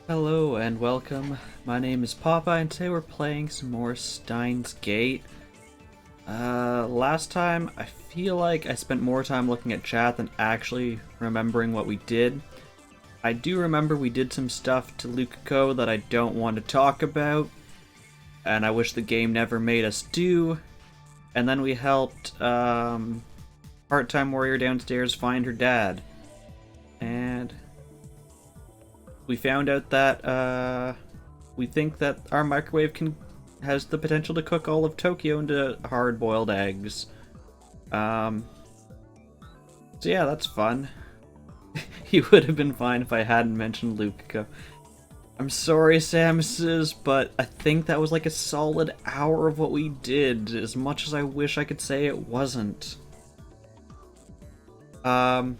Hello and welcome. My name is Papa, and today we're playing some more Steins Gate. Last time I feel like I spent more time looking at chat than actually remembering what we did. I do remember we did some stuff to Lukako that I don't want to talk about, and I wish the game never made us do. And then we helped part-time warrior downstairs find her dad. And we found out that we think that our microwave has the potential to cook all of Tokyo into hard-boiled eggs. So yeah, that's fun. He would have been fine if I hadn't mentioned Luca. I'm sorry, Samuses, but I think that was like a solid hour of what we did, as much as I wish I could say it wasn't. Some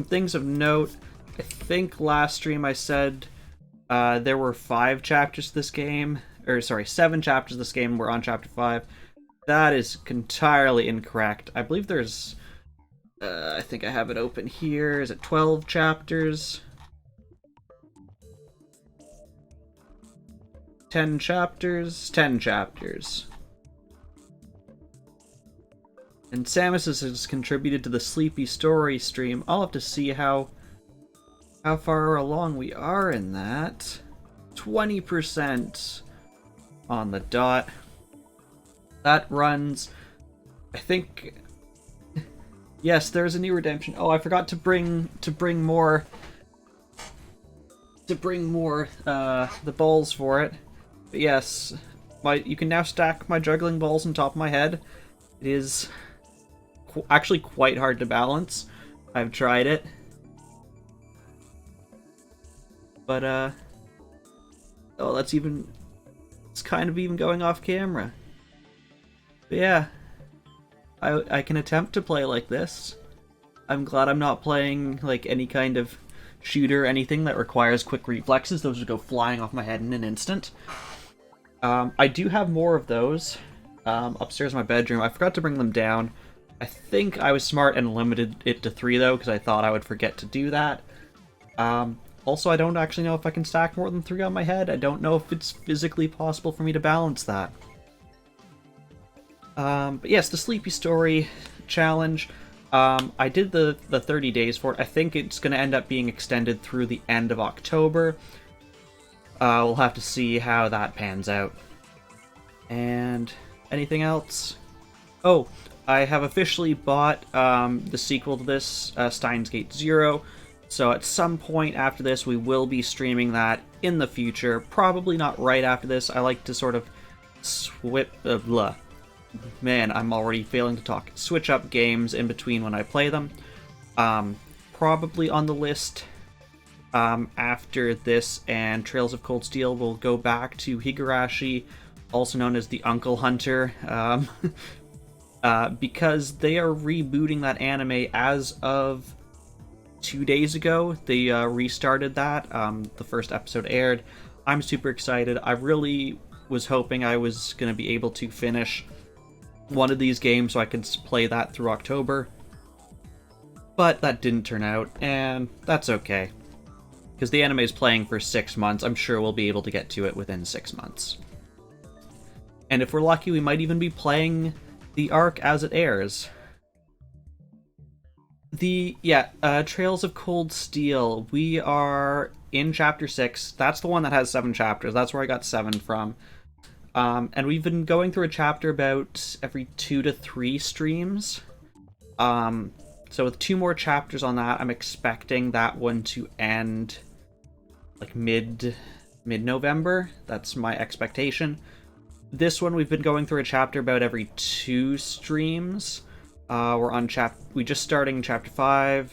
things of note. I think last stream I said there were 5 chapters to this game, or sorry, 7 chapters of this game. We're on chapter 5. That is entirely incorrect. I believe there's, I think I have it open here. Is it 12 chapters? 10 chapters? 10 chapters. And Samus has contributed to the Sleepy Story stream. I'll have to see how far along we are in that. 20% on the dot. That runs, I think. Yes, there's a new redemption. Oh, I forgot to bring more the balls for it. But yes, you can now stack my juggling balls on top of my head. It is actually quite hard to balance. I've tried it. But, oh, it's kind of even going off camera. But yeah, I can attempt to play like this. I'm glad I'm not playing, like, any kind of shooter or anything that requires quick reflexes. Those would go flying off my head in an instant. I do have more of those, upstairs in my bedroom. I forgot to bring them down. I think I was smart and limited it to 3, though, because I thought I would forget to do that. Also, I don't actually know if I can stack more than 3 on my head. I don't know if it's physically possible for me to balance that. But yes, the Sleepy Story challenge. I did the 30 days for it. I think it's going to end up being extended through the end of October. We'll have to see how that pans out. And anything else? Oh, I have officially bought the sequel to this, Steins Gate 0. So at some point after this, we will be streaming that in the future. Probably not right after this. I like to sort of Man, I'm already failing to talk. Switch up games in between when I play them. Probably on the list after this and Trails of Cold Steel, we'll go back to Higurashi, also known as the Uncle Hunter, because they are rebooting that anime as of 2 days ago. They restarted that. The first episode aired. I'm super excited. I really was hoping I was going to be able to finish one of these games so I could play that through October. But that didn't turn out, and that's okay. Because the anime is playing for 6 months, I'm sure we'll be able to get to it within 6 months. And if we're lucky, we might even be playing the arc as it airs. Trails of Cold Steel. We are in Chapter 6. That's the one that has 7 chapters. That's where I got 7 from. And we've been going through a chapter about every 2 to 3 streams. So with 2 more chapters on that, I'm expecting that one to end like mid-November. That's my expectation. This one, we've been going through a chapter about every 2 streams. We're on we just starting chapter 5,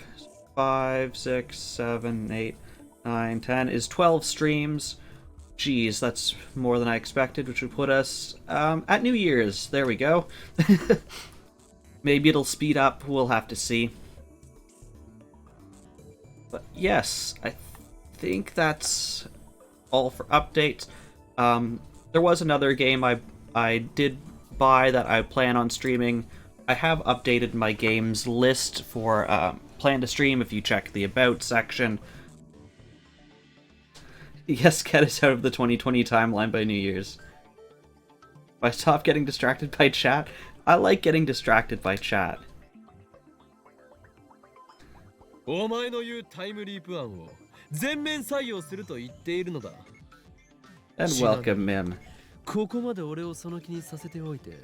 6, 7, 8, 9, 10 is 12 streams. Jeez, that's more than I expected, which would put us at New Year's. There we go. Maybe it'll speed up, we'll have to see. But yes, I think that's all for updates. There was another game I did buy that I plan on streaming. I have updated my games list for plan to stream if you check the About section. Yes, get us out of the 2020 timeline by New Year's. If I stop getting distracted by chat, I like getting distracted by chat. お前の言うタイムリープ案を全面採用すると言っているのだ。And welcome, Mim. ここまで俺をその気にさせておいて、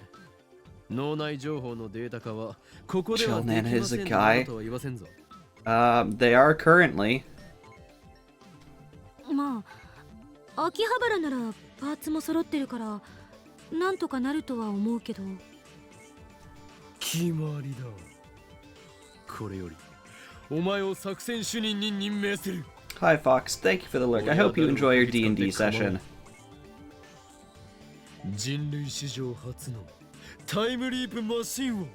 脳内情報のデータ化はここではできませんとは言わせんぞ。They are currently. まあ、秋葉原ならパーツも揃ってるからなんとかなるとは思うけど。決まりだ。これよりお前を作戦主任に任命する。 Hi, Fox. Thank you for the lurk. I hope you enjoy your D&D session. 人類史上初のタイムリープマシンを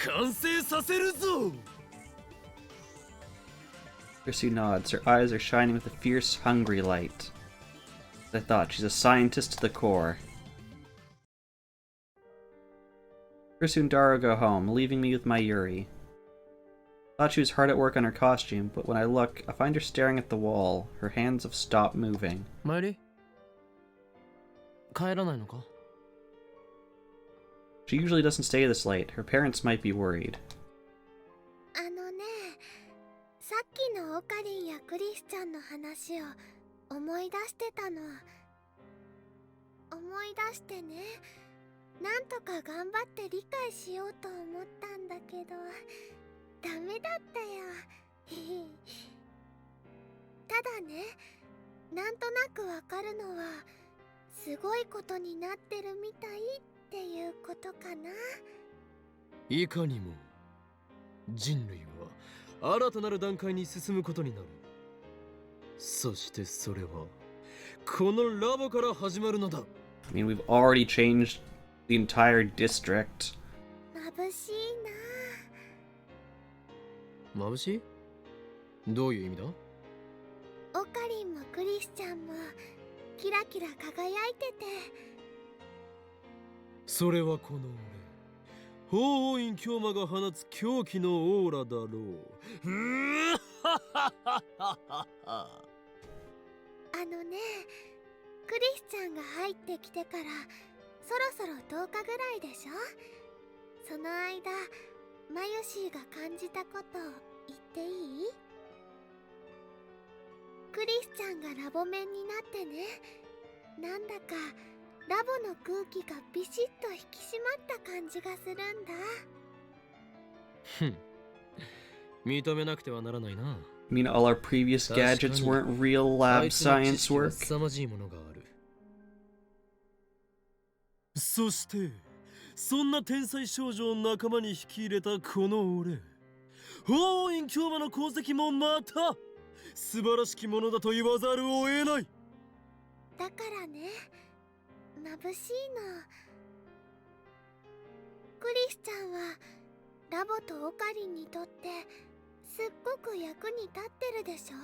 完成させるぞ。 Percy nods. Her eyes are shining with a fierce, hungry light. As I thought, she's a scientist to the core. Percy and Dara go home, leaving me with my Yuri. Thought she was hard at work on her costume, but when I look, I find her staring at the wall. Her hands have stopped moving. マイリー、帰らないのか? She usually doesn't stay this late. Her parents might be worried. さっきのオカリンやクリスちゃんの話を思い出してたの。思い出してね、なんとか頑張って理解しようと思ったんだけどダメだったよ。ただね、なんとなくわかるのはすごいことになってるみたいっていうことかな。いかにも人類は新たなる段階に進むことになる。そしてそれはこのラボから始まるのだ。 I mean, we've already changed the entire district. 眩しいな。眩しい？どういう意味だ？オカリンもクリスちゃんもキラキラ輝いてて。それはこの俺、法王院京馬が放つ狂気のオーラだろう。クリスちゃんが入ってきてからそろそろ10日ぐらいでしょ。その間マユシーが感じたこと言っていい？クリスちゃんがラボ面になってね、なんだかラボの空気がビシッと引き締まった感じがするんだ。ふん、認めなくてはならないな。 I mean, all our previous gadgets weren't real lab science work. 凄まじいものがある。そしてそんな天才少女を仲間に引き入れたこの俺、法王院京馬の功績もまた素晴らしきものだと言わざるを得ない。だからね、眩しいの。クリスちゃんはラボとオカリンにとってすっごく役に立ってるでしょ。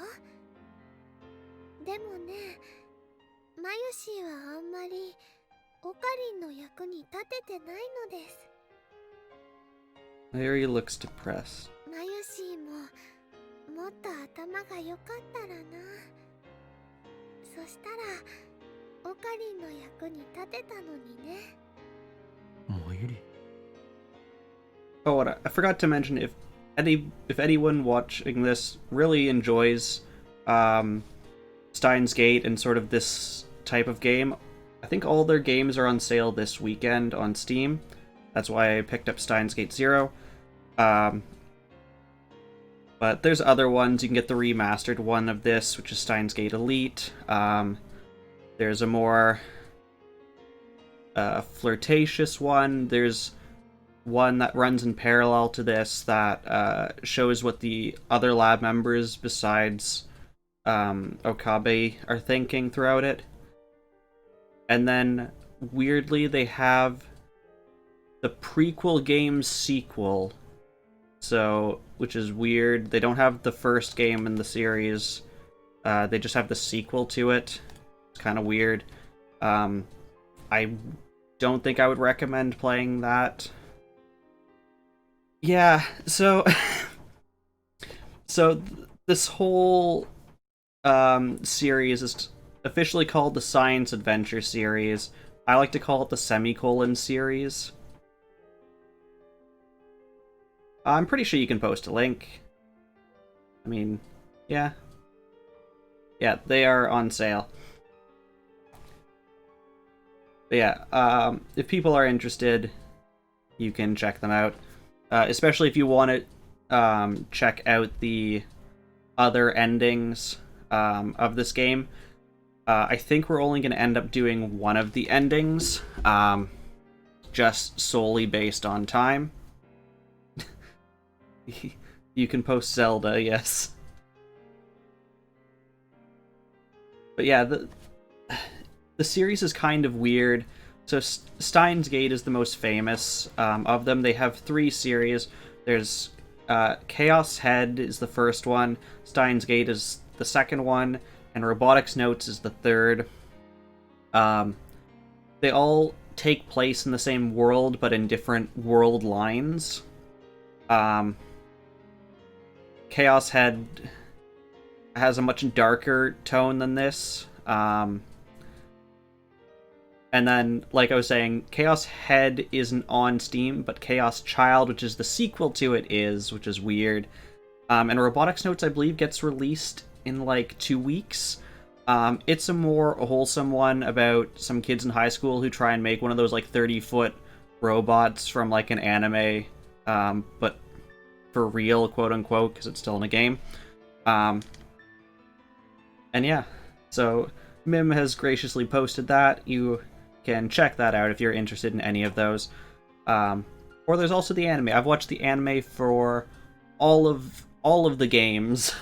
でもね、マユシーはあんまりオカリンの役に立ててないのです。 Mary looks depressed. マユシーももっと頭が良かったらな。そしたらオカリンの役に立てたのにね。マユリ。 Oh, what I forgot to mention, if anyone watching this really enjoys Steins Gate and sort of this type of game, I think all their games are on sale this weekend on Steam. That's why I picked up Steins Gate 0. But there's other ones. You can get the remastered one of this, which is Steins Gate Elite. There's a more flirtatious one. There's one that runs in parallel to this that shows what the other lab members besides Okabe are thinking throughout it. And then, weirdly, they have the prequel game's sequel. So, which is weird. They don't have the first game in the series. They just have the sequel to it. It's kind of weird. I don't think I would recommend playing that. Yeah, so... so, this whole series is officially called the Science Adventure series. I like to call it the Semicolon series. I'm pretty sure you can post a link. I mean, yeah. Yeah, they are on sale. But yeah, if people are interested, you can check them out. Especially if you want to check out the other endings of this game. I think we're only going to end up doing one of the endings, just solely based on time. You can post Zelda, yes. But yeah, the series is kind of weird. So Steins Gate is the most famous of them. They have 3 series. There's Chaos Head is the first one, Steins Gate is the second one, and Robotics Notes is the third. They all take place in the same world, but in different world lines. Chaos Head has a much darker tone than this. And then, like I was saying, Chaos Head isn't on Steam, but Chaos Child, which is the sequel to it, is, which is weird. And Robotics Notes, I believe, gets released in like 2 weeks. It's a more wholesome one about some kids in high school who try and make one of those like 30-foot robots from like an anime, but for real, quote unquote, because it's still in a game. And yeah, so Mim has graciously posted that. You can check that out if you're interested in any of those. Or there's also the anime. I've watched the anime for all of the games,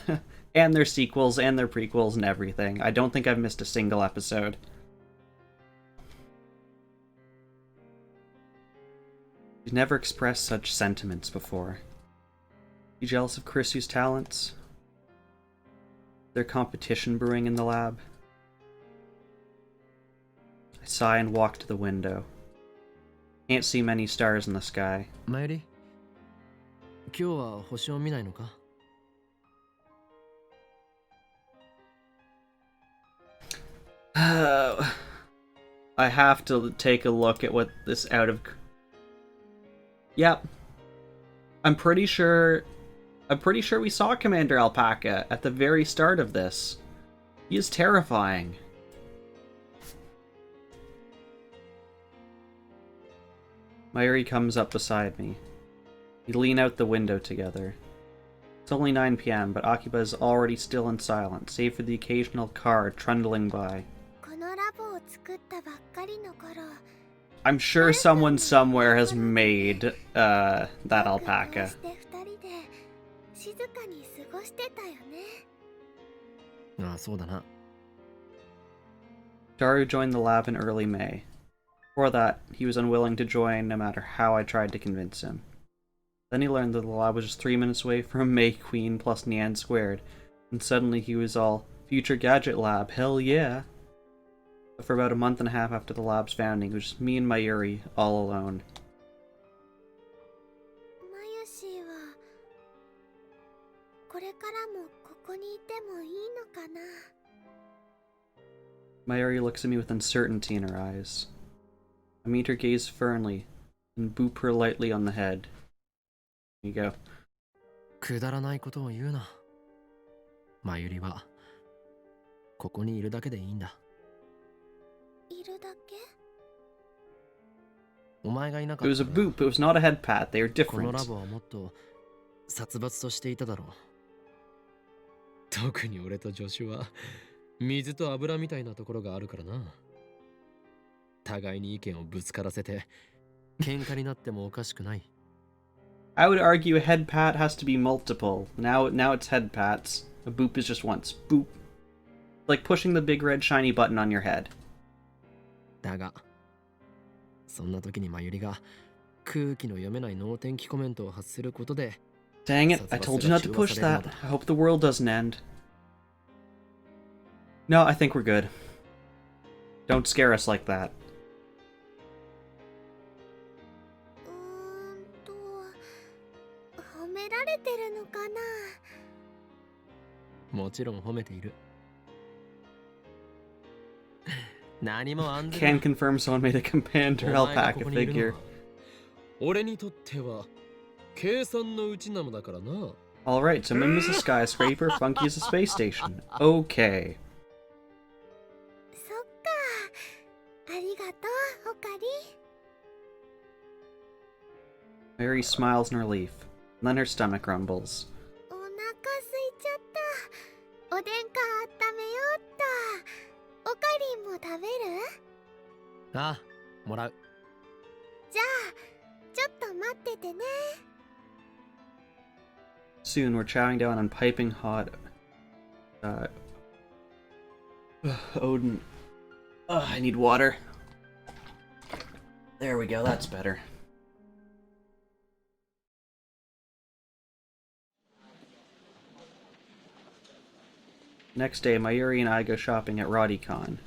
and their sequels and their prequels and everything. I don't think I've missed a single episode. You've never expressed such sentiments before. You jealous of Chrissy's talents? Their competition brewing in the lab? I sigh and walk to the window. Can't see many stars in the sky. Mayuri, 今日は星を見ないのか? I have to take a look at what this out of... Yep. I'm pretty sure we saw Commander Alpaca at the very start of this. He is terrifying. Mayuri comes up beside me. We lean out the window together. It's only 9 p.m., but Akiba is already still and silent, save for the occasional car trundling by. I'm sure someone somewhere has made that alpaca. Daru joined the lab in early May. Before that, he was unwilling to join no matter how I tried to convince him. Then he learned that the lab was just 3 minutes away from May Queen plus Nian squared, and suddenly he was all, Future Gadget Lab, hell yeah! But for about a month and a half after the lab's founding, it was just me and Mayuri, all alone. Mayuri looks at me with uncertainty in her eyes. I meet her gaze firmly, and boop her lightly on the head. Here you go. くだらないことを言うな。マユリはここにいるだけでいいんだ。いるだけ？お前がいなかったら。It was a boop, it was not a head pat, they are different. このラボはもっと殺伐としていただろう。特に俺と助手は水と油みたいなところがあるからな。互いに意見をぶつからせて喧嘩になってもおかしくない。I would argue a head pat has to be multiple. Now it's head pats. A boop is just once. Boop. Like pushing the big red shiny button on your head. だが、そんな時にマユリが空気の読めない能天気コメントを発することで。Dang it, I told you not to push that. I hope the world doesn't end. No, I think we're good. Don't scare us like that. 褒められてるのかな？もちろん褒めている。何も安全 Can confirm someone made a commander お前が alpaca ここにいるの figure. は俺にとっては計算のうちなのだからな。 Alright, so Mim is a skyscraper, Funky is a space station. Okay. そっか、ありがとうオカリ。 Mary smiles in relief. Then her stomach rumbles. お腹空いちゃった。おでんか温めようっと。オカリンも食べる？ああ、もらう。じゃあちょっと待っててね。 Soon we're chowing down on piping hot Odin. I need water. There we go, that's better. Next day, Mayuri and I go shopping at Roddycon.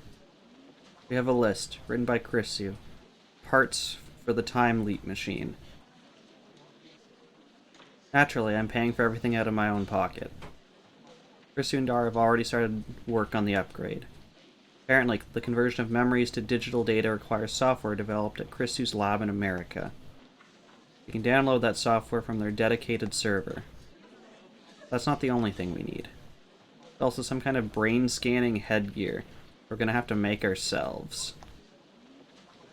We have a list, written by Chrisu. Parts for the time leap machine. Naturally, I'm paying for everything out of my own pocket. Chrisu and Dara have already started work on the upgrade. Apparently, the conversion of memories to digital data requires software developed at Chrisu's lab in America. You can download that software from their dedicated server. That's not the only thing we need. There's also some kind of brain-scanning headgear we're gonna have to make ourselves.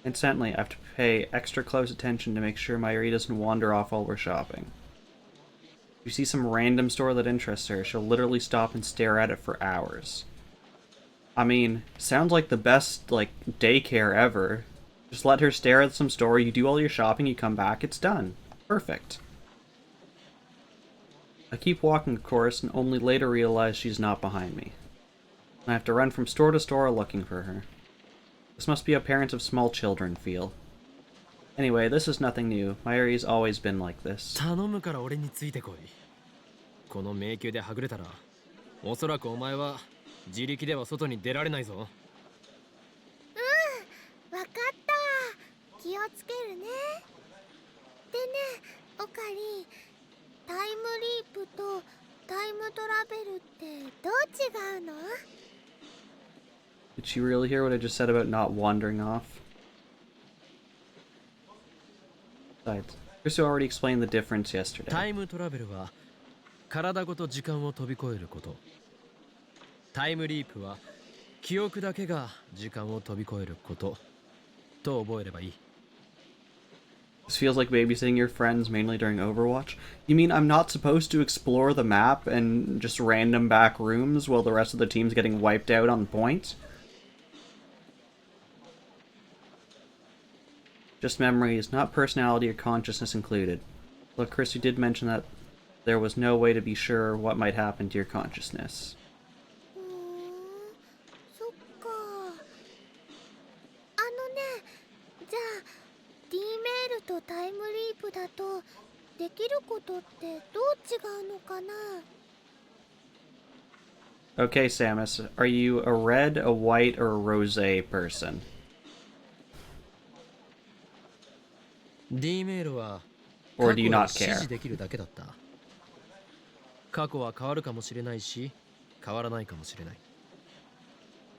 Incidentally, I have to pay extra close attention to make sure Mayuri doesn't wander off while we're shopping. If you see some random store that interests her, she'll literally stop and stare at it for hours. I mean, sounds like the best, daycare ever. Just let her stare at some store, you do all your shopping, you come back, it's done. Perfect. I keep walking, of course, and only later realize she's not behind me. I have to run from store to store looking for her. This must be a parents of small children feel. Anyway, this is nothing new. Mayuri's always been like this. 頼むから俺についてこい。この迷宮ではぐれたら、おそらくお前は自力では外に出られないぞ。うん、わかった。気をつけるね。でね、オカリ、タイムリープとタイムトラベルってどう違うの？ Did she really hear what I just said about not wandering off? Besides, Chrisu already explained the difference yesterday. タイムトラベルは体ごと時間を飛び越えること。タイムリープは記憶だけが時間を飛び越えることと覚えればいい。 This feels like babysitting your friends mainly during Overwatch. You mean I'm not supposed to explore the map and just random back rooms while the rest of the team's getting wiped out on point? Just memories, not personality or consciousness included. Look, Chris, you did mention that there was no way to be sure what might happen to your consciousness. そっか。あのね、じゃあ D メールとタイムリープだとできることってどう違うのかな？ Okay, Samus, are you a red, a white, or a rosé person? D メールは Or do you 過 not 去を指 care? 示できるだけだった。過去は変わるかもしれないし、変わらないかもしれない。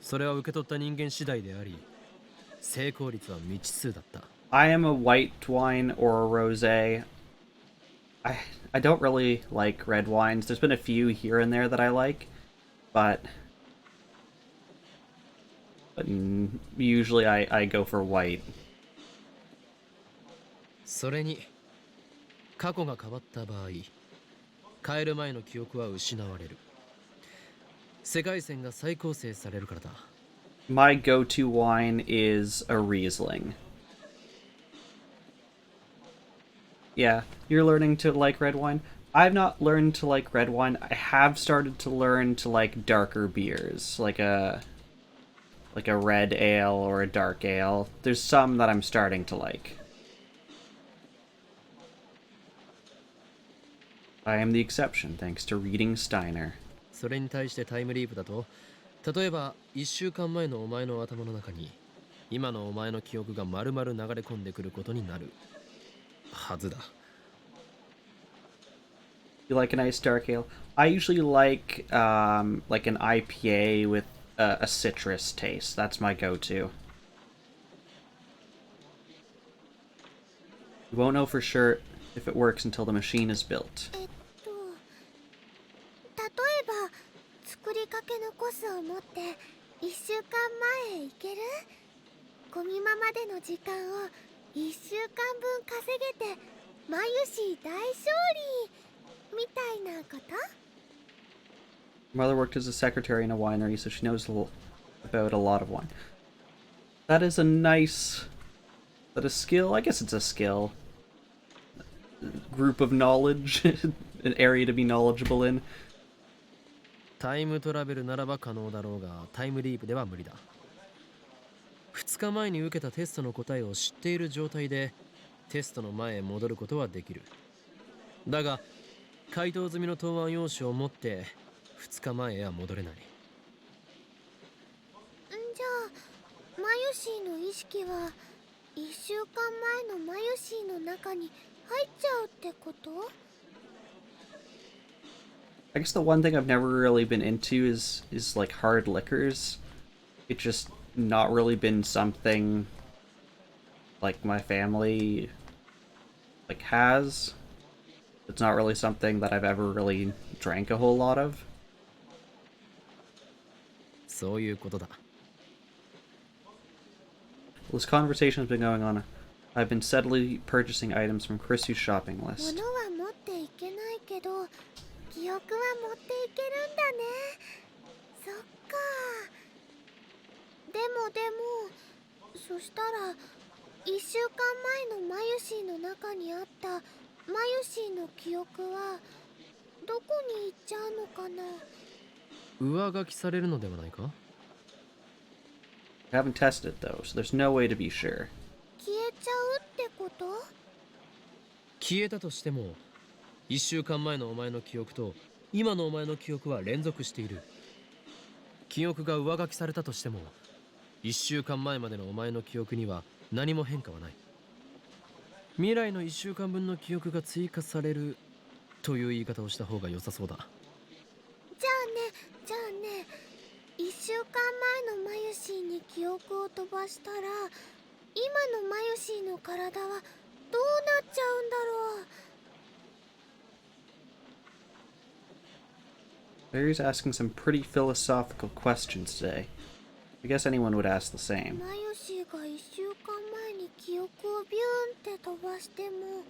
それは受け取った人間次第であり、成功率は未知数だった。I am a white wine or a rosé. I don't really like red wines. There's been a few here and there that I like, but usually I go for white. それに過去が変わった場合、変える前の記憶は失われる。世界線が再構成されるからだ。My go-to wine is a Riesling. Yeah, you're learning to like red wine. I've not learned to like red wine. I have started to learn to like darker beers, like a red ale or a dark ale. There's some that I'm starting to like. I am the exception, thanks to reading Steiner. それに対してタイムリープだと、例えば1週間前のお前の頭の中に今のお前の記憶が丸々流れ込んでくることになるはずだ。You like a nice dark ale? I usually like an IPA with a citrus taste. That's my go-to. You won't know for sure if it works until the machine is built. 例えば作りかけのコスを持って1週間前へ行ける？ゴミマまでの時間を1週間分稼げてマユシー大勝利みたいなこと？ Mother worked as a secretary in a winery, so she knows about a lot of wine. That is a nice... Is that a skill? I guess it's a skill. Group of knowledge. An area to be knowledgeable in. タイムトラベルならば可能だろうが、タイムリープでは無理だ。2日前に受けたテストの答えを知っている状態でテストの前へ戻ることはできる。だが回答済みの答案用紙を持って2日前へは戻れない。じゃあマユシーの意識は1週間前のマユシーの中に入っちゃうってこと？ I guess the one thing I've never really been into is like hard liquors. It's just not really been something like my family like has. It's not really something that I've ever really drank a whole lot of. そういうことだ。Well, this conversation has been going on. I've been steadily purchasing items from Chrissy's shopping 物 list. は持っていけないけど記憶は持っていけるんだね。そっか。でもそしたら1週間前のマユシーの中にあったマユシーの記憶はどこに行っちゃうのかな？上書きされるのではないか？ I haven't tested it though, so there's no way to be sure. 消えちゃうってこと？消えたとしても1週間前のお前の記憶と今のお前の記憶は連続している。記憶が上書きされたとしても1週間前までのお前の記憶には何も変化はない。未来の1週間分の記憶が追加されるという言い方をした方が良さそうだ。じゃあね1週間前のマユシーに記憶を飛ばしたら今のマユシーの体はどうなっちゃうんだろう。Barry's asking some pretty philosophical questions today. I guess anyone would ask the same. マユシーが1週間前に記憶をビューンって飛ばしても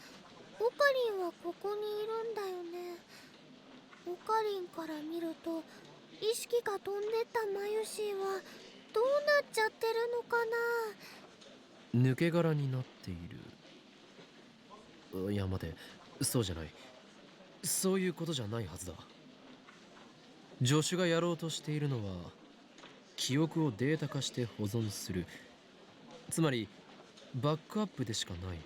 オカリンはここにいるんだよね。オカリンから見ると意識が飛んでったマユシーはどうなっちゃってるのかな？抜け殻になっている。いや待て、そうじゃない。そういうことじゃないはずだ。助手がやろうとしているのは記憶をデータ化して保存する。つまりバックアップでしかない。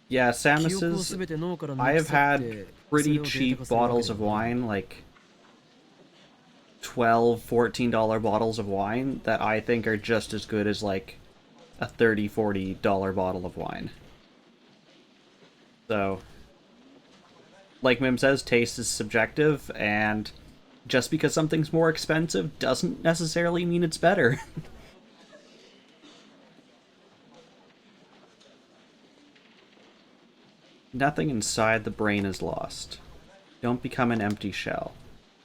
Yeah, Samus 記憶を is... 全て脳から抜 I き have 去っ had て pretty それをデータ cheap 化するわけ bottles で of はない。 wine, like $12, $14 bottles of wine that I think are just as good as like a $30, $40 bottle of wine. So, like Mim says, taste is subjective, and just because something's more expensive doesn't necessarily mean it's better. Nothing inside the brain is lost. Don't become an empty shell.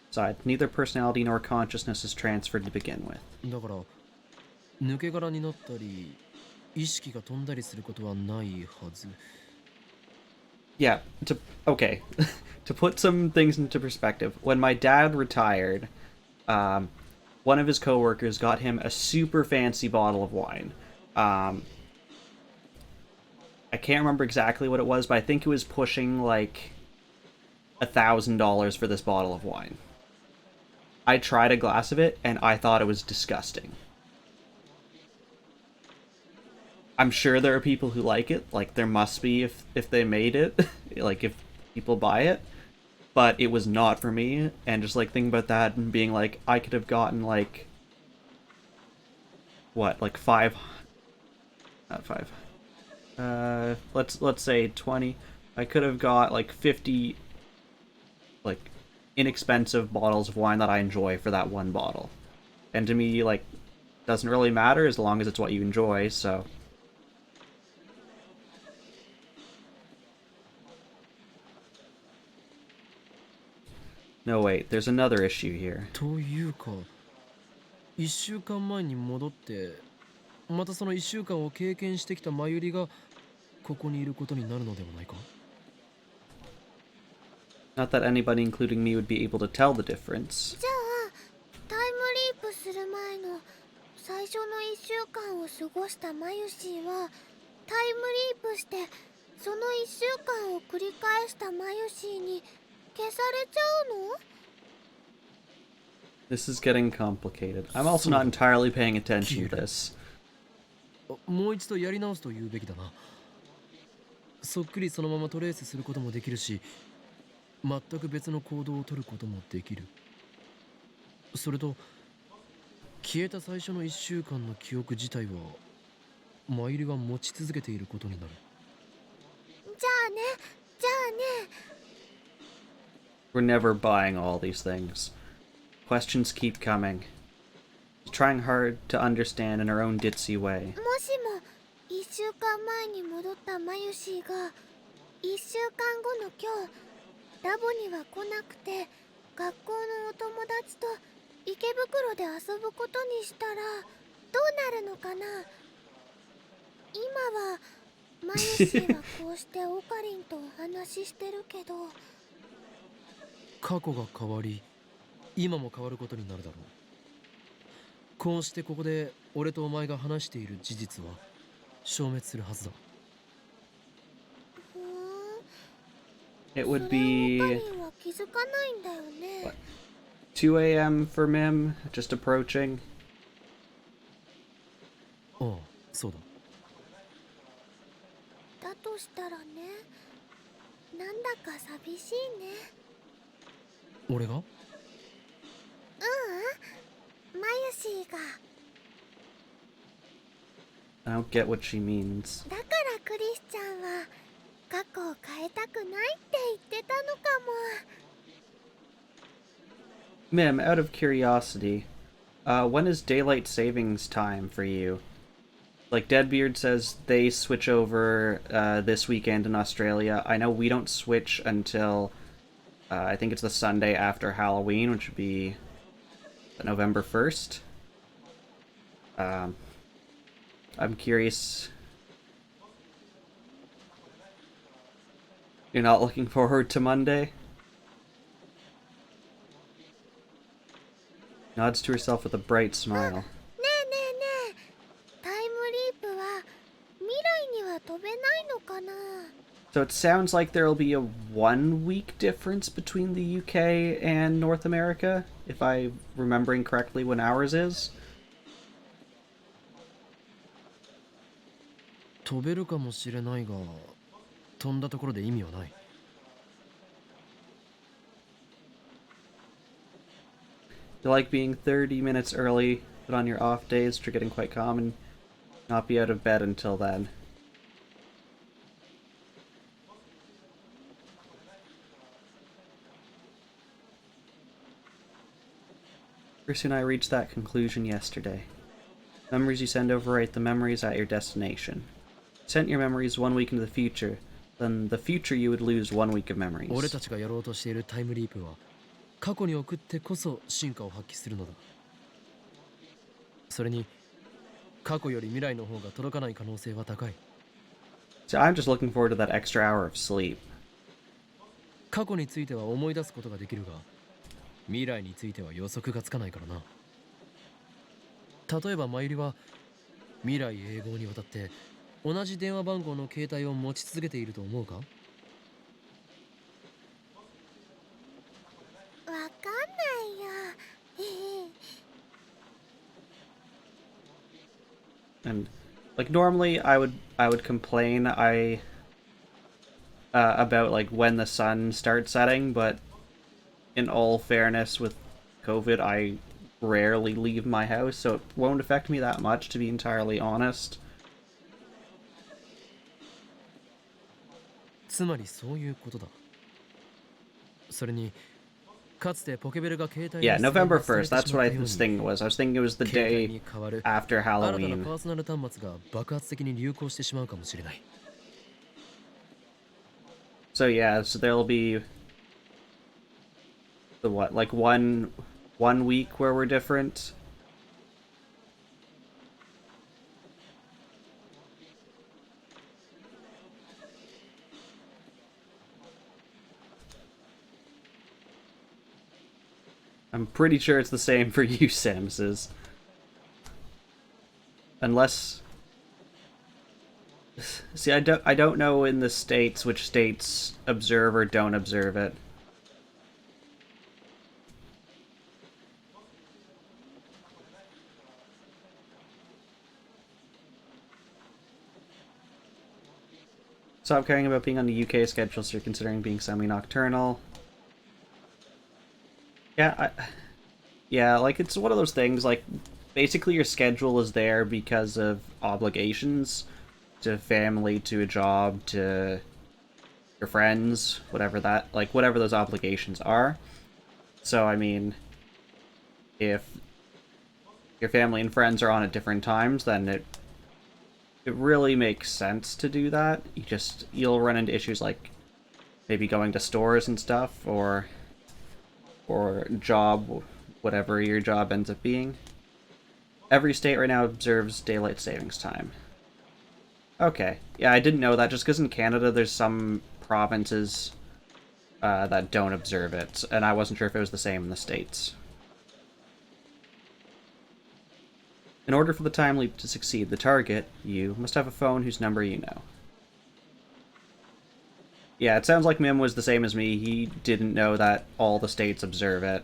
Besides, neither personality nor consciousness is transferred to begin with. だから抜け殻になったり意識が飛んだりすることはないはず。 Yeah, okay. To put some things into perspective, when my dad retired, one of his coworkers got him a super fancy bottle of wine. I can't remember exactly what it was, but I think it was pushing like $1,000 for this bottle of wine. I tried a glass of it, and I thought it was disgusting. I'm sure there are people who like it, like there must be if they made it, like if people buy it, but it was not for me. And just like thinking about that and being like, I could have gotten like what, like let's say 20. I could have got like 50 like inexpensive bottles of wine that I enjoy for that one bottle. And to me, like, doesn't really matter as long as it's what you enjoy, so. No, wait, there's another issue here. というか、1週間前に戻って、またその1週間を経験してきたマユリがここにいることになるのではないか? Not that anybody, including me, would be able to tell the difference. じゃあタイムリープする前の最初の1週間を過ごしたマユシーはタイムリープしてその1週間を繰り返したマユシーに消されちゃうの? This is getting complicated. I'm also not entirely paying attention to this. もう一度やり直すと言うべきだな。そっくりそのままトレースすることもできるし、全く別の行動を取ることもできる。それと消えた最初の1週間の記憶自体はマユリは持ち続けていることになる。じゃあね、じゃあね。We're never buying all these things. Questions keep coming. Trying hard to understand in her own ditzy way. もしも1週間前に戻ったマユシーが1週間後の今日ラボには来なくて学校のお友達と池袋で遊ぶことにしたらどうなるのかな。今はマユシーはこうしてオカリンとお話ししてるけど過去が変わり今も変わることになるだろう。こうしてここで俺とお前が話している事実は消滅するはずだ。It would be オカリンは気づかないんだよね。 2 a.m. for Mim, just approaching. ああ、そうだ。だとしたらね、なんだか寂しいね。俺が？マユシーが。 I don't get what she means. だからクリスちゃんは過去を変えたくないって言ってたのかも。 Mim, out of curiosity, when is daylight savings time for you? Like, Deadbeard says they switch over this weekend in Australia. I know we don't switch until I think it's the Sunday after Halloween, which would be November 1st. I'm curious. You're not looking forward to Monday? Nods to herself with a bright smile. ねえねえねえ、タイムリープは未来には飛べないのかな。 So it sounds like there'll be a 1 week difference between the UK and North America, if I'm remembering correctly when ours is. 飛べるかもしれないが、飛んだところで意味はない。You like being 30 minutes early, but on your off days, which are getting quite common, not be out of bed until then. Percy and I reached that conclusion yesterday. Memories you send overwrite the memories at your destination. Sent your memories 1 week into the future, then the future you would lose 1 week of memories. 俺たちがやろうとしているタイムリープは過去に送ってこそ進化を発揮するのだ。それに過去より未来の方が届かない可能性は高い。 So I'm just looking forward to that extra hour of sleep. 過去については思い出すことができるが、未来については予測がつかないからな。例えばマユリは未来永劫にわたって同じ電話番号の携帯を持ち続けていると思うか？わかんないよ。And like normally I would complain about like when the sun starts setting, but in all fairness with COVID I rarely leave my house, so it won't affect me that much, to be entirely honest. つまりそういうことだ。それに Yeah, November 1st. That's what I was thinking it was. I was thinking it was the day after Halloween. So yeah, so there'll be the what, like one week where we're different. I'm pretty sure it's the same for you, Samses. Unless, see, I don't know in the states which states observe or don't observe it. Stop caring about being on the UK schedule, so you're considering being semi-nocturnal. Yeah, yeah, like, it's one of those things, like, basically your schedule is there because of obligations to family, to a job, to your friends, whatever those obligations are. So, I mean, if your family and friends are on at different times, then it really makes sense to do that. You'll run into issues like maybe going to stores and stuff, or job, whatever your job ends up being. Every state right now observes daylight savings time. Okay. Yeah, I didn't know that, just because in Canada there's some provinces that don't observe it, and I wasn't sure if it was the same in the States. In order for the time leap to succeed, the target, you, must have a phone whose number you know. Yeah, it sounds like Mim was the same as me. He didn't know that all the states observe it.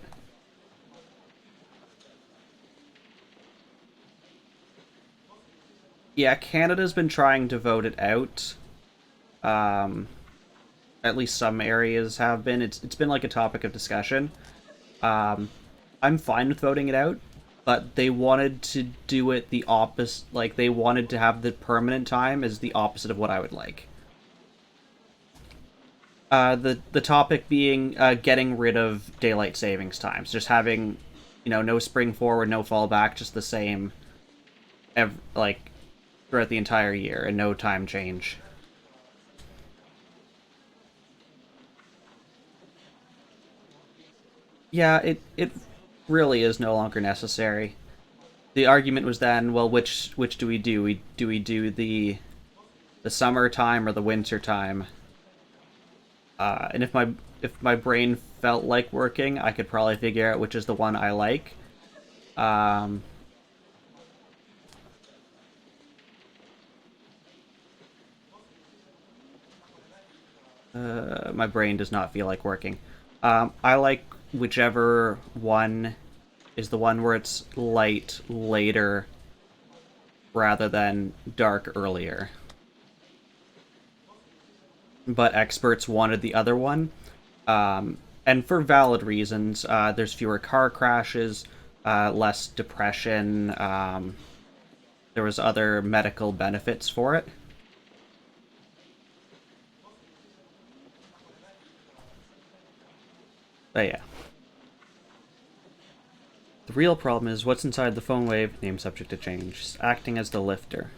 Yeah, Canada's been trying to vote it out. At least some areas have been. It's been like a topic of discussion. I'm fine with voting it out, but they wanted to do it the opposite. Like, they wanted to have the permanent time as the opposite of what I would like. The topic being getting rid of daylight savings times, just having, no spring forward, no fall back, just the same, throughout the entire year, and no time change. Yeah, it really is no longer necessary. The argument was then, well, which do we do? Do we do the summer time or the winter time? And if my brain felt like working, I could probably figure out which is the one I like. My brain does not feel like working. I like whichever one is the one where it's light later rather than dark earlier. But experts wanted the other one. And for valid reasons. There's fewer car crashes, less depression. There was other medical benefits for it. But yeah. The real problem is what's inside the phone wave, named subject to change, acting as the lifter.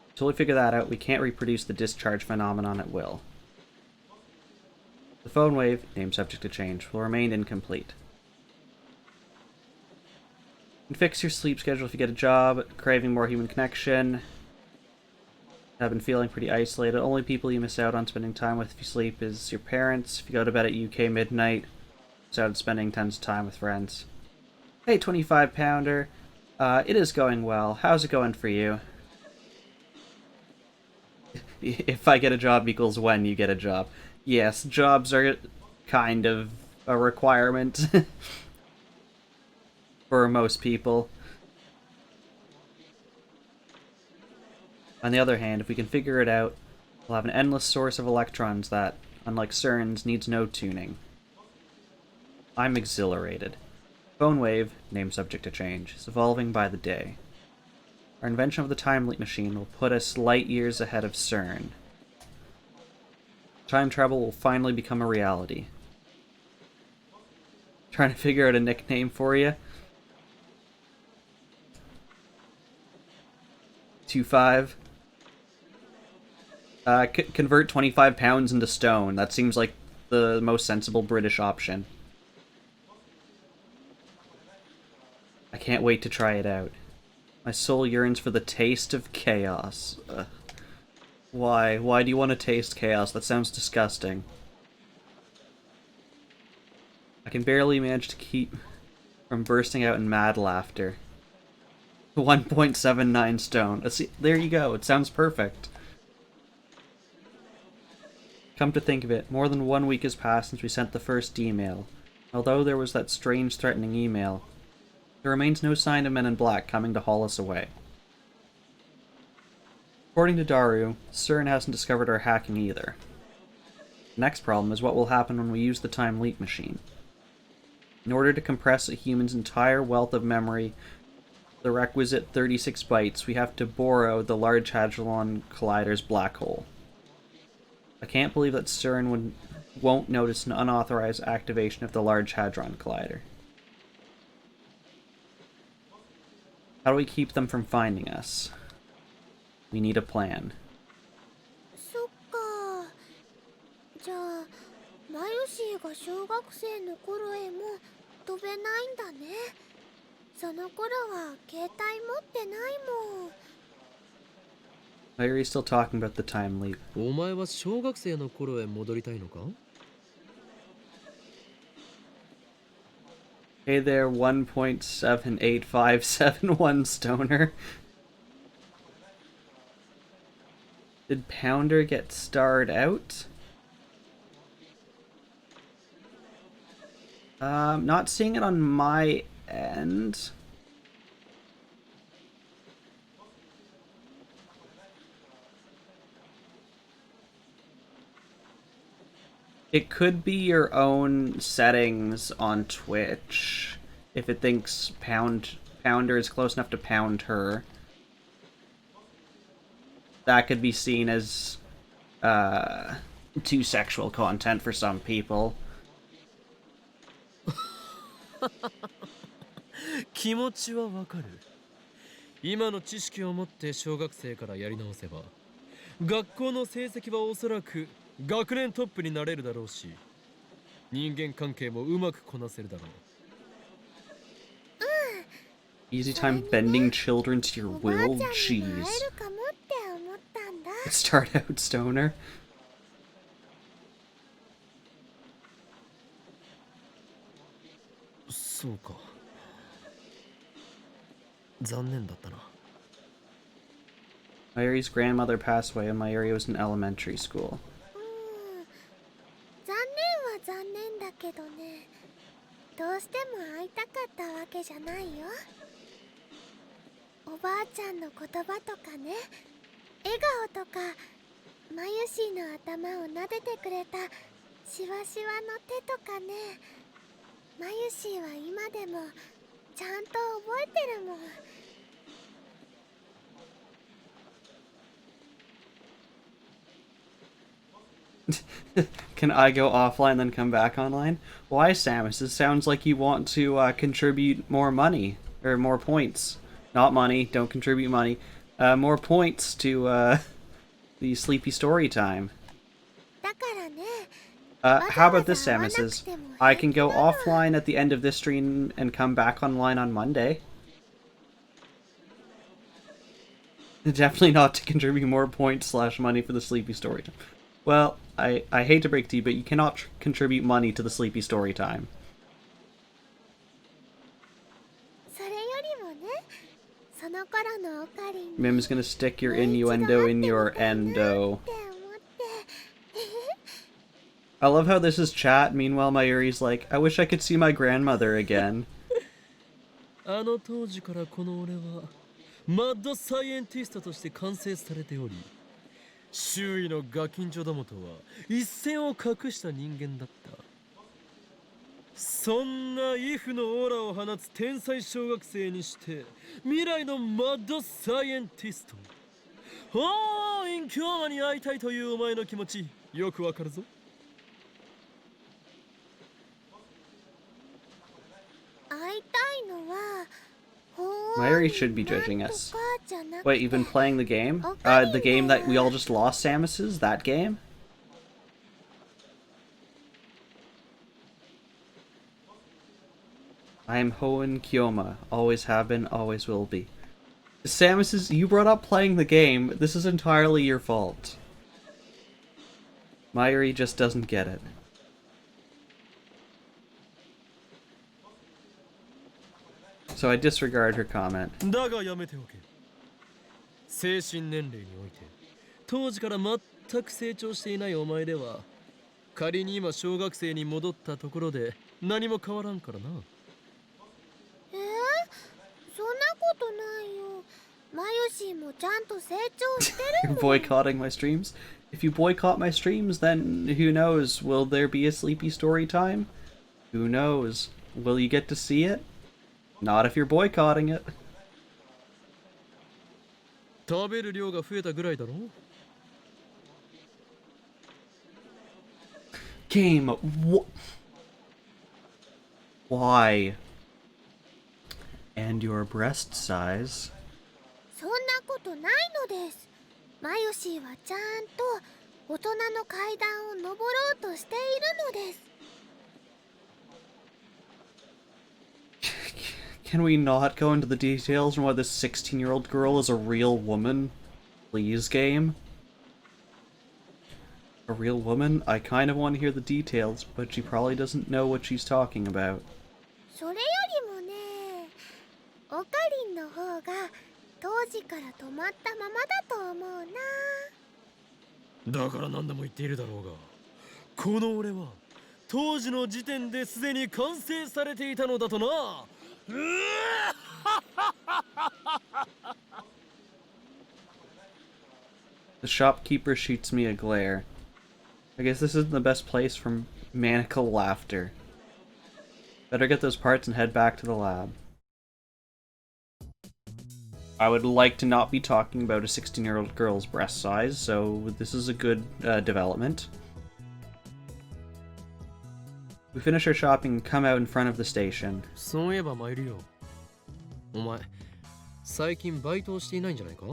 Until we figure that out, we can't reproduce the discharge phenomenon at will. The phone wave, named subject to change, will remain incomplete. You can fix your sleep schedule if you get a job, craving more human connection. I've been feeling pretty isolated. Only people you miss out on spending time with if you sleep is your parents. If you go to bed at UK midnight, miss out on spending tons of time with friends. Hey, 25-pounder. It is going well. How's it going for you? If I get a job equals when you get a job. Yes, jobs are kind of a requirement for most people. On the other hand, if we can figure it out, we'll have an endless source of electrons that, unlike CERN's, needs no tuning. I'm exhilarated. Phone wave, name subject to change, is evolving by the day. Our invention of the time leap machine will put us light years ahead of CERN. Time travel will finally become a reality. Trying to figure out a nickname for you. 25. Convert 25 pounds into stone. That seems like the most sensible British option. I can't wait to try it out. My soul yearns for the taste of chaos. Why? Why do you want to taste chaos? That sounds disgusting. I can barely manage to keep from bursting out in mad laughter. 1.79 stone. Let's see. There you go. It sounds perfect. Come to think of it, more than 1 week has passed since we sent the first email. Although there was that strange, threatening email, there remains no sign of Men in Black coming to haul us away. According to Daru, CERN hasn't discovered our hacking either. The next problem is what will happen when we use the time leap machine. In order to compress a human's entire wealth of memory, the requisite 36 bytes, we have to borrow the Large Hadron Collider's black hole. I can't believe that CERN won't notice an unauthorized activation of the Large Hadron Collider. How do we keep them from finding us? We need a plan. そっか。じゃあマユシーが小学生の頃へも飛べないんだね。その頃は携帯持ってないもん。 Why are you still talking about the time leap? お前は小学生の頃へ戻りたいのか? Hey there, 1.78571 stoner. Did Pounder get starred out? Not seeing it on my end. It could be your own settings on Twitch. If it thinks Pounder is close enough to pound her. That could be seen as too sexual content for some people. 気持ちはわかる。今の知識を持って小学生からやり直せば、学校の成績はおそらく学年トップになれるだろうし、人間関係もうまくこなせるだろう。Easy time bending children to your will? Jeez. Start out, stoner. そうか。残念だったな。Mayuri's grandmother passed away when Mayuri was in elementary school. 残念は残念だけどね。どうしても会いたかったわけじゃないよ。おばあちゃんの言葉とかね、笑顔とか、マユシーの頭を撫でてくれたシワシワの手とかね。マユシーは今でもちゃんと覚えてるもん。Can I go offline then come back online? Why, Samus? It sounds like you want to contribute more money. Or more points. Not money, don't contribute money. More points to the Sleepy Story Time. だからね。 How about this, Samus? I can go offline at the end of this stream and come back online on Monday. Definitely not to contribute more points / money for the Sleepy Story Time. Well, I hate to break to you, but you cannot contribute money to the Sleepy Story Time. それよりもね、その頃のオカリンに Mim's gonna stick your innuendo in your endo. って思って。 I love how this is chat, meanwhile Mayuri's like, I wish I could see my grandmother again. あの当時からこの俺はマッドサイエンティストとして完成されており、周囲のガキンチョどもとは一線を画した人間だった。そんなイフのオーラを放つ天才小学生にして未来のマッドサイエンティスト。おーい、今日はに会いたいというお前の気持ちよくわかるぞ。Mayuri should be judging us. Wait, you've been playing the game? The game that we all just lost, Samus's? That game? I am Hoenn Kyoma. Always have been, always will be. Samus's, you brought up playing the game. This is entirely your fault. Mayuri just doesn't get it. So I disregard her comment. だがやめておけ。精神年齢において当時から全く成長していないお前では仮に今小学生に戻ったところで何も変わらんからな。そんなことないよ。マユシーもちゃんと成長してるもん。 You're boycotting my streams? If you boycott my streams, then who knows? Will there be a sleepy story time? Who knows? Will you get to see it? Not if you're boycotting it. 食べる量が増えたぐらいだろ。Game, why? And your breast size? そんなことないのです。マユシーはちゃんと大人の階段を登ろうとしているのです。Can we not go into the details on why this 16-year-old girl is a real woman? Please, game? A real woman? I kind of want to hear the details, but she probably doesn't know what she's talking about. それよりもね、オカリンの方が当時から止まったままだと思うな。だから何度も言っているだろうが、この俺は当時の時点ですでに完成されていたのだとな。The shopkeeper shoots me a glare. I guess this isn't the best place for maniacal laughter. Better get those parts and head back to the lab. I would like to not be talking about a 16-year-old girl's breast size, so this is a good development. We finish our shopping and come out in front of the station. そういえば参るよ。お前、最近バイトをしていないんじゃないか？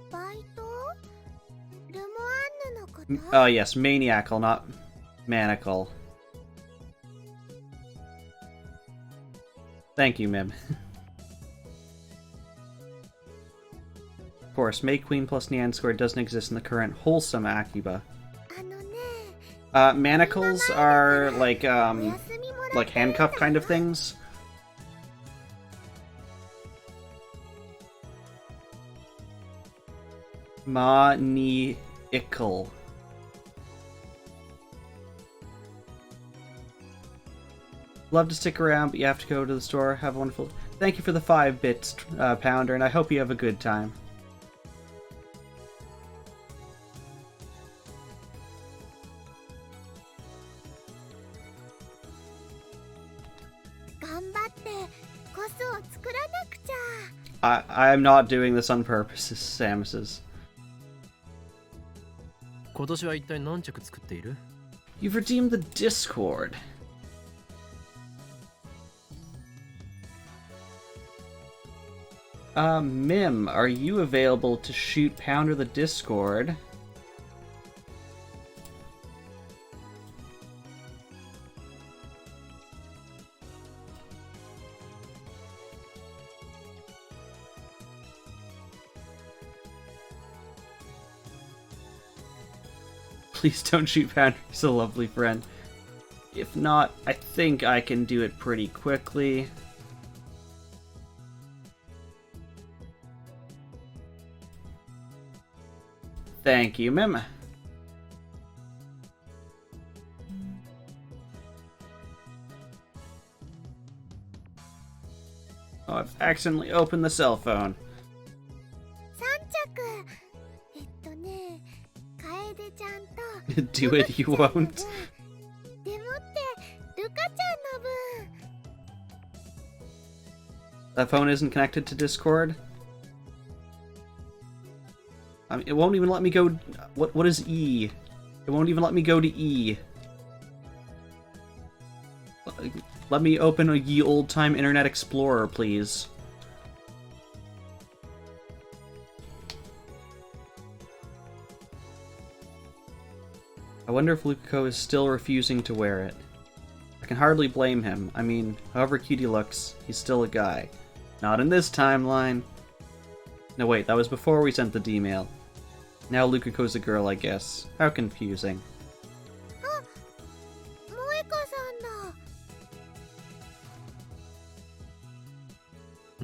バイト？ルモアンヌのこと？ Yes, maniacal, not maniacal. Thank you, Mim. Of course, May Queen plus Nyan squared doesn't exist in the current wholesome Akiba. あのね、 Manacles are like handcuff kind of things. Maniacal. Love to stick around, but you have to go to the store. Have a wonderful... Thank you for the 5 bits, Pounder, and I hope you have a good time. I'm not doing this on purpose, Samus's. 今年は一体何着作っている？ You've redeemed the Discord. Mim, are you available to shoot Pounder the Discord? Please don't shoot Pounder, he's a lovely friend. If not, I think I can do it pretty quickly. Thank you, Mim. Oh, I've accidentally opened the cell phone. 3着。Do it, you won't. でもってルカちゃんの分。 That phone isn't connected to Discord? It won't even let me go... What is E? It won't even let me go to E. Let me open a ye old-time Internet Explorer, please. I wonder if Lukako is still refusing to wear it. I can hardly blame him. I mean, however cute he looks, he's still a guy. Not in this timeline. No wait, that was before we sent the D-mail. Now Lukako's a girl, I guess. How confusing. 萌香さ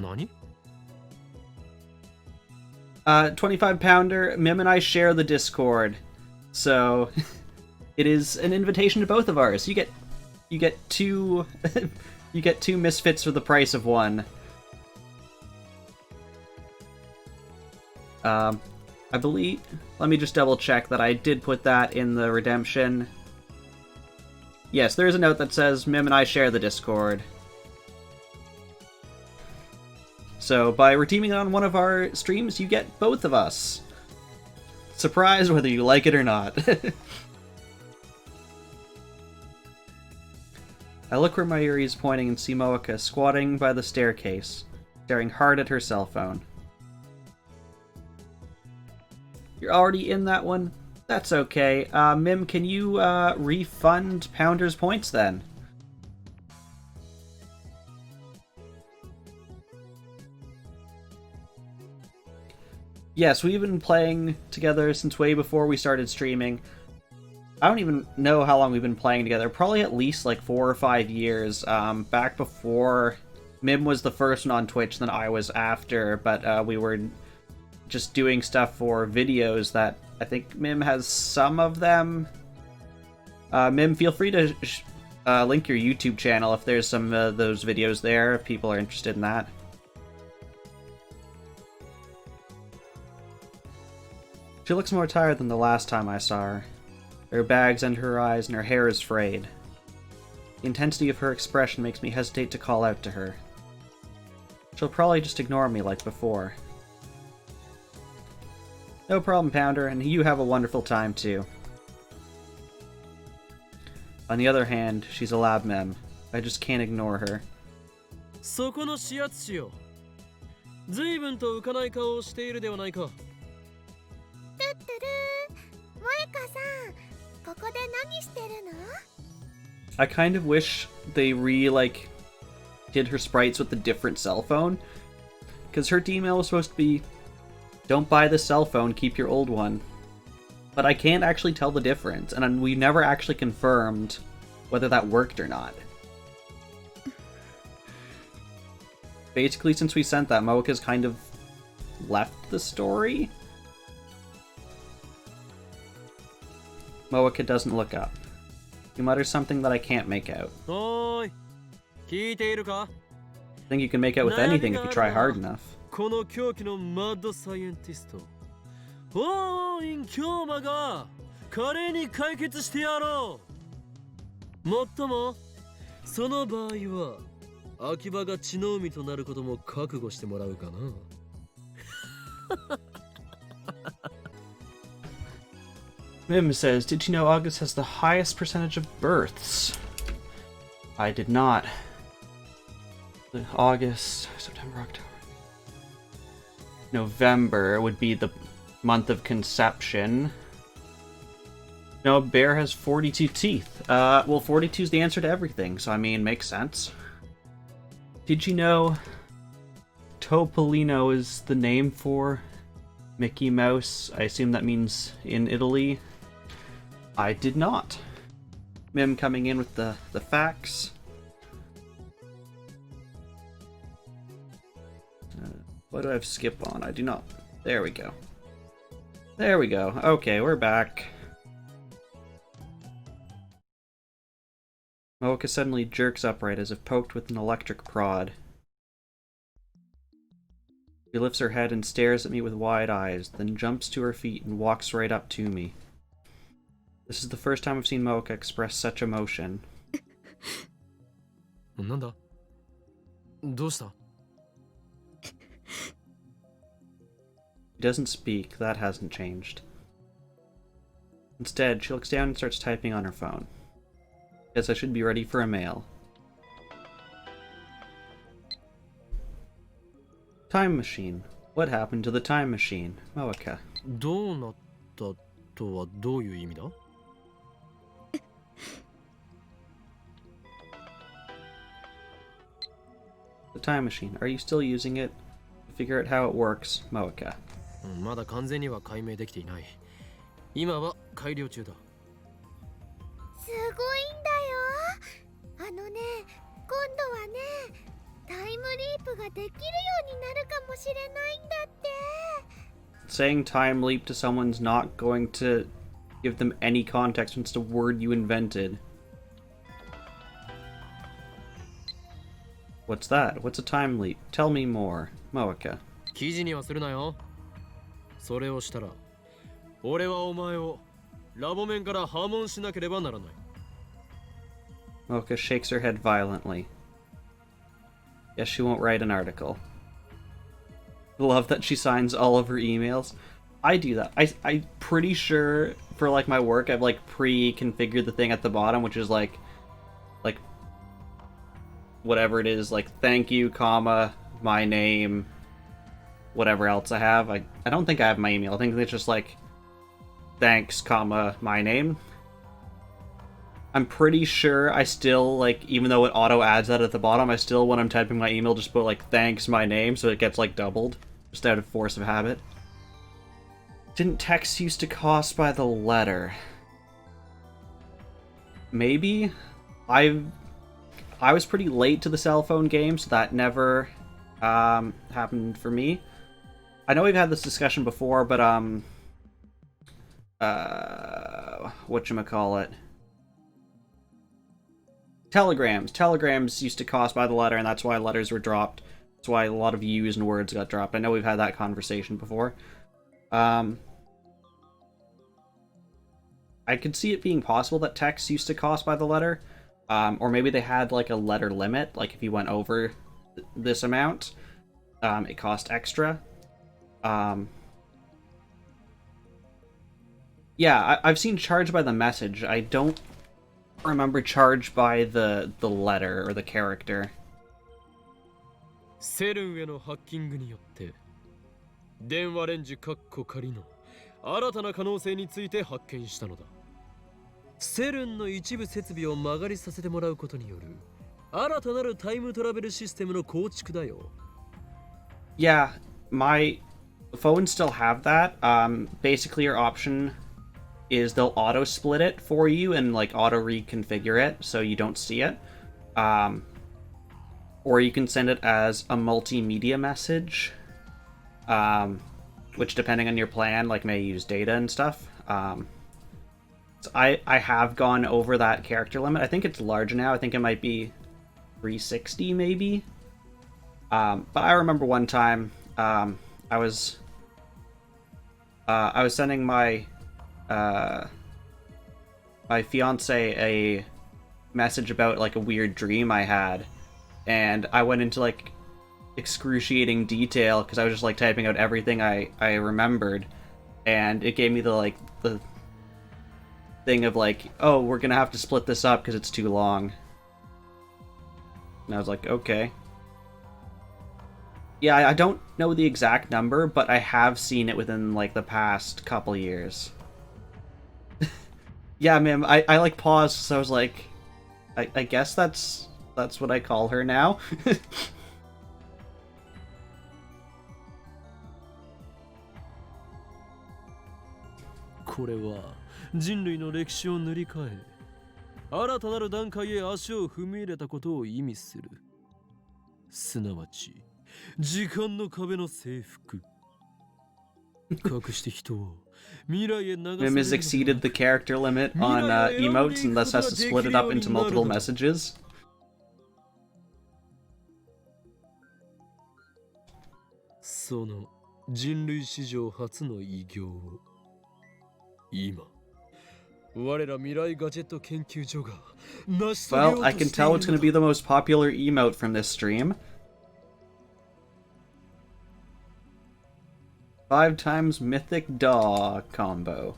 んだ。何 25 pounder, Mim and I share the Discord. So, it is an invitation to both of ours. You get two you get two misfits for the price of one. I believe, let me just double check that I did put that in the redemption. Yes, there is a note that says Mim and I share the Discord. So by redeeming it on one of our streams, you get both of us. Surprise whether you like it or not. I look where Mayuri is pointing and see Moeka squatting by the staircase, staring hard at her cell phone. You're already in that one? That's okay. Mim, can you refund Pounder's points then? Yes, we've been playing together since way before we started streaming. I don't even know how long we've been playing together. Probably at least like 4 or 5 years. Back before Mim was the first one on Twitch, then I was after. But we were just doing stuff for videos that I think Mim has some of them. Mim, feel free to link your YouTube channel if there's some of those videos there, if people are interested in that. She looks more tired than the last time I saw her. There are bags under her eyes and her hair is frayed. The intensity of her expression makes me hesitate to call out to her. She'll probably just ignore me like before. No problem, Pounder, and you have a wonderful time too. On the other hand, she's a lab mem. I just can't ignore her. そこの指圧師よ。随分と浮かない顔をしているではないか。トゥットゥルー、萌香さん、ここで何してるの？ I kind of wish they did her sprites with a different cell phone. Because her email was supposed to be, don't buy the cell phone, keep your old one. But I can't actually tell the difference, and we never actually confirmed whether that worked or not. Basically, since we sent that, Moeka's kind of left the story. Moeka doesn't look up. He mutters something that I can't make out. おーい、聞いているか？ I think you can make out with anything if you try hard enough. この狂気のマッドサイエンティスト、オーインキョーマが華麗に解決してやろう。もっとも、その場合は秋葉が血の海となることも覚悟してもらうかな。Mim says, did you know August has the highest percentage of births? I did not. August, September, October. November would be the month of conception. No, a bear has 42 teeth. Well, 42 is the answer to everything, so I mean, makes sense. Did you know Topolino is the name for Mickey Mouse? I assume that means in Italy. I did not. Mim coming in with the facts. What do I have skip on? I do not. There we go. There we go. Okay, we're back. Moeka suddenly jerks upright as if poked with an electric prod. She lifts her head and stares at me with wide eyes, then jumps to her feet and walks right up to me. This is the first time I've seen Moeka express such emotion. なんだ？どうした？ She doesn't speak, that hasn't changed. Instead, she looks down and starts typing on her phone. Guess I should be ready for a mail. Time machine. What happened to the time machine? Moeka. どうなったとはどういう意味だ？ The time machine. Are you still using it? Figure out how it works, Moeka. まだ完全には解明できていない。今は改良中だ。すごいんだよ。あのね、今度はね、タイムリープができるようになるかもしれないんだって。Saying time leap to someone's not going to give them any context when it's a word you invented. What's that? What's a time leap? Tell me more, Moeka. 記事にはするなよ。それをしたら、俺はお前をラボ面から破門しなければならない。Moeka shakes her head violently. Yes, she won't write an article. Love that she signs all of her emails. I do that. I'm pretty sure for like my work I've like pre-configured the thing at the bottom, which is like whatever it is, like thank you, comma, my name, whatever else I have. I don't think I have my email. I think it's just like thanks, comma, my name. I'm pretty sure I still, like, even though it auto adds that at the bottom, I still, when I'm typing my email, just put like thanks, my name, so it gets like doubled, just out of force of habit. Didn't text used to cost by the letter? Maybe? I was pretty late to the cell phone game, so that never happened for me. I know we've had this discussion before, but whatchamacallit? Telegrams used to cost by the letter, and that's why letters were dropped. That's why a lot of U's and words got dropped. I know we've had that conversation before. I could see it being possible that text used to cost by the letter. Or maybe they had like a letter limit, like if you went over this amount, it cost extra. Yeah, I've seen charged by the message. I don't remember charged by the letter or the character. セルンへのハッキングによって電話レンジ仮の新たな可能性について発見したのだ。セルンの一部設備を曲がりさせてもらうことによる新たなるタイムトラベルシステムの構築だよ。Yeah, my phones still have that. Basically your option is they'll auto split it for you and like auto reconfigure it so you don't see it. Or you can send it as a multimedia message, which depending on your plan like may use data and stuff. So I have gone over that character limit. I think it's large now. I think it might be 360 maybe. But I remember one time I was sending my my fiance a message about like a weird dream I had, and I went into like excruciating detail because I was just like typing out everything I remembered, and it gave me the thing of like, oh, we're gonna have to split this up because it's too long. And I was like, okay. Yeah, I don't know the exact number, but I have seen it within like the past couple years. Yeah, ma'am, I like paused, so I was like, I guess that's what I call her now. これは人類の歴史を塗り替え、新たなる段階へ足を踏み入れたことを意味する。すなわち、時間の壁の征服。隠して人を未来へ流される。 Mim has exceeded the character limit on emotes and thus has to split it up into multiple messages. その人類史上初の偉業を今我ら未来ガジェット研究所が成し遂げようとしているのだ。 Well, I can tell it's going to be the most popular emote from this stream. 5 times mythic dog combo.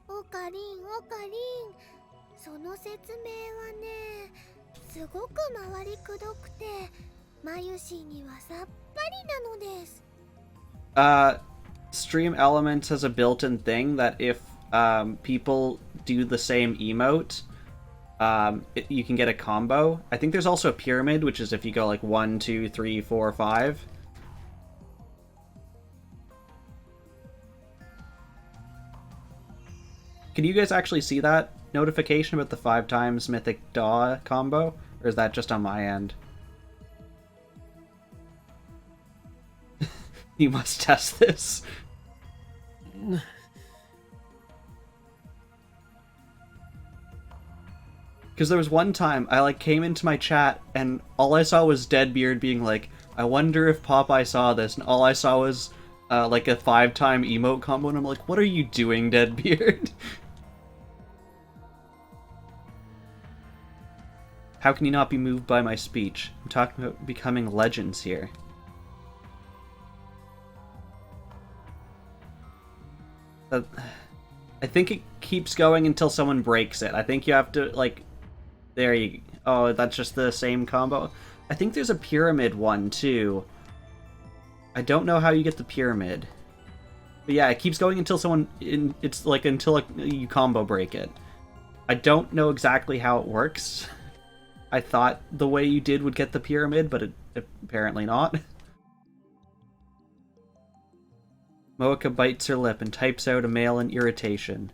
オカリン、その説明はね、すごく回りくどくて、マユシーにはさっぱりなのです。Stream Elements has a built-in thing that if people do the same emote, you can get a combo. I think there's also a pyramid, which is if you go like 1, 2, 3, 4, 5. Can you guys actually see that notification about the 5 times Mythic Daw combo? Or is that just on my end? You must test this. Because there was one time I like came into my chat and all I saw was Deadbeard being like, I wonder if Popeye saw this, and all I saw was like a 5-time emote combo, and I'm like, what are you doing, Deadbeard? How can you not be moved by my speech? I'm talking about becoming legends here. I think it keeps going until someone breaks it. I think you have to, like... There you... Oh, that's just the same combo? I think there's a pyramid one, too. I don't know how you get the pyramid. But yeah, it keeps going until someone... It's like until you combo break it. I don't know exactly how it works. I thought the way you did would get the pyramid, but apparently not. Moeka bites her lip and types out a mail in irritation.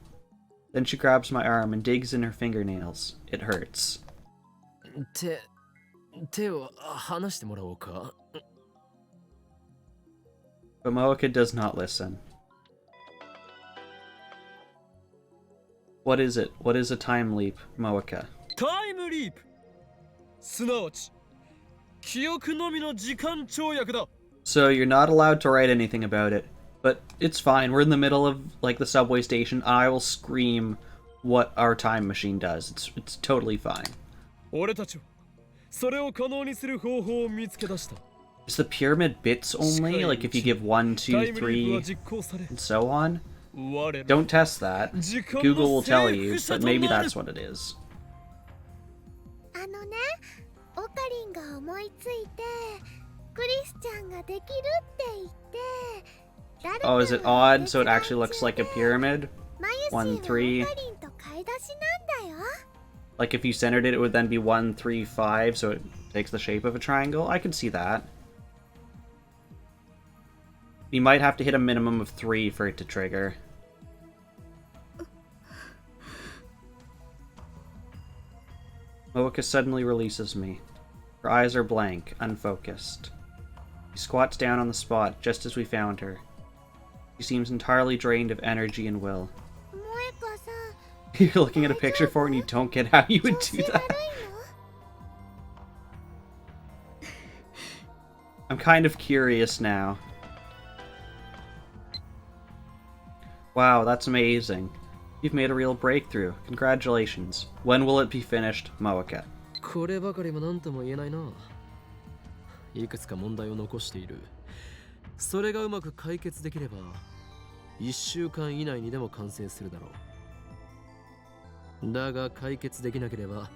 Then she grabs my arm and digs in her fingernails. It hurts. 手を離してもらおうか But Moeka does not listen. What is it? What is a time leap, Moeka? Time leap! すなわち記憶のみの時間跳躍だ So you're not allowed to write anything about it, but it's fine. We're in the middle of like the subway station. I will scream what our time machine does. It's totally fine. 俺たちはそれを可能にする方法を見つけ出した Is the pyramid bits only? Like if you give 1, 2, 3, and so on? Don't test that. Google will tell you, but maybe that's what it is. あのね、オカリンが思いついて、クリスちゃんができるって言って、 Oh, is it odd? So it actually looks like a pyramid? 1, 3. Like if you centered it, it would then be 1, 3, 5, so it takes the shape of a triangle? I could see that. You might have to hit a minimum of 3 for it to trigger. Moeka suddenly releases me. Her eyes are blank, unfocused. She squats down on the spot just as we found her. She seems entirely drained of energy and will. You're looking at a picture for her and you don't get how you would do that. I'm kind of curious now. Wow, that's amazing. You've made a real breakthrough. Congratulations. When will it be finished, Moeka? こればかりも何とも言えないな。いくつか問題を残している。それがうまく解決できれば、1週間以内にでも完成するだろう。だが解決できなければ、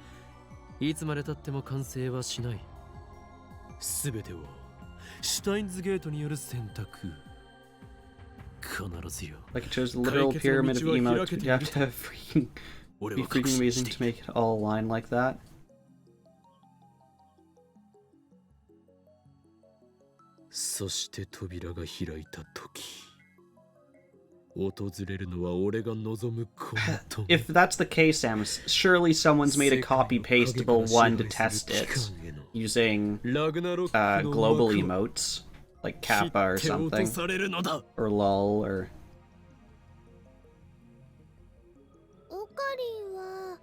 いつまで経っても完成はしない。すべてをシュタインズゲートによる選択。 Like it shows a literal pyramid of emotes. You have to have freaking be freaking amazing to make it all align like that. そして扉が開いた時、訪れるのは俺が望むこの時。 If that's the case, Samus, surely someone's made a copy-pastable one to test it using global emotes. Like Kappa or something. Or LOL or... オカリンは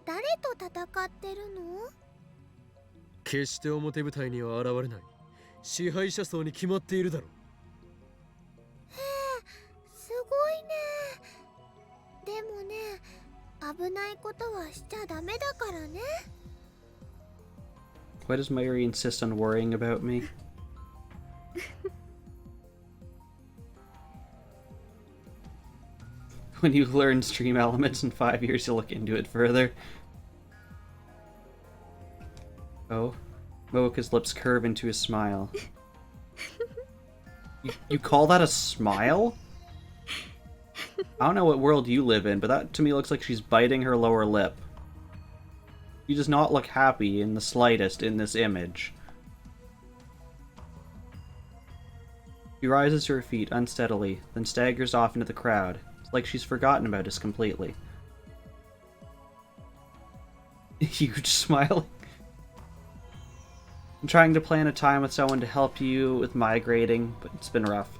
誰と戦ってるの？決して表舞台には現れない支配者層に決まっているだろう。へえ、すごいね。でもね、危ないことはしちゃダメだからね。 Why does Mayuri insist on worrying about me? When you learn stream elements in 5 years, you'll look into it further. Oh. Moeka's lips curve into a smile. You call that a smile? I don't know what world you live in, but that to me looks like she's biting her lower lip. She does not look happy in the slightest in this image. She rises to her feet unsteadily, then staggers off into the crowd. It's like she's forgotten about us completely. Huge smiling. I'm trying to plan a time with someone to help you with migrating, but it's been rough.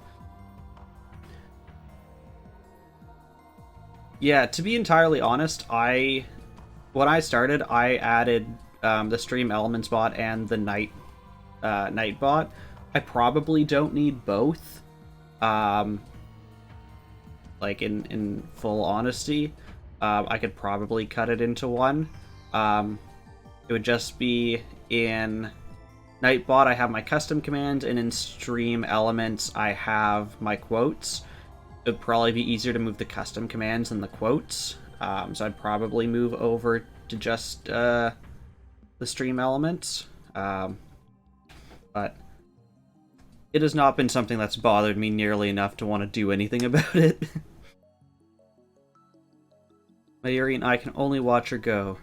Yeah, to be entirely honest, when I started, I added the stream elements bot and the night bot. I probably don't need both. Like in full honesty, I could probably cut it into one. It would just be in Nightbot I have my custom commands, and in Stream Elements I have my quotes. It would probably be easier to move the custom commands than the quotes, so I'd probably move over to just the Stream Elements. But it has not been something that's bothered me nearly enough to want to do anything about it. Mayuri and I can only watch her go.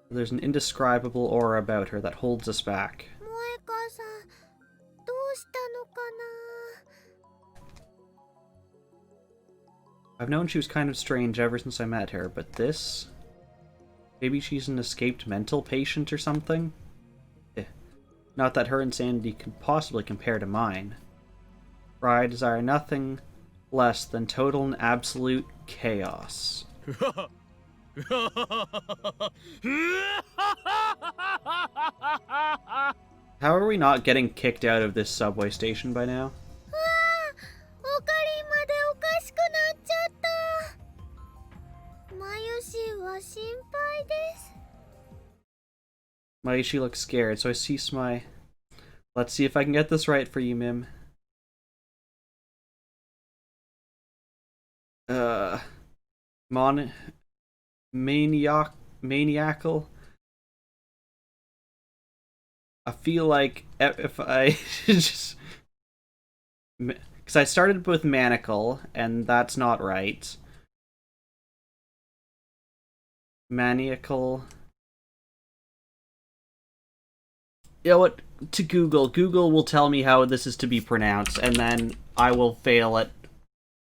There's an indescribable aura about her that holds us back. I've known she was kind of strange ever since I met her, but this... Maybe she's an escaped mental patient or something? Not that her insanity could possibly compare to mine. For I desire nothing less than total and absolute chaos. How are we not getting kicked out of this subway station by now? Mayushi looks scared, so I cease my... Let's see if I can get this right for you, Mim. Maniacal? I feel like if I just... Because I started with maniacal, and that's not right. Maniacal... You know what? To Google. Google will tell me how this is to be pronounced, and then I will fail at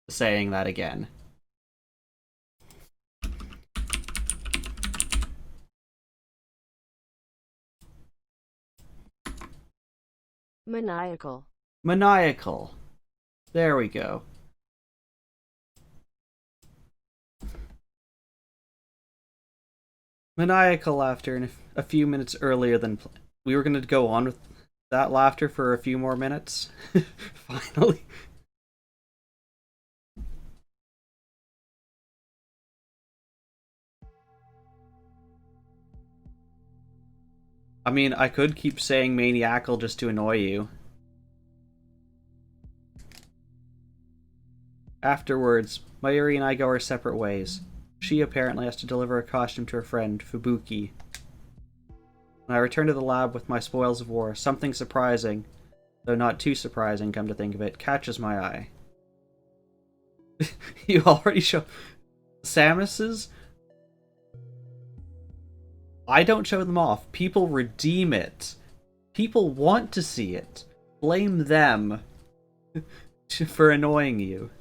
saying that again. Maniacal. Maniacal. There we go. Maniacal laughter in a few minutes earlier than planned. We were going to go on with that laughter for a few more minutes. Finally. I mean, I could keep saying maniacal just to annoy you. Afterwards, Mayuri and I go our separate ways. She apparently has to deliver a costume to her friend, Fubuki. When I return to the lab with my spoils of war, something surprising, though not too surprising, come to think of it, catches my eye. You already show... Samus's? I don't show them off. People redeem it. People want to see it. Blame them for annoying you.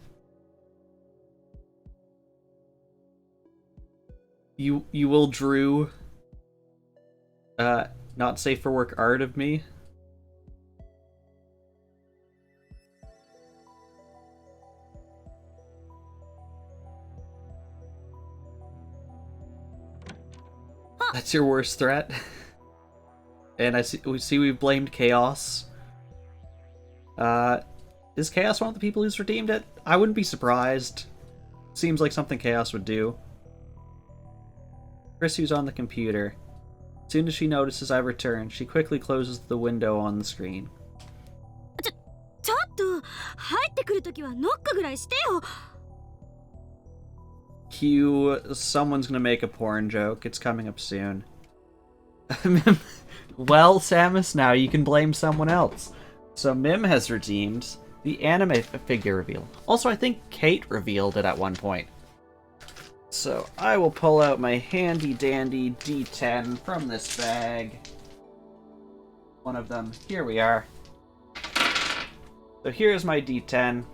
You will drew... not safe for work art of me. That's your worst threat. And we see we've blamed Chaos. Is Chaos one of the people who's redeemed it? I wouldn't be surprised. Seems like something Chaos would do. Chrissy's on the computer. As soon as she notices I've returned, she quickly closes the window on the screen. Cue, someone's gonna make a porn joke. It's coming up soon. Well, Samus, now you can blame someone else. So Mim has redeemed the anime figure reveal. Also, I think Kate revealed it at one point. So I will pull out my handy dandy D10 from this bag. One of them. Here we are. So here's my D10.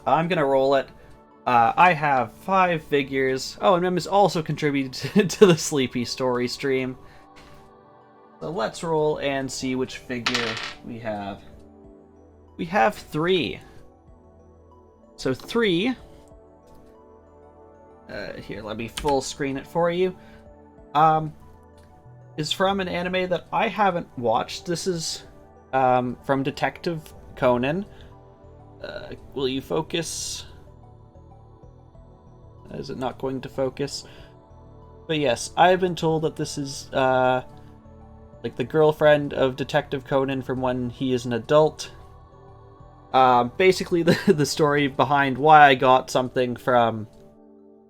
I'm gonna roll it. I have 5 figures. Oh, and Mim has also contributed to the Sleepy Story stream. So let's roll and see which figure we have. We have 3. So 3. Here, let me full screen it for you. Is from an anime that I haven't watched. This is from Detective Conan. Will you focus? Is it not going to focus? But yes, I've been told that this is like the girlfriend of Detective Conan from when he is an adult. Basically, the story behind why I got something from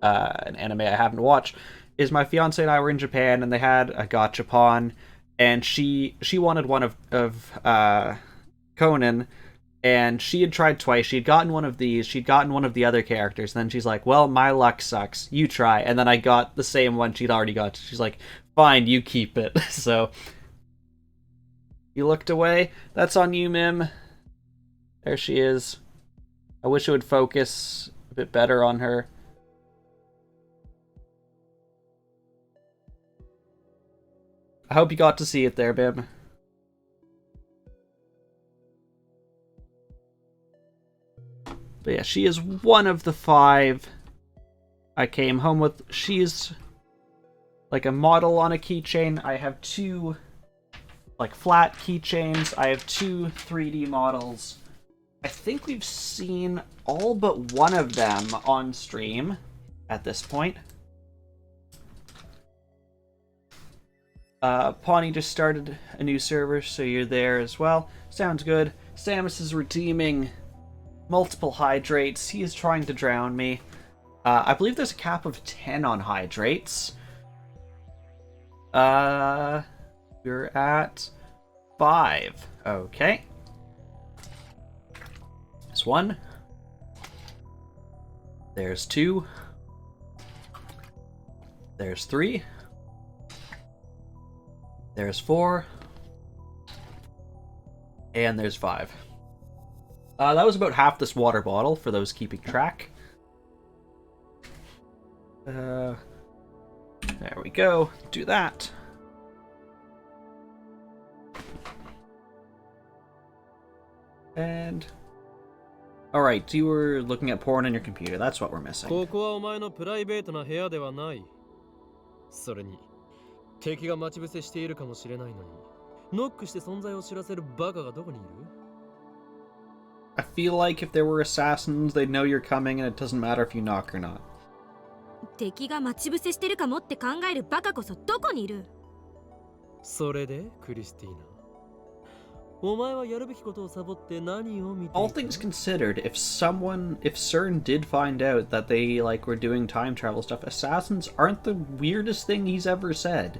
an anime I haven't watched is my fiance and I were in Japan and they had a gachapon, and she wanted one of Conan, and she had tried twice. She had gotten one of these, she'd gotten one of the other characters, and then she's like, well, my luck sucks, you try. And then I got the same one she'd already got. She's like, fine, you keep it. So you looked away. That's on you, Mim. There she is. I wish it would focus a bit better on her. I hope you got to see it there, Bim. But yeah, she is one of the 5 I came home with. She's like a model on a keychain. I have 2 like flat keychains. I have 2 3D models. I think we've seen all but one of them on stream at this point. Pawnee just started a new server, so you're there as well. Sounds good. Samus is redeeming multiple hydrates. He is trying to drown me. I believe there's a cap of 10 on hydrates. We're at 5. Okay. There's 1. There's 2. There's 3. There's 4. And there's 5. That was about half this water bottle, for those keeping track. There we go. Do that. And... Alright, you were looking at porn on your computer. That's what we're missing. ここはお前のプライベートな部屋ではない。それに敵が待ち伏せしているかもしれないのに、ノックして存在を知らせるバカがどこにいる? I feel like if there were assassins, they'd know you're coming and it doesn't matter if you knock or not. 敵が待ち伏せしてるかもって考えるバカこそどこにいる? それでクリスティーナ、お前はやるべきことをサボって何を見ていた? All things considered, if CERN did find out that they like were doing time travel stuff, assassins aren't the weirdest thing he's ever said.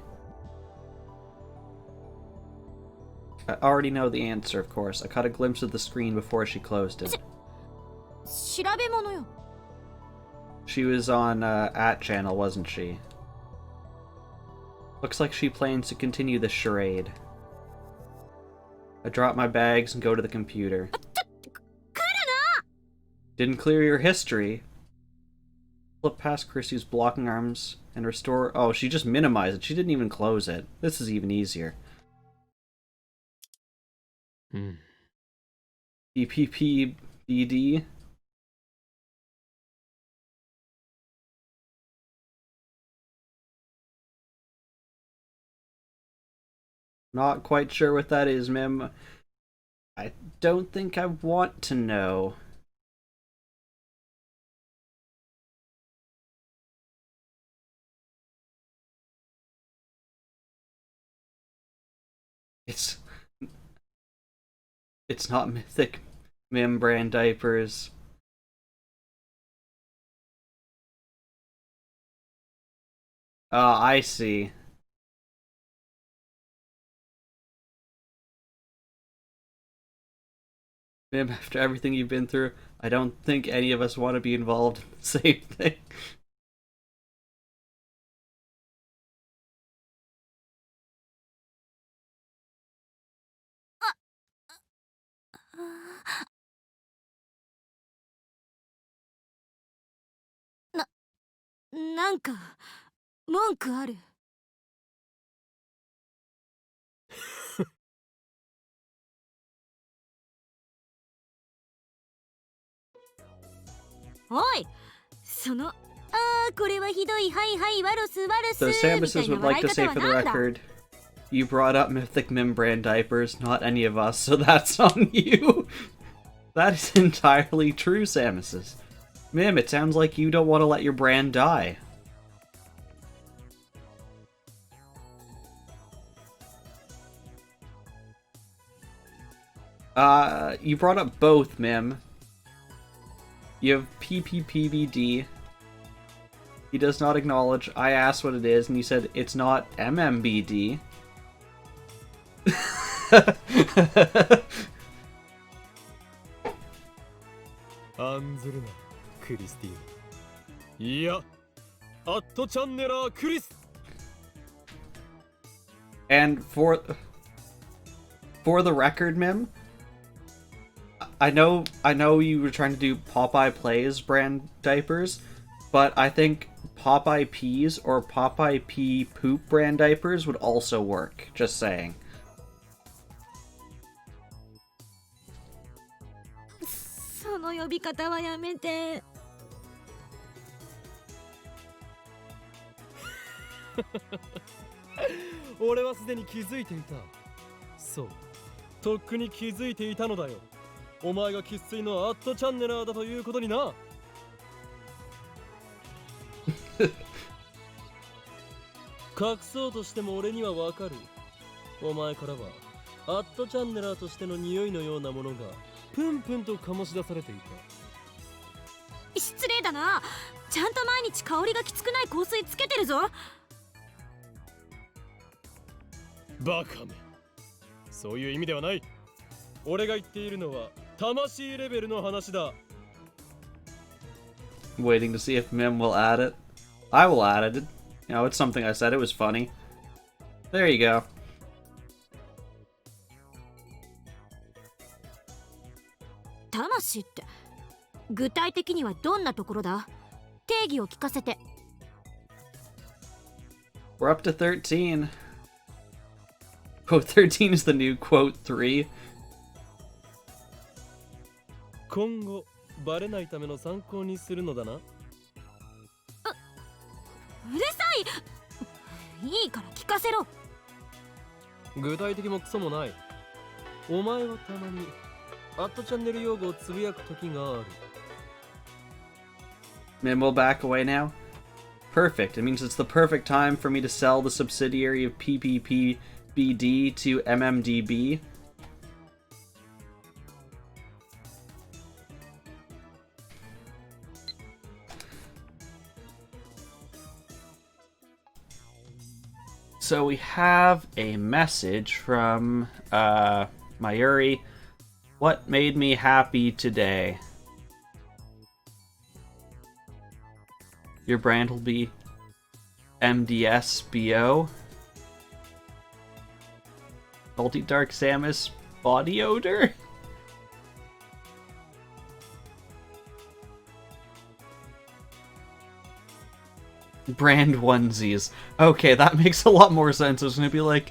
I already know the answer, of course. I caught a glimpse of the screen before she closed it. 調べ物よ. She was on at channel, wasn't she? Looks like she plans to continue the charade. I drop my bags and go to the computer. Didn't clear your history. Flip past Chrissy's blocking arms and restore... Oh, she just minimized it. She didn't even close it. This is even easier. BPPBD. Not quite sure what that is, Mim. I don't think I want to know. It's not Mythic Mim brand diapers. Oh, I see. Mim, after everything you've been through, I don't think any of us want to be involved in the same thing. なんか文句ある？おい、そのこれはひどい、はいはい、ワロスワロス So みた Samus's いな would 笑 like い to 方 say は for the なんだ？ record, you brought up Mythic Mim brand diapers, not any of us, so that's on you. That is entirely true, Samus's. Mim, it sounds like you don't want to let your brand die. You brought up both, Mim. You have PPPBD. He does not acknowledge. I asked what it is, and he said it's not MMBD. 案ずるな、クリスティーヌ。いや、アットチャンネラークリス。 And for the record, Mim, I know you were trying to do Popeye Plays brand diapers, but I think Popeye Peas or Popeye Pea Poop brand diapers would also work. Just saying. その呼び方はやめて。俺はすでに気づいていた。そう、とっくに気づいていたのだよ。お前が生粋のアットチャンネラーだということにな。隠そうとしても俺にはわかる。お前からはアットチャンネラーとしての匂いのようなものがプンプンと醸し出されていた。失礼だな。ちゃんと毎日香りがきつくない香水つけてるぞ。バカめ、そういう意味ではない。俺が言っているのは魂レベルの話だ。 Waiting to see if Mim will add it. I will add it. You know, it's something I said. It was funny. There you go. 魂って具体的にはどんなところだ？定義を聞かせて。 We're up to 13. Quote 13 is the new quote 3. 今後バレないための参考にするのだな。うるさい。いいから聞かせろ。具体的もクソもない。お前はたまにアットチャンネル用語をつぶやく時がある。 Mim will back away now. Perfect. It means it's the perfect time for me to sell the subsidiary of PPPBD to MMDB. So we have a message from Mayuri. What made me happy today? Your brand will be MDSBO. Salty Dark Samus body odor? Brand onesies. Okay, that makes a lot more sense. I was gonna be like,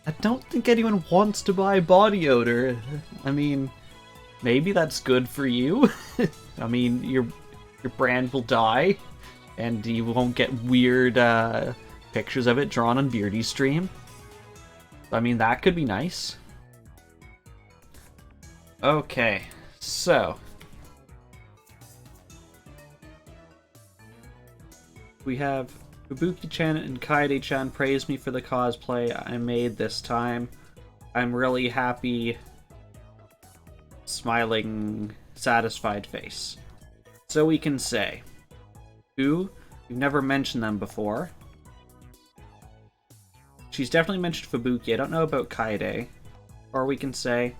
I don't think anyone wants to buy body odor. I mean, maybe that's good for you. I mean, your brand will die, and you won't get weird pictures of it drawn on Beardy's stream. I mean, that could be nice. Okay, so we have Fubuki-chan and Kaede-chan praise me for the cosplay I made this time. I'm really happy. Smiling, satisfied face. So we can say, who? We've never mentioned them before. She's definitely mentioned Fubuki. I don't know about Kaede. Or we can say,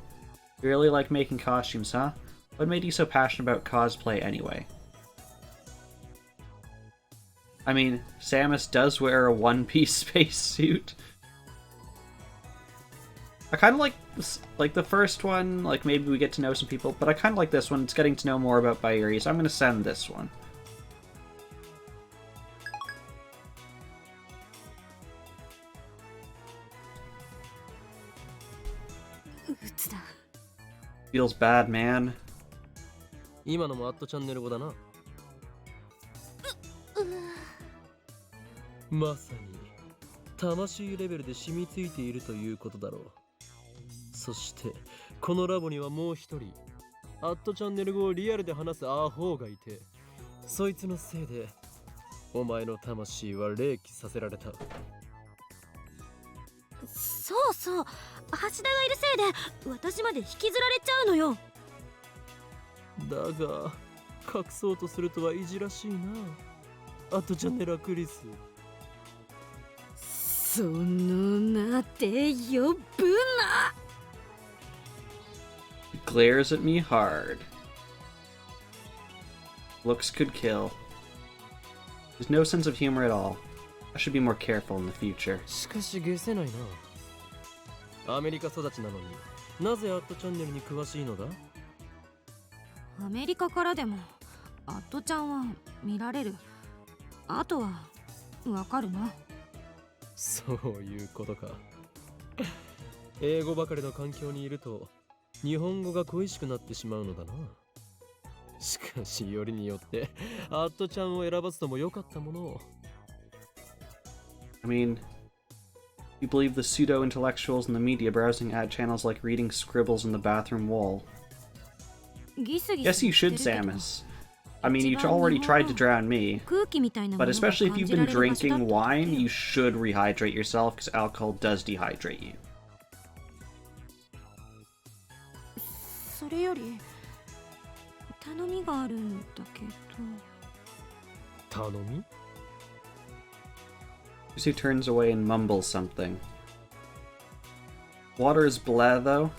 you really like making costumes, huh? What made you so passionate about cosplay anyway? I mean, Samus does wear a one-piece spacesuit. I kind of like this, like the first one, like maybe we get to know some people, but I kind of like this one. It's getting to know more about Bayuri, so I'm going to send this one. 鬱だ。 Feels bad, man. 今のもアットチャンネル語だな。まさに魂レベルで染みついているということだろう。そしてこのラボにはもう一人アットチャンネル語をリアルで話すアホがいて、そいつのせいでお前の魂は冷気させられた。そうそう、橋田がいるせいで私まで引きずられちゃうのよ。だが隠そうとするとはいじらしいな、アットチャンネルはクリス。その名で呼ぶな。 Glares at me hard. Looks could kill. There's no sense of humor at all. I should be more careful in the future. しかしゲせないな。アメリカ育ちなのになぜアットチャンネルに詳しいのだ。アメリカからでもアットちゃんは見られる。あとはわかるな。そういうことか。英語ばかりの環境にいると日本語が恋しくなってしまうのだな。しかしよりによってアットちゃんを選ばずともよかったものを。I mean, you believe the pseudo-intellectuals in the media browsing ad channels like reading scribbles in the bathroom wall. ギスギス Guess you should, 言ってるけど Samus. I mean, you already tried to drown me, 空気みたいなも but のが especially if 感 you've じら been れる場所だ drinking って wine, you should rehydrate yourself because alcohol does dehydrate you. それより頼みがあるんだけど。頼み？ Lucy turns away and mumbles something. Water is blah, though.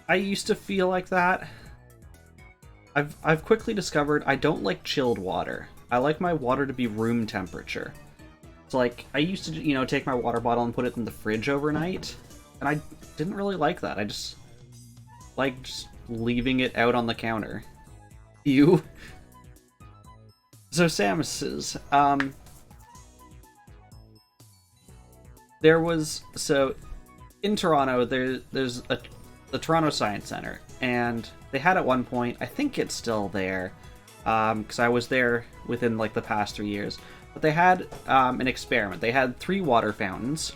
I used to feel like that. I've quickly discovered I don't like chilled water. I like my water to be room temperature. It's like, I used to, take my water bottle and put it in the fridge overnight, and I didn't really like that. I just liked just leaving it out on the counter. You? So Samus's, there was, so in Toronto, there's the Toronto Science Center, and they had at one point, I think it's still there, because I was there within like the past 3 years, but they had an experiment. They had 3 water fountains,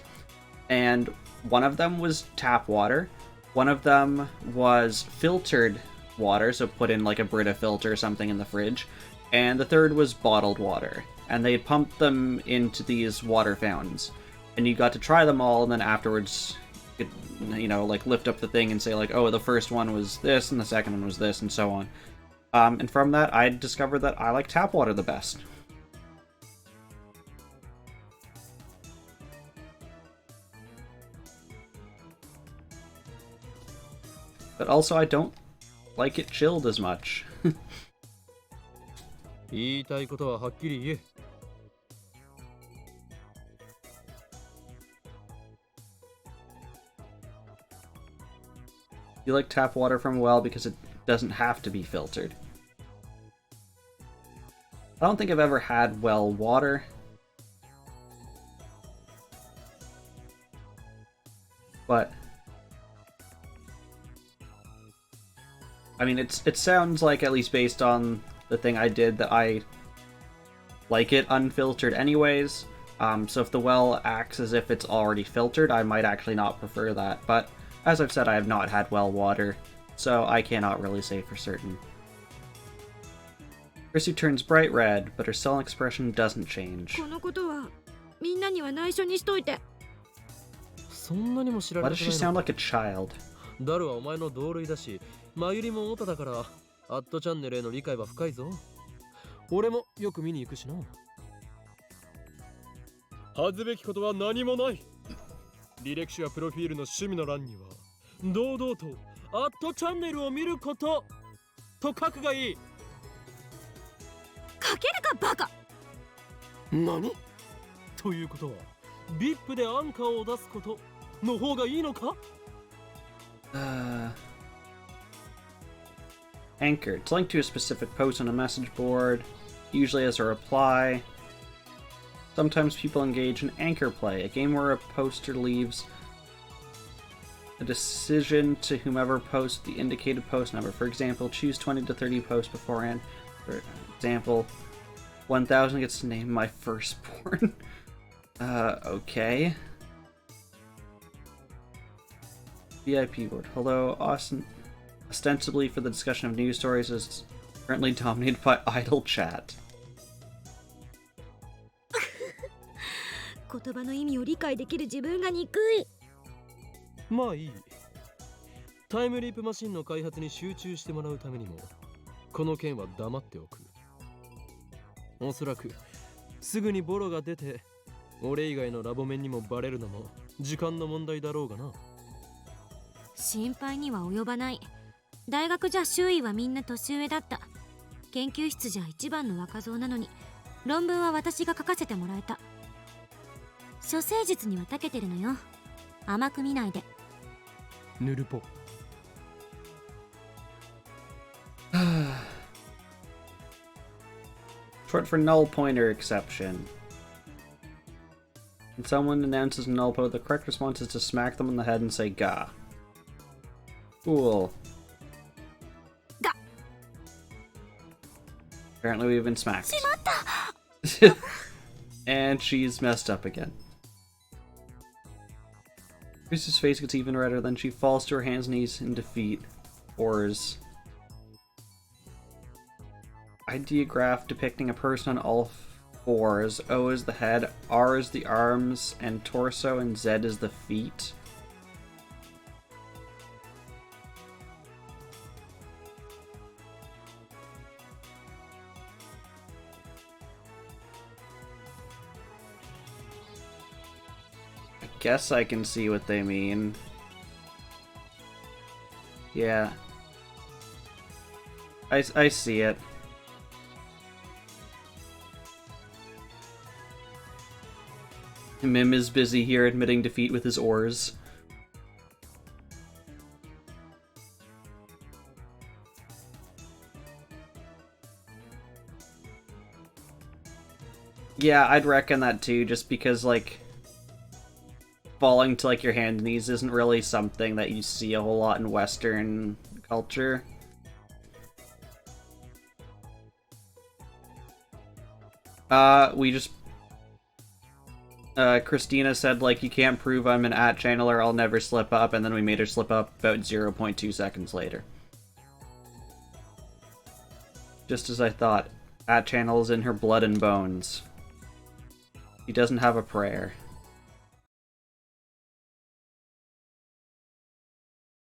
and one of them was tap water, one of them was filtered water, so put in like a Brita filter or something in the fridge, and the third was bottled water, and they pumped them into these water fountains, and you got to try them all, and then afterwards you could, like lift up the thing and say like, oh, the first one was this and the second one was this, and so on. And from that I discovered that I like tap water the best. But also I don't like it chilled as much. 言いたいことははっきり言え。You like tap water from a well because it doesn't have to be filtered. I don't think I've ever had well water. But I mean, it sounds like, at least based on the thing I did, that I like it unfiltered anyways. So if the well acts as if it's already filtered, I might actually not prefer that. But as I've said, I have not had well water, so I cannot really say for certain. Chrissy turns bright red, but her sullen expression doesn't change. このことはみんなには内緒にしといて。そんなにも知ら Why れ does て she ない sound の like a child? ダルはお前の同類だし、マユリもオタだから、アットチャンネルへの理解は深いぞ。俺もよく見に行くしな。恥ずべきことは何もない。履歴書やプロフィールの趣味の欄には、堂々とアットチャンネルを見ることと書くがいい。かけるかバカ。何？ということは VIP でアンカーを出すことの方がいいのか？ Anchor. It's linked to a specific post on a message board, usually as a reply. Sometimes people engage in anchor play, a game where a poster leaves a decision to whomever posts the indicated post number. For example, choose 20 to 30 posts beforehand. For example, 1000 gets to name my firstborn. Okay. VIP board. Hello, Austin. Ostensibly for the discussion of news stories is currently dominated by idle chat. 言葉の意味を理解できる自分が憎い。まあいい。タイムリープマシンの開発に集中してもらうためにもこの件は黙っておく。おそらくすぐにボロが出て俺以外のラボ面にもバレるのも時間の問題だろうがな。心配には及ばない。大学じゃ周囲はみんな年上だった。研究室じゃ一番の若造なのに論文は私が書かせてもらえた。処世術には長けてるのよ。甘く見ないで。ヌルポ。Short for null pointer exception. When someone announces null pointer, the correct response is to smack them on the head and say "Gah." Cool. Gah. Apparently we've been smacked. And she's messed up again. Chris's face gets even redder, then she falls to her hands and knees in defeat. Horrors. Ideograph depicting a person on all fours. O is the head, R is the arms and torso, and Z is the feet. I guess I can see what they mean. Yeah. I see it. Mim is busy here admitting defeat with his oars. Yeah, I'd reckon that too, just because, like, falling to, like, your hands and knees isn't really something that you see a whole lot in Western culture. We just... Christina said, like, you can't prove I'm an @channeler, I'll never slip up, and then we made her slip up about 0.2 seconds later. Just as I thought, @channel is in her blood and bones. She doesn't have a prayer.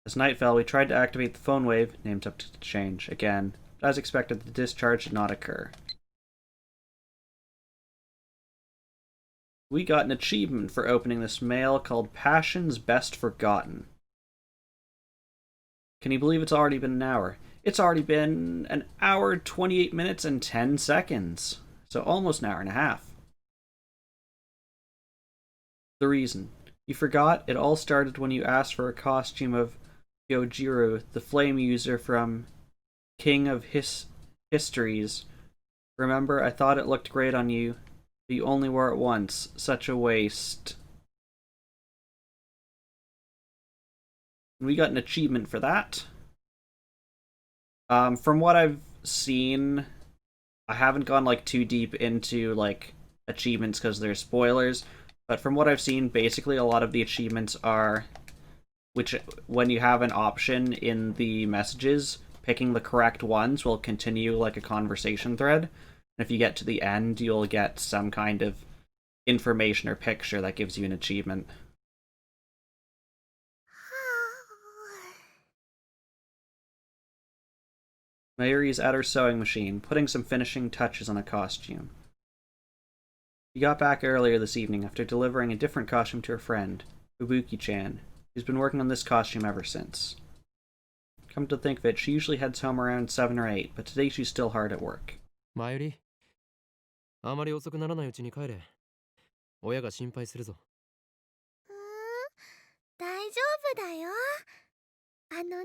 As night fell, we tried to activate the phone wave, named up to change, again, but as expected, the discharge did not occur. We got an achievement for opening this mail called Passions Best Forgotten. Can you believe it's already been an hour? It's already been an hour, 28 minutes, and 10 seconds. So almost an hour and a half. The reason. You forgot? It all started when you asked for a costume of Yojiro, the flame user from King of Histories. Remember, I thought it looked great on you. But you only wore it once. Such a waste. We got an achievement for that. From what I've seen, I haven't gone, like, too deep into, like, achievements because they're spoilers. But from what I've seen, basically a lot of the achievements are, which, when you have an option in the messages, picking the correct ones will continue, like, a conversation thread. And if you get to the end, you'll get some kind of information or picture that gives you an achievement. Mayuri's at her sewing machine, putting some finishing touches on a costume. She got back earlier this evening after delivering a different costume to her friend, Fubuki-chan, who's been working on this costume ever since. Come to think of it, she usually heads home around 7 or 8, but today she's still hard at work. マユリ、あまり遅くならないうちに帰れ。親が心配するぞ。大丈夫だよ。あのね、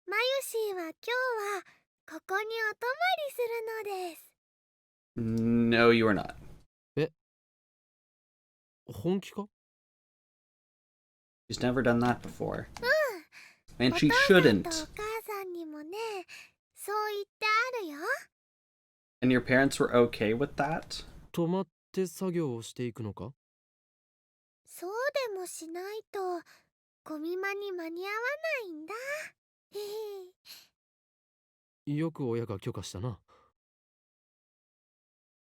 マユシーは今日はここにお泊まりするのです。No, you are not. え、本気か？ She's never done that before. お And 父 she さんとお shouldn't. 母さんにもね、そう言ってあるよ。 And your parents were okay with that? 止まって作業をしていくのか？そうでもしないとゴミ間に間に合わないんだ。へへ。よく親が許可したな。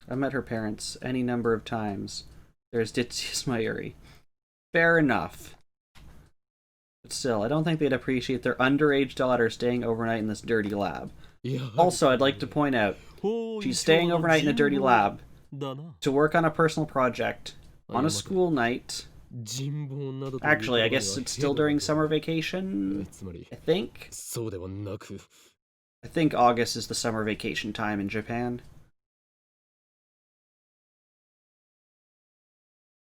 I met her parents any number of times. There's Ditzius Mayuri. Fair enough. But still, I don't think they'd appreciate their underage daughter staying overnight in this dirty lab. Also, I'd like to point out, she's staying overnight in a dirty lab to work on a personal project on a school night. Actually, I guess it's still during summer vacation, I think. I think August is the summer vacation time in Japan.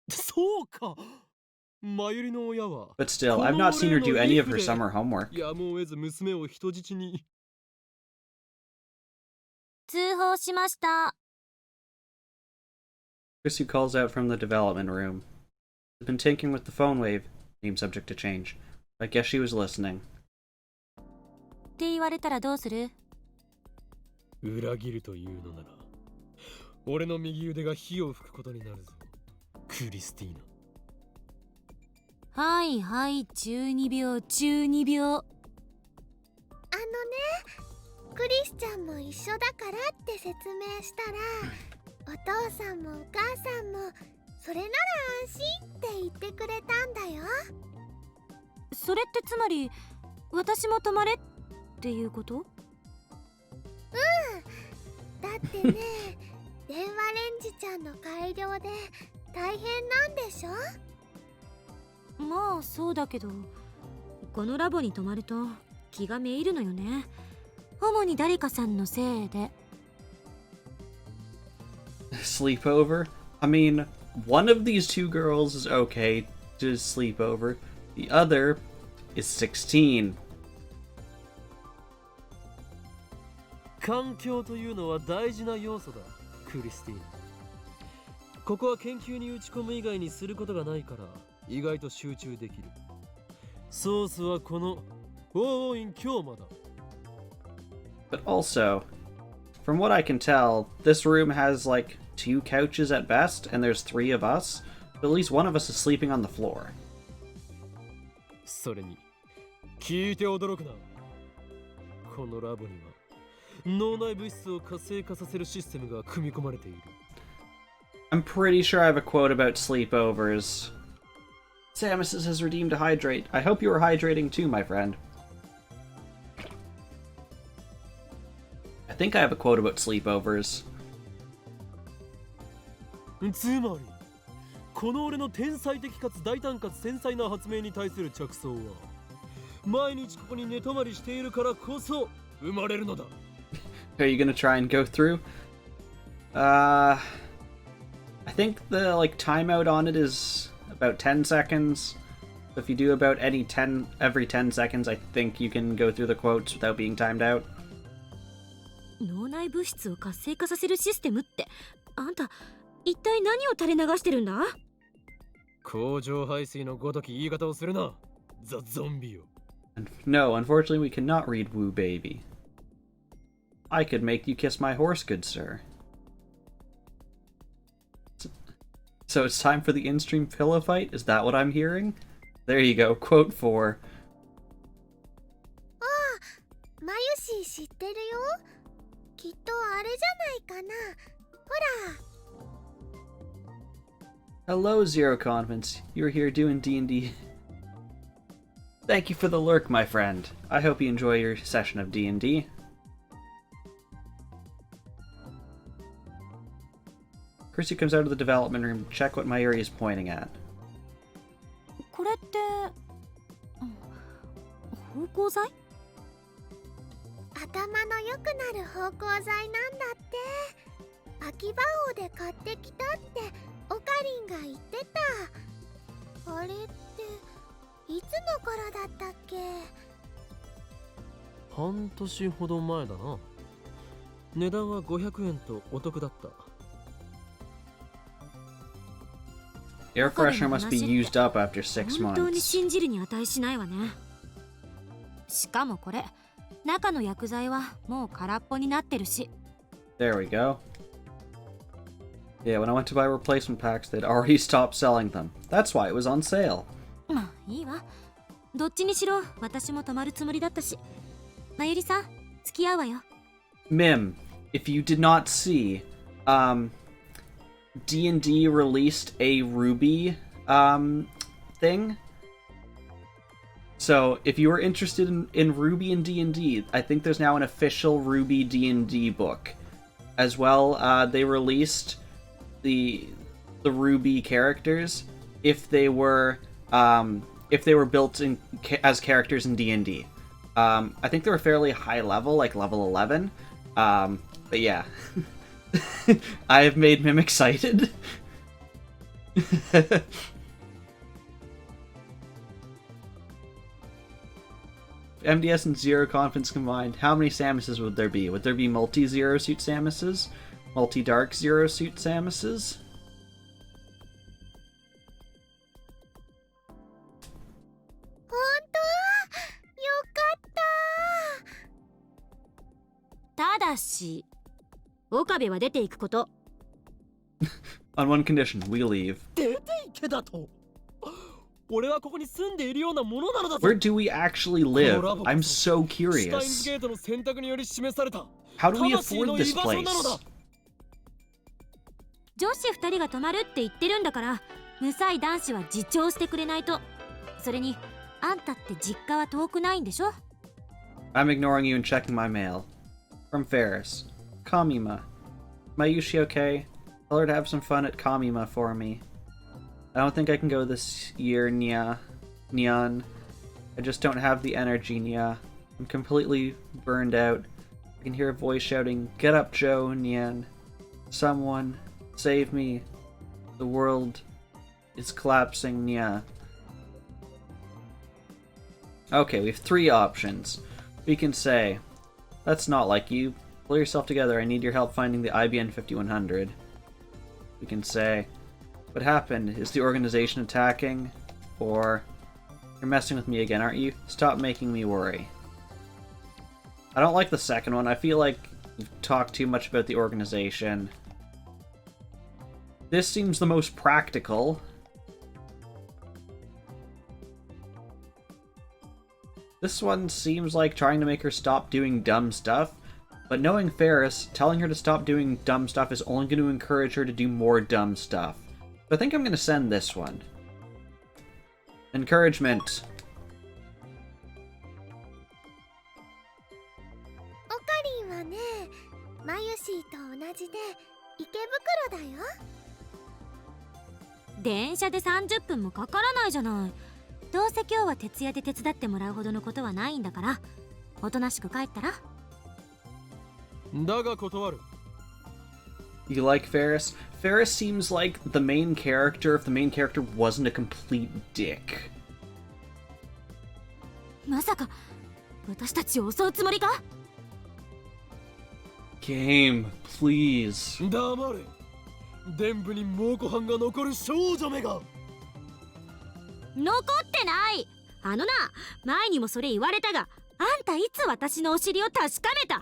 そうか。マユリの親は。 But still, I've not seen her do any of her summer homework. やむを得ず娘を人質に。通報しました。Chrissy calls out from the development room. She's been tinkering with the phone wave, name subject to change. I guess she was listening. って言われたらどうする？裏切るというのなら、俺の右腕が火を吹くことになるぞ。クリスティーナ。はいはい、12秒12秒。クリスちゃんも一緒だからって説明したら、お父さんもお母さんもそれなら安心って言ってくれたんだよ。それってつまり私も泊まれっていうこと？だってね、電話レンジちゃんの改良で大変なんでしょ？まあそうだけど、このラボに泊まると気がめいるのよね。主に誰かさんのせいで。Sleepover? I mean, one of these two girls is okay to sleep over. The other is 16. 環境というのは大事な要素だ、クリスティーナ。ここは研究に打ち込む以外にすることがないから意外と集中できる。ソースはこの大院京馬だ。But also, from what I can tell, this room has like 2 couches at best, and there's 3 of us. But at least one of us is sleeping on the floor. それに聞いて驚くな。このラボには脳内物質を活性化させるシステムが組み込まれている。I'm pretty sure I have a quote about sleepovers. Samus has redeemed a hydrate. I hope you are hydrating too, my friend. I think I have a quote about sleepovers. つまりこの俺の天才的かつ大胆かつ繊細な発明に対する着想は毎日ここに寝泊まりしているからこそ生まれるのだ。Are you gonna try and go through? I think the like timeout on it is about 10 seconds. So if you do about every 10 seconds, I think you can go through the quotes without being timed out. 脳内物質を活性化させるシステムって、あんた一体何を垂れ流してるんだ？工場排水のごとき言い方をするな、ザ・ゾンビよ。No, unfortunately we cannot read Woo Baby. I could make you kiss my horse, good sir. So it's time for the in-stream pillow fight? Is that what I'm hearing? There you go, quote 4. ああ、マユシー知ってるよ。きっとあれじゃないかな。ほら。Hello, Zero Convents. You're here doing D&D. Thank you for the lurk, my friend. I hope you enjoy your session of D&D. Chrissy comes out of the development room to check what Mayuri is pointing at. これって芳香剤？頭の良くなる芳香剤なんだって。秋葉王で買ってきたってオカリンが言ってた。あれっていつの頃だったっけ？半年ほど前だな。値段は500円とお得だった。Air freshener must be used up after 6本当に months. 信じるに値しないわね。しかもこれ、中の薬剤はもう空っぽになってるし。 There we go. Yeah, when I went to buy replacement packs, they'd already stopped selling them. That's why it was on sale. まあいいわ。どっちにしろ私も泊まるつもりだったし。まゆりさん、付き合うわよ。Mim, if you did not see, D&D released a Ruby thing. So if you are interested in Ruby and D&D, I think there's now an official Ruby D&D book. As well, they released the Ruby characters if they were built in as characters in D&D. I think they were fairly high level, like level 11. But yeah. I have made Mim excited. MDS and Zero Confidence combined, how many Samuses would there be? Would there be multi-Zero Suit Samuses? Multi-Dark Zero Suit Samuses? 本当？よかった。ただし、岡部は出ていくこと。On one condition, we leave. 出ていけだと。俺はここに住んでいるようなものなのだぞ。 Where do we actually live? I'm so スタイン curious. ゲートの選択により示された How do we 魂 afford の this 居場所なの place? だ。女子2人が泊まるって言ってるんだから、無才男子は自重してくれないと。それに、あんたって実家は遠くないんでしょ？ I'm ignoring you and checking my mail. From Ferris. Kamima. Mayushi okay? Tell her to have some fun at Kamima for me. I don't think I can go this year, Nya. Nyan. I just don't have the energy, Nya. I'm completely burned out. I can hear a voice shouting, "Get up, Joe, Nyan. Someone, save me. The world is collapsing, Nya." Okay, we have 3 options. We can say, "That's not like you. Pull yourself together. I need your help finding the IBN 5100. We can say, "What happened? Is the organization attacking?" Or, "You're messing with me again, aren't you? Stop making me worry." I don't like the second one. I feel like we've talked too much about the organization. This seems the most practical. This one seems like trying to make her stop doing dumb stuff, but knowing Ferris, telling her to stop doing dumb stuff is only going to encourage her to do more dumb stuff. So I think I'm going to send this one. Encouragement. オカリンはね、マユシーと同じで池袋だよ。電車で30分もかからないじゃない。どうせ今日は徹夜で手伝ってもらうほどのことはないんだから、おとなしく帰ったら？だが断る。 You like Ferris? Ferris seems like the main character if the main character wasn't a complete dick. まさか私たちを襲うつもりか？ Game, please. 黙れ。伝部に猛虎犯が残る少女めが。残ってない。あのな、前にもそれ言われたが、あんたいつ私のお尻を確かめた？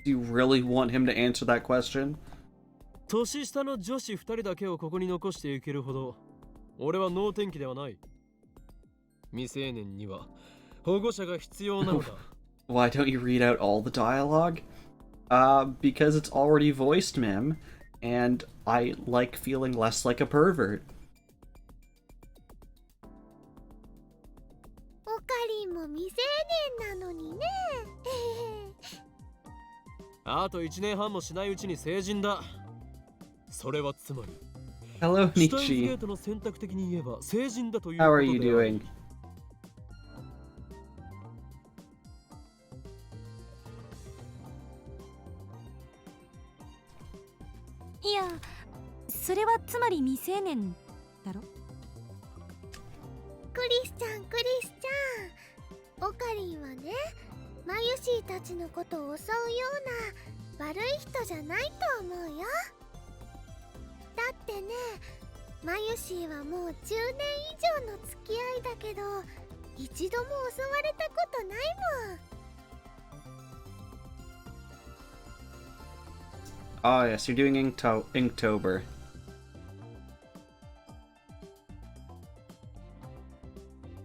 Do you really want him to answer that question? 年下の女子2人だけをここに残していけるほど俺は能天気ではない。未成年には保護者が必要なのだ。Why don't you read out all the dialogue? Because it's already voiced, Mim, and I like feeling less like a pervert. オカリンも未成年なのにね。あと1年半もしないうちに成人だ。それはつまり Hello, シュタインズゲ Nichi. ートの選択的に言えば成人だという How こと are で you ある。 doing? いや、それはつまり未成年だろ？クリスちゃん、クリスちゃん。オカリンはね、マユシーたちのことを襲うような悪い人じゃないと思うよ。だってね、マユシーはもう10年以上の付き合いだけど一度も襲われたことないもん。 Oh yes, you're doing Inktober.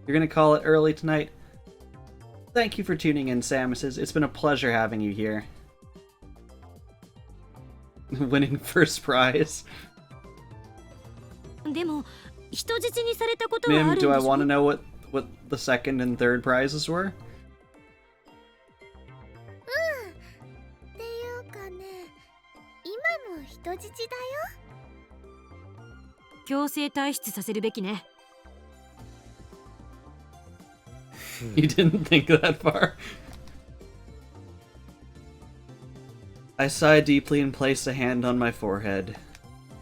You're gonna call it early tonight? Thank you for tuning in, Samuses. It's been a pleasure having you here. Winning first prize. でも人質にされたことはあ Mim, るんで do し I ょ want to know what the second and third prizes were? っていうかね、今も人質だよ。強制退出させるべきね。 You didn't think that far. I sighed deeply and placed a hand on my forehead.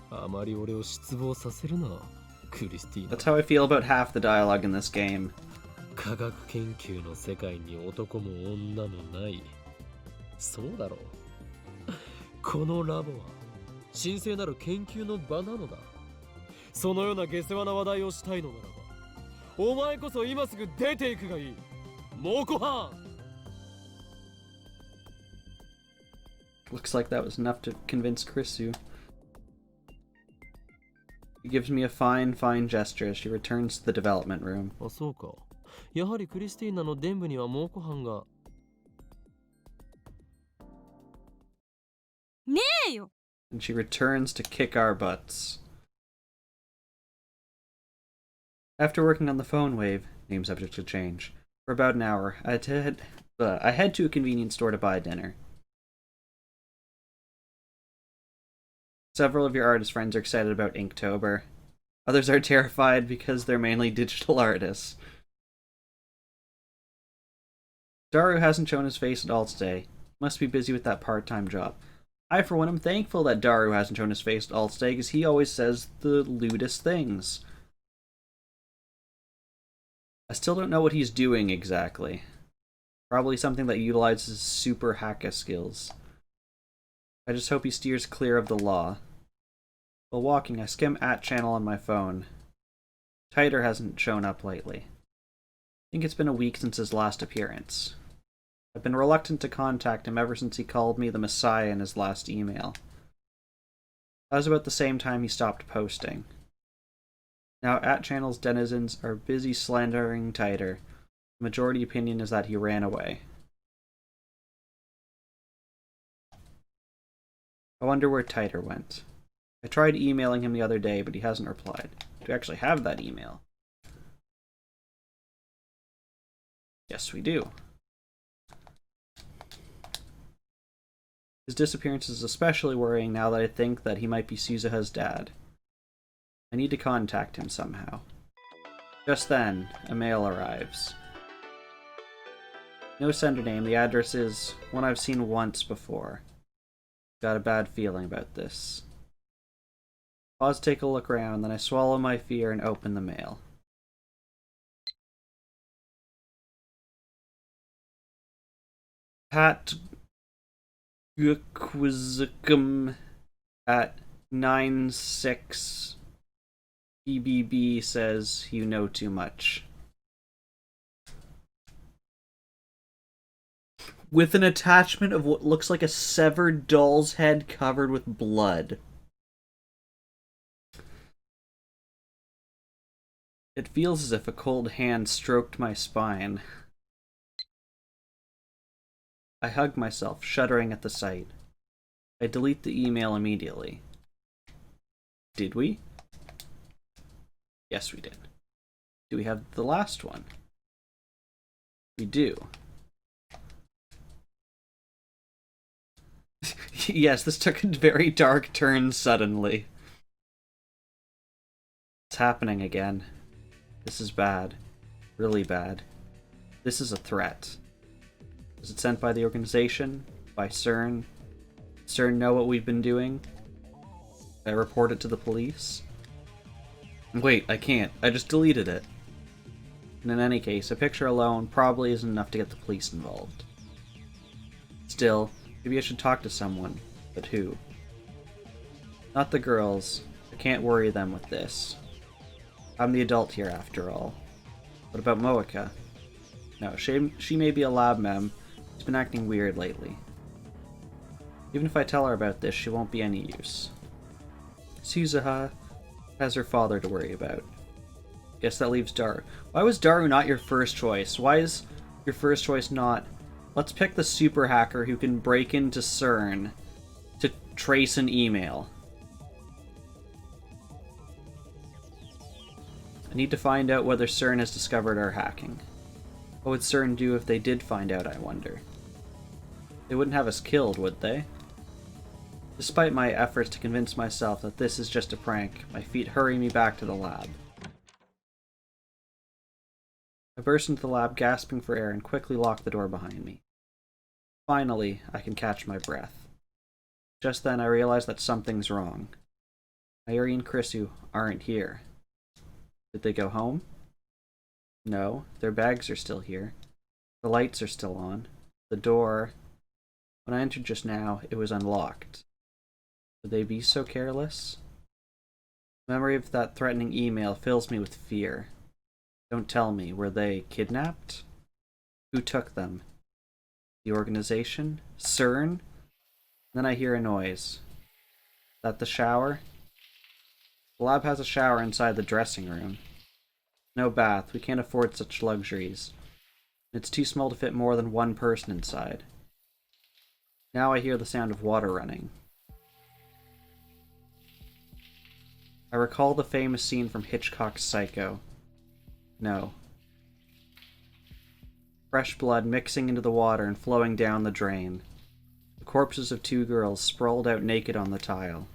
あまり俺を失望させるな、クリスティーナ。 That's how I feel about half the dialogue in this game. 科学研究の世界に男も女もない。そうだろう。このラボは神聖なる研究の場なのだ。そのような下世話な話題をしたいのならば、お前こそ今すぐ出ていくがいい。モコハン。 Looks like that was enough to convince Krisu. She gives me a fine gesture as she returns to the development room. あ、そうか。やはりクリスティーナの伝部にはモコハンが。ねえよ。 And she returns to kick our butts. After working on the phone wave, name subject to change, for about an hour, I head to a convenience store to buy dinner. Several of your artist friends are excited about Inktober. Others are terrified because they're mainly digital artists. Daru hasn't shown his face at all today. Must be busy with that part-time job. I, for one, am thankful that Daru hasn't shown his face at all today because he always says the lewdest things. I still don't know what he's doing exactly. Probably something that utilizes super hacka skills. I just hope he steers clear of the law. While walking, I skim @channel on my phone. Tighter hasn't shown up lately. I think it's been a week since his last appearance. I've been reluctant to contact him ever since he called me the Messiah in his last email. That was about the same time he stopped posting. Now @channel's denizens are busy slandering Tighter. The majority opinion is that he ran away. I wonder where Tighter went. I tried emailing him the other day, but he hasn't replied. Do we actually have that email? Yes, we do. His disappearance is especially worrying now that I think that he might be Suzuha's dad. I need to contact him somehow. Just then, a mail arrives. No sender name, the address is one I've seen once before. Got a bad feeling about this. Pause, take a look around, then I swallow my fear and open the mail. Pat Gukwizikum at 96 BBB says you know too much. With an attachment of what looks like a severed doll's head covered with blood. It feels as if a cold hand stroked my spine. I hug myself, shuddering at the sight. I delete the email immediately. Did we? Yes, we did. Do we have the last one? We do. Yes, this took a very dark turn suddenly. It's happening again. This is bad. Really bad. This is a threat. Was it sent by the organization? By CERN? CERN know what we've been doing? I report it to the police? Wait, I can't. I just deleted it. And in any case, a picture alone probably isn't enough to get the police involved. Still, maybe I should talk to someone. But who? Not the girls. I can't worry them with this. I'm the adult here, after all. What about Moeka? No, she may be a lab mem. She's been acting weird lately. Even if I tell her about this, she won't be any use. Suzuha has her father to worry about. Guess that leaves Daru. Why was Daru not your first choice? Why is your first choice not... Let's pick the super hacker who can break into CERN to trace an email. I need to find out whether CERN has discovered our hacking. What would CERN do if they did find out, I wonder? They wouldn't have us killed, would they? Despite my efforts to convince myself that this is just a prank, my feet hurry me back to the lab. I burst into the lab, gasping for air, and quickly lock the door behind me. Finally, I can catch my breath. Just then, I realize that something's wrong. Mayuri and Krisu aren't here. Did they go home? No, their bags are still here. The lights are still on. The door... When I entered just now, it was unlocked. Would they be so careless? The memory of that threatening email fills me with fear. Don't tell me, were they kidnapped? Who took them? The organization? CERN? Then I hear a noise. Is that the shower? The lab has a shower inside the dressing room. No bath, we can't afford such luxuries. It's too small to fit more than one person inside. Now I hear the sound of water running. I recall the famous scene from Hitchcock's Psycho. No. Fresh blood mixing into the water and flowing down the drain. The corpses of two girls sprawled out naked on the tile.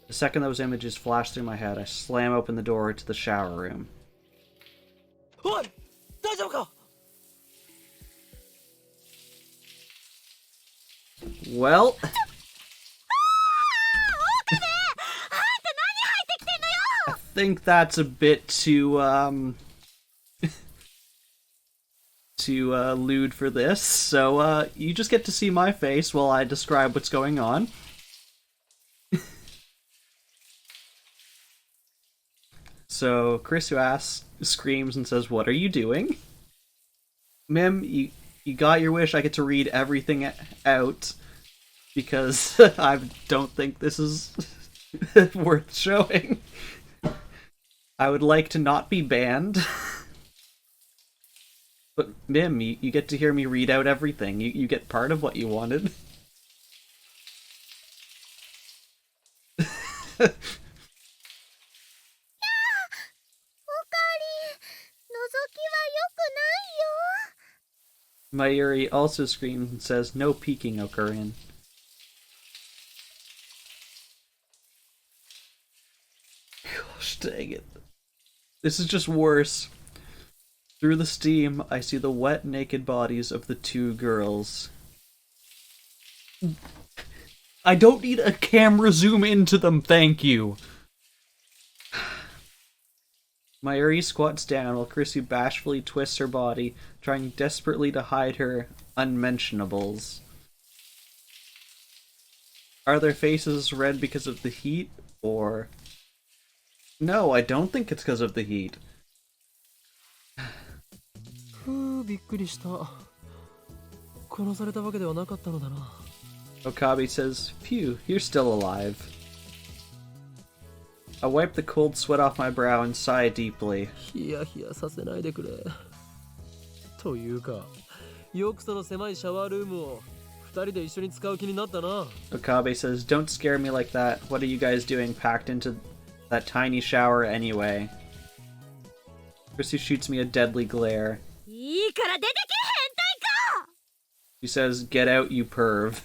The second those images flash through my head, I slam open the door to the shower room. Oi! Daijoubu ka? Well... I think that's a bit too, lewd for this, so, you just get to see my face while I describe what's going on. So, Krisu screams and says, "What are you doing?" Mim, you got your wish. I get to read everything out, because I don't think this is worth showing. I would like to not be banned. But Mim, you get to hear me read out everything. You get part of what you wanted. Mayuri also screams and says, "No peeking, Okarin." Gosh dang it. This is just worse. Through the steam, I see the wet, naked bodies of the two girls. I don't need a camera zoom into them, thank you! Mayuri squats down while Krisu bashfully twists her body, trying desperately to hide her unmentionables. Are their faces red because of the heat, or... No, I don't think it's because of the heat. Okabe says, "Phew, you're still alive." I wipe the cold sweat off my brow and sigh deeply. Okabe says, "Don't scare me like that. What are you guys doing packed into that tiny shower anyway?" Krisu shoots me a deadly glare. She says, "Get out, you perv."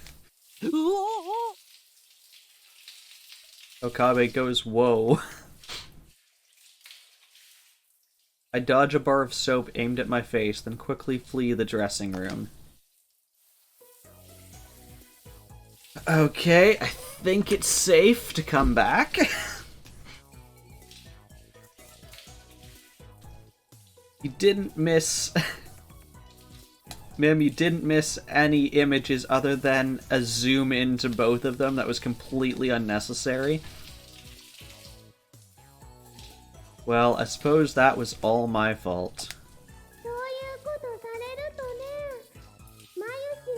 Okabe goes, "Whoa." I dodge a bar of soap aimed at my face, then quickly flee the dressing room. Okay, I think it's safe to come back. You didn't miss Mim, you didn't miss any images other than a zoom into both of them that was completely unnecessary. Well, I suppose that was all my fault.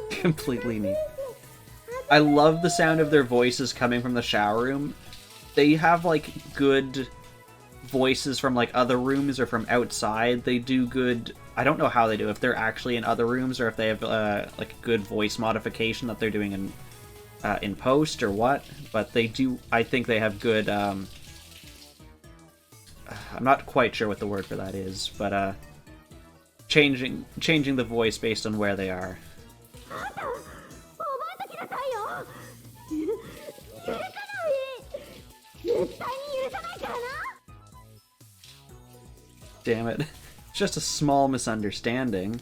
Completely neat. I love the sound of their voices coming from the shower room. They have, like, good voices from, like, other rooms or from outside. They do good... I don't know how they do, if they're actually in other rooms or if they have, like, good voice modification that they're doing in post or what. But they do... I think they have good, I'm not quite sure what the word for that is, but, changing the voice based on where they are. Damn it. It's just a small misunderstanding.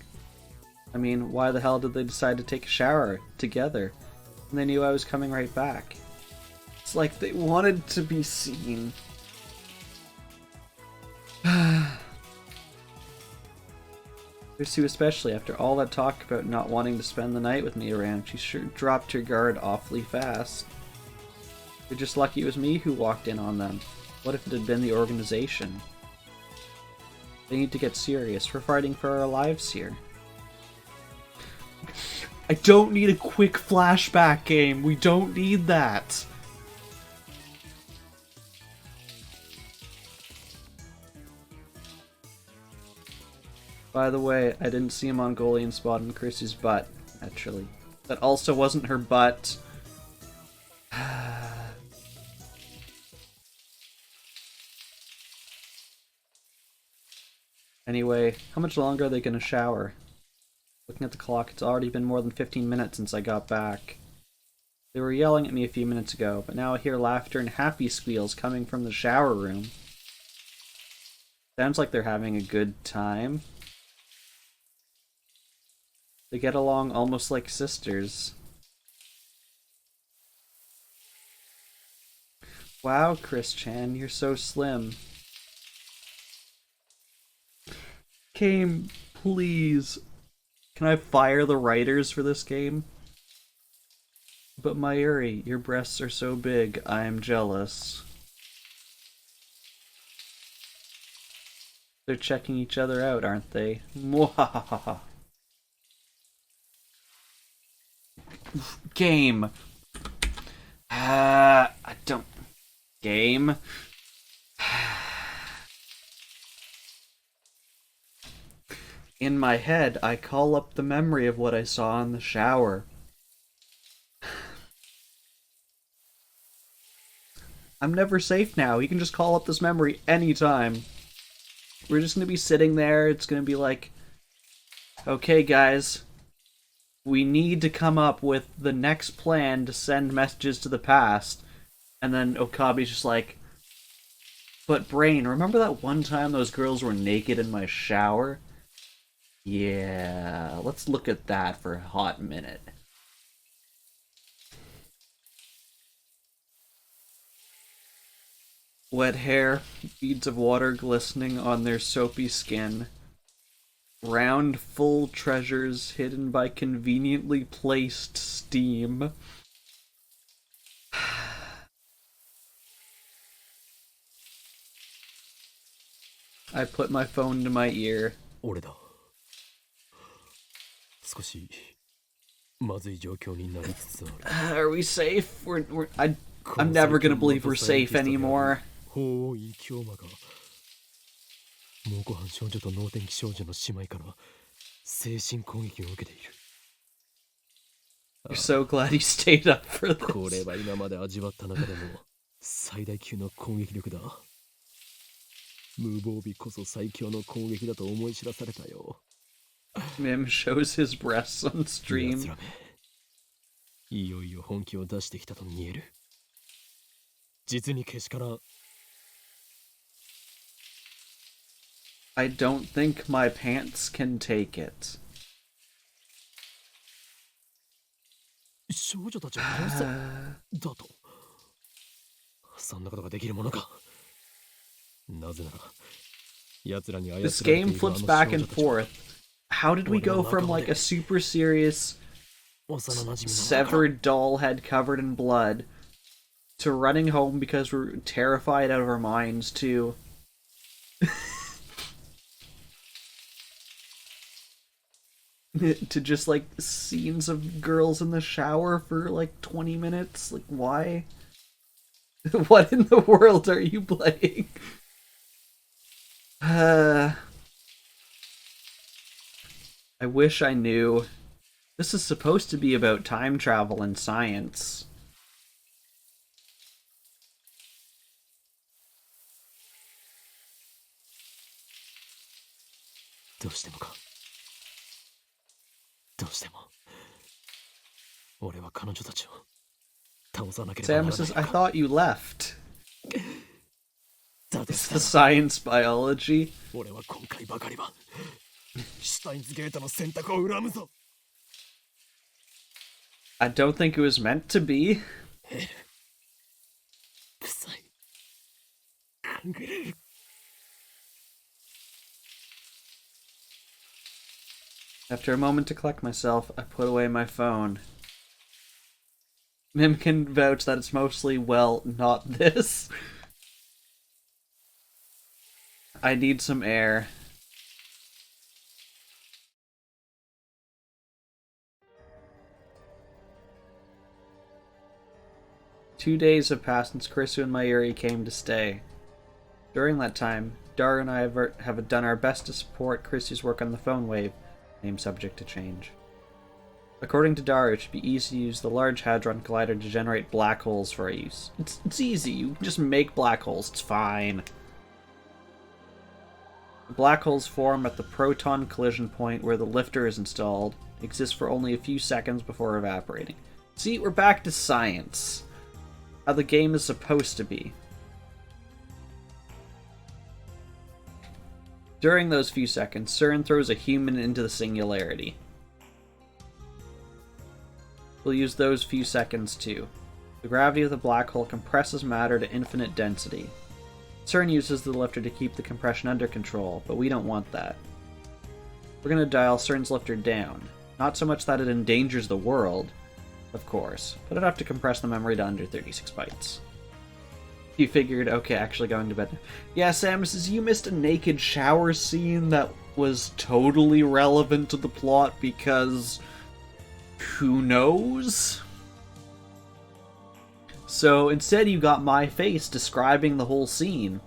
I mean, why the hell did they decide to take a shower together? And they knew I was coming right back. It's like they wanted to be seen. Sue especially, after all that talk about not wanting to spend the night with me around, she sure dropped her guard awfully fast. They're just lucky it was me who walked in on them. What if it had been the organization? They need to get serious. We're fighting for our lives here. I don't need a quick flashback game. We don't need that. By the way, I didn't see a Mongolian spot on Chrissy's butt, actually. That also wasn't her butt. Anyway, how much longer are they gonna shower? Looking at the clock, it's already been more than 15 minutes since I got back. They were yelling at me a few minutes ago, but now I hear laughter and happy squeals coming from the shower room. Sounds like they're having a good time. They get along almost like sisters. Wow, Chris-chan, you're so slim. Game, please. Can I fire the writers for this game? But Mayuri, your breasts are so big, I am jealous. They're checking each other out, aren't they? Mwahahaha. Game. I don't... Game. In my head, I call up the memory of what I saw in the shower. I'm never safe now. You can just call up this memory anytime. We're just gonna be sitting there. It's gonna be like, okay, guys, we need to come up with the next plan to send messages to the past. And then Okabe's just like, but Brain, remember that one time those girls were naked in my shower? Yeah, let's look at that for a hot minute. Wet hair, beads of water glistening on their soapy skin. Round, full treasures hidden by conveniently placed steam. I put my phone to my ear. Are we safe? I'm never gonna believe we're safe anymore. You're so glad you stayed up for this. Mim shows his breasts on stream. I don't think my pants can take it. This game flips back and forth How did we go from like a super serious 幼馴染の仲間 severed doll head covered in blood to running home because we're terrified out of our minds to to just like scenes of girls in the shower for like 20 minutes? Like, why? What in the world are you playing? I wish I knew. This is supposed to be about time travel and science. どうしてもかどうしても俺は彼女たちを倒さなければならない Samus says, I thought you left. だと It's した the ら science biology. 俺は今回ばかりはシュタインズゲートの選択を恨むぞ I don't think it was meant to be. 臭い考えれる After a moment to collect myself, I put away my phone. Mim can vouch that it's mostly, well, not this. I need some air. Two days have passed since Krisu and Mayuri came to stay. During that time, Dara and I have done our best to support Krisu's work on the phone wave, name subject to change. According to Dara, it should be easy to use the Large Hadron Collider to generate black holes for our use. It's easy, you can just make black holes, it's fine. The black holes form at the proton collision point where the lifter is installed, exist for only a few seconds before evaporating. See, we're back to science. How the game is supposed to be. During those few seconds, CERN throws a human into the singularity. We'll use those few seconds too. The gravity of the black hole compresses matter to infinite density. CERN uses the lifter to keep the compression under control, but we don't want that. We're going to dial CERN's lifter down. Not so much that it endangers the world, of course, but enough to compress the memory to under 36 bytes. You figured, okay, actually going to bed. Yeah, Samus, you missed a naked shower scene that was totally relevant to the plot because who knows? So instead you got my face describing the whole scene.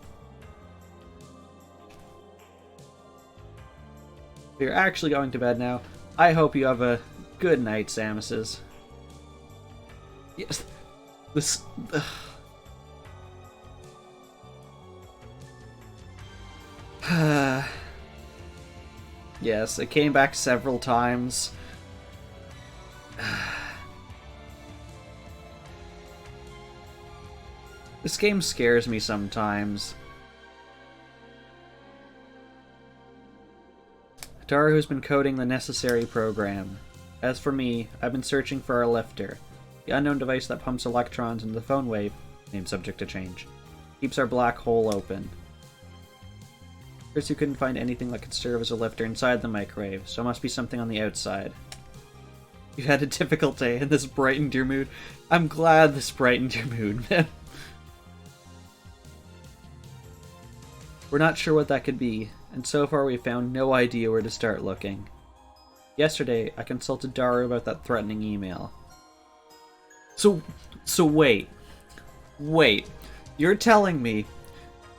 You're actually going to bed now. I hope you have a good night, Samuses. Yes, this... Yes, it came back several times. This game scares me sometimes. Daru's been coding the necessary program. As for me, I've been searching for our lifter. The unknown device that pumps electrons into the phone wave, name subject to change, keeps our black hole open. Krisu couldn't find anything that could serve as a lifter inside the microwave, so it must be something on the outside. You've had a difficult day, and this brightened your mood. I'm glad this brightened your mood, man. We're not sure what that could be, and so far we've found no idea where to start looking. Yesterday, I consulted Daru about that threatening email. So wait. You're telling me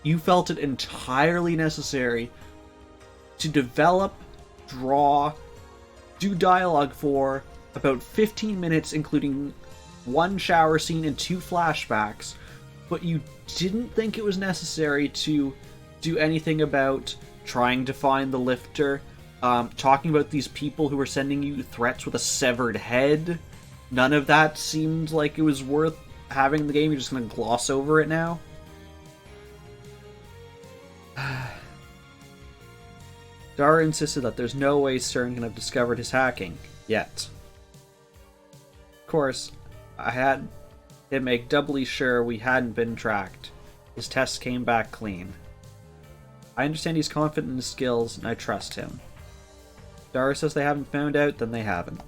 you felt it entirely necessary to develop, draw, do dialogue for about 15 minutes, including one shower scene and 2 flashbacks, but you didn't think it was necessary to do anything about trying to find the lifter, talking about these people who were sending you threats with a severed head? None of that seemed like it was worth having in the game. You're just going to gloss over it now? Dara insisted that there's no way CERN can have discovered his hacking, yet. Of course, I had him make doubly sure we hadn't been tracked. His tests came back clean. I understand he's confident in his skills, and I trust him. Dara says they haven't found out, then they haven't.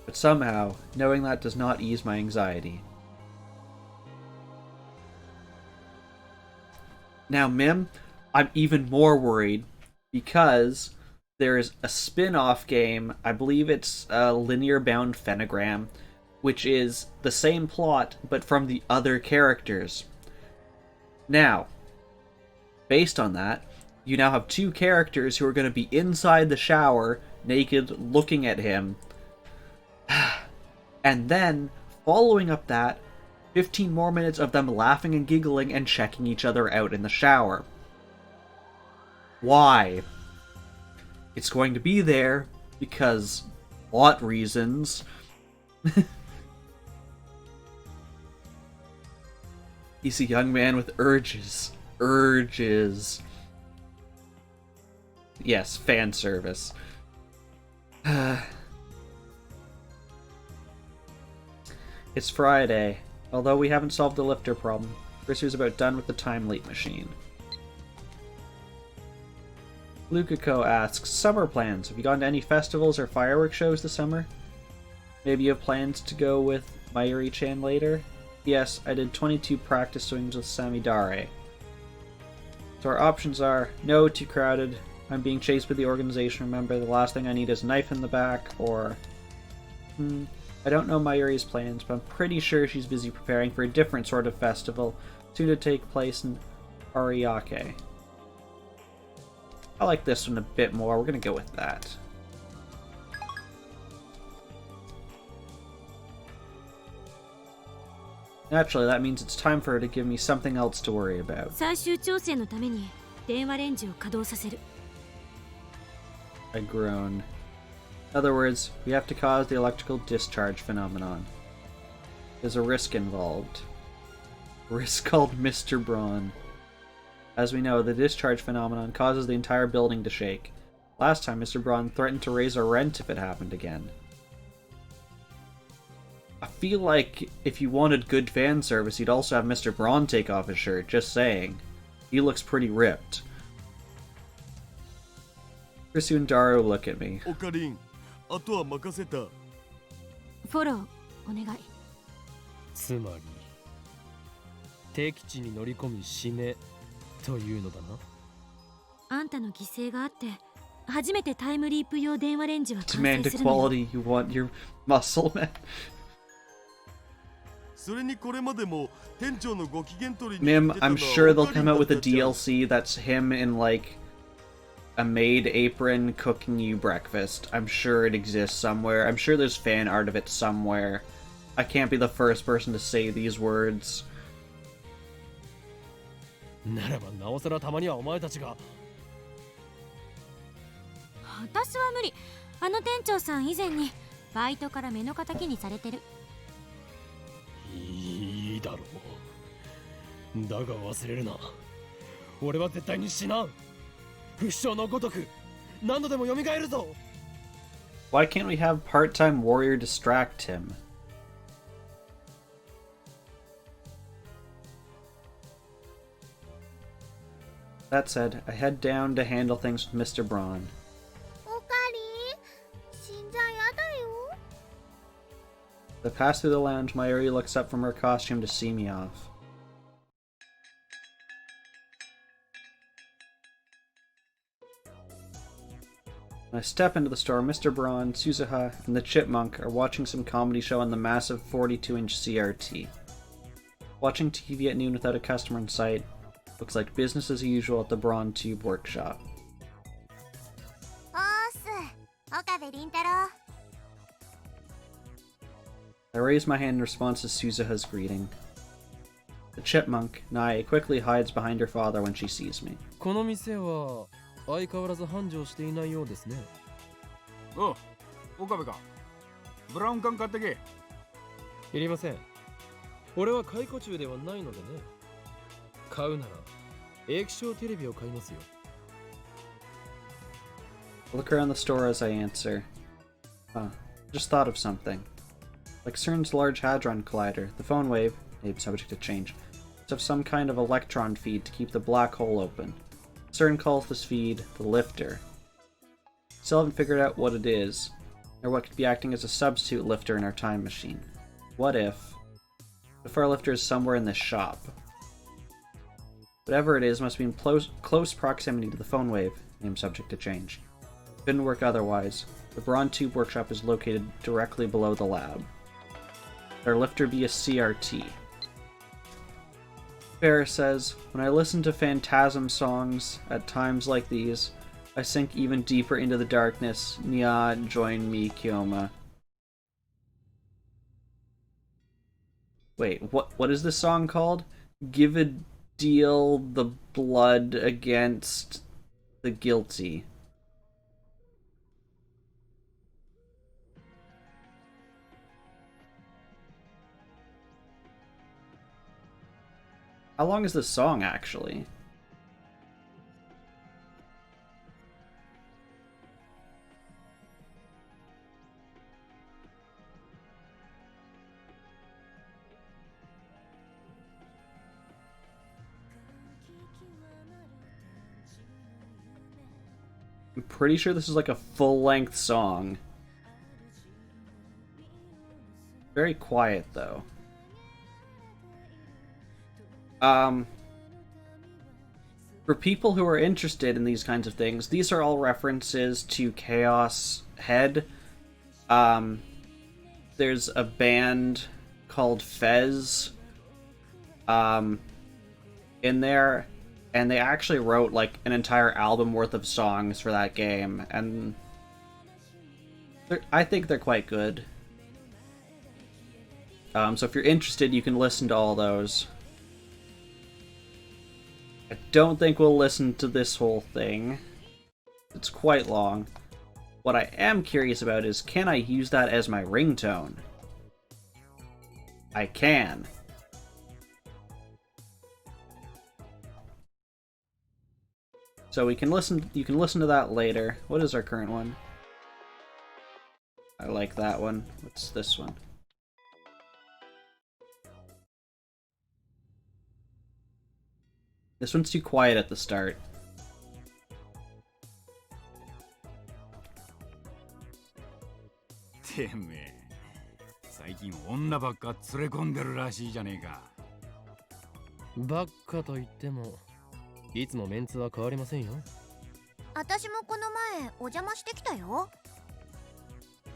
But somehow, knowing that does not ease my anxiety. Now, Mim, I'm even more worried because there's a spin-off game, I believe it's Linear Bound Phenagram, which is the same plot, but from the other characters. Now, based on that, you now have two characters who are going to be inside the shower, naked, looking at him. And then, following up that, 15 more minutes of them laughing and giggling and checking each other out in the shower. Why? It's going to be there because plot reasons. He's a young man with urges. Urges. Yes, fan service. It's Friday. Although we haven't solved the lifter problem, Chrissy's about done with the time leap machine. Lukako asks, summer plans. Have you gone to any festivals or fireworks shows this summer? Maybe you have plans to go with Mayuri-chan later? Yes, I did 22 practice swings with Samidare. So our options are, no, too crowded, I'm being chased by the organization, remember, the last thing I need is a knife in the back, or... I don't know Mayuri's plans, but I'm pretty sure she's busy preparing for a different sort of festival, soon to take place in Ariake. I like this one a bit more, we're gonna go with that. Naturally, that means it's time for her to give me something else to worry about. 最終調整のために電話レンジを稼働させる。 I groan. In other words, we have to cause the electrical discharge phenomenon. There's a risk involved. A risk called Mr. Braun. As we know, the discharge phenomenon causes the entire building to shake. Last time, Mr. Braun threatened to raise a rent if it happened again. I feel like if you wanted good fan service, you'd also have Mr. Braun take off his shirt, just saying. He looks pretty ripped. Krisu and Daru look at me. オカリン、あとは任せた。フォローお願い。つまり敵地に乗り込み死ねというのだな。あんたの犠牲があって初めてタイムリープ用電話レンジは完 Demand 成するのよ。 equality, you want your muscle man. それにこれまでも店長のご機嫌取りに Mim, I'm sure they'll come out with a DLC that's him in like a maid apron cooking you breakfast. I'm sure it exists somewhere. I'm sure there's fan art of it somewhere. I can't be the first person to say these words. ならばなおさらたまにはお前たちが。私は無理。あの店長さん以前にバイトから目の敵にされてる。いいだろう。だが忘れるな。俺は絶対に死なん。不死鳥のごとく何度でも蘇るぞ。 Why can't we have part-time warrior distract him? That said, I head down to handle things with Mr. Braun. おかりん、死んじゃやだよ。 As I pass through the lounge, Mayuri looks up from her costume to see me off. When I step into the store, Mr. Braun, Suzuha, and the Chipmunk are watching some comedy show on the massive 42-inch CRT. Watching TV at noon without a customer in sight looks like business as usual at the Braun Tube workshop. おーす、岡部倫太郎。 I raise my hand in response to Suzuha's greeting. The Chipmunk, Nae, quickly hides behind her father when she sees me. この店は相変わらず繁盛していないようですね。おう、岡部か。ブラウン管買ってけ。いりません。俺は解雇中ではないのでね。買うなら液晶テレビを買いますよ。I look around the store as I answer. Just thought of something. Like CERN's Large Hadron Collider, the phone wave, maybe subject to change, must have some kind of electron feed to keep the black hole open. CERN calls this feed the lifter. Still haven't figured out what it is, or what could be acting as a substitute lifter in our time machine. What if the far lifter is somewhere in this shop? Whatever it is must be in close proximity to the phone wave, name subject to change. Couldn't work otherwise. The Braun Tube Workshop is located directly below the lab. Our lifter be a CRT. Farrah says, when I listen to Phantasm songs at times like these, I sink even deeper into the darkness. Nya, join me, Kyoma. Wait, what is this song called? Give a deal the blood against the guilty. How long is this song, actually? I'm pretty sure this is like a full-length song. Very quiet, though. For people who are interested in these kinds of things, these are all references to Chaos Head. There's a band called Fez in there, and they actually wrote like an entire album worth of songs for that game, and I think they're quite good. So if you're interested, you can listen to all those. I don't think we'll listen to this whole thing. It's quite long. What I am curious about is, can I use that as my ringtone? I can. So you can listen to that later. What is our current one? I like that one. What's this one? This one's too quiet at the start.てめえ、最近女ばっか連れ込んでるらしいじゃねえか。ばっかと言ってもいつもメンツは変わりませんよ。私もこの前お邪魔してきたよ。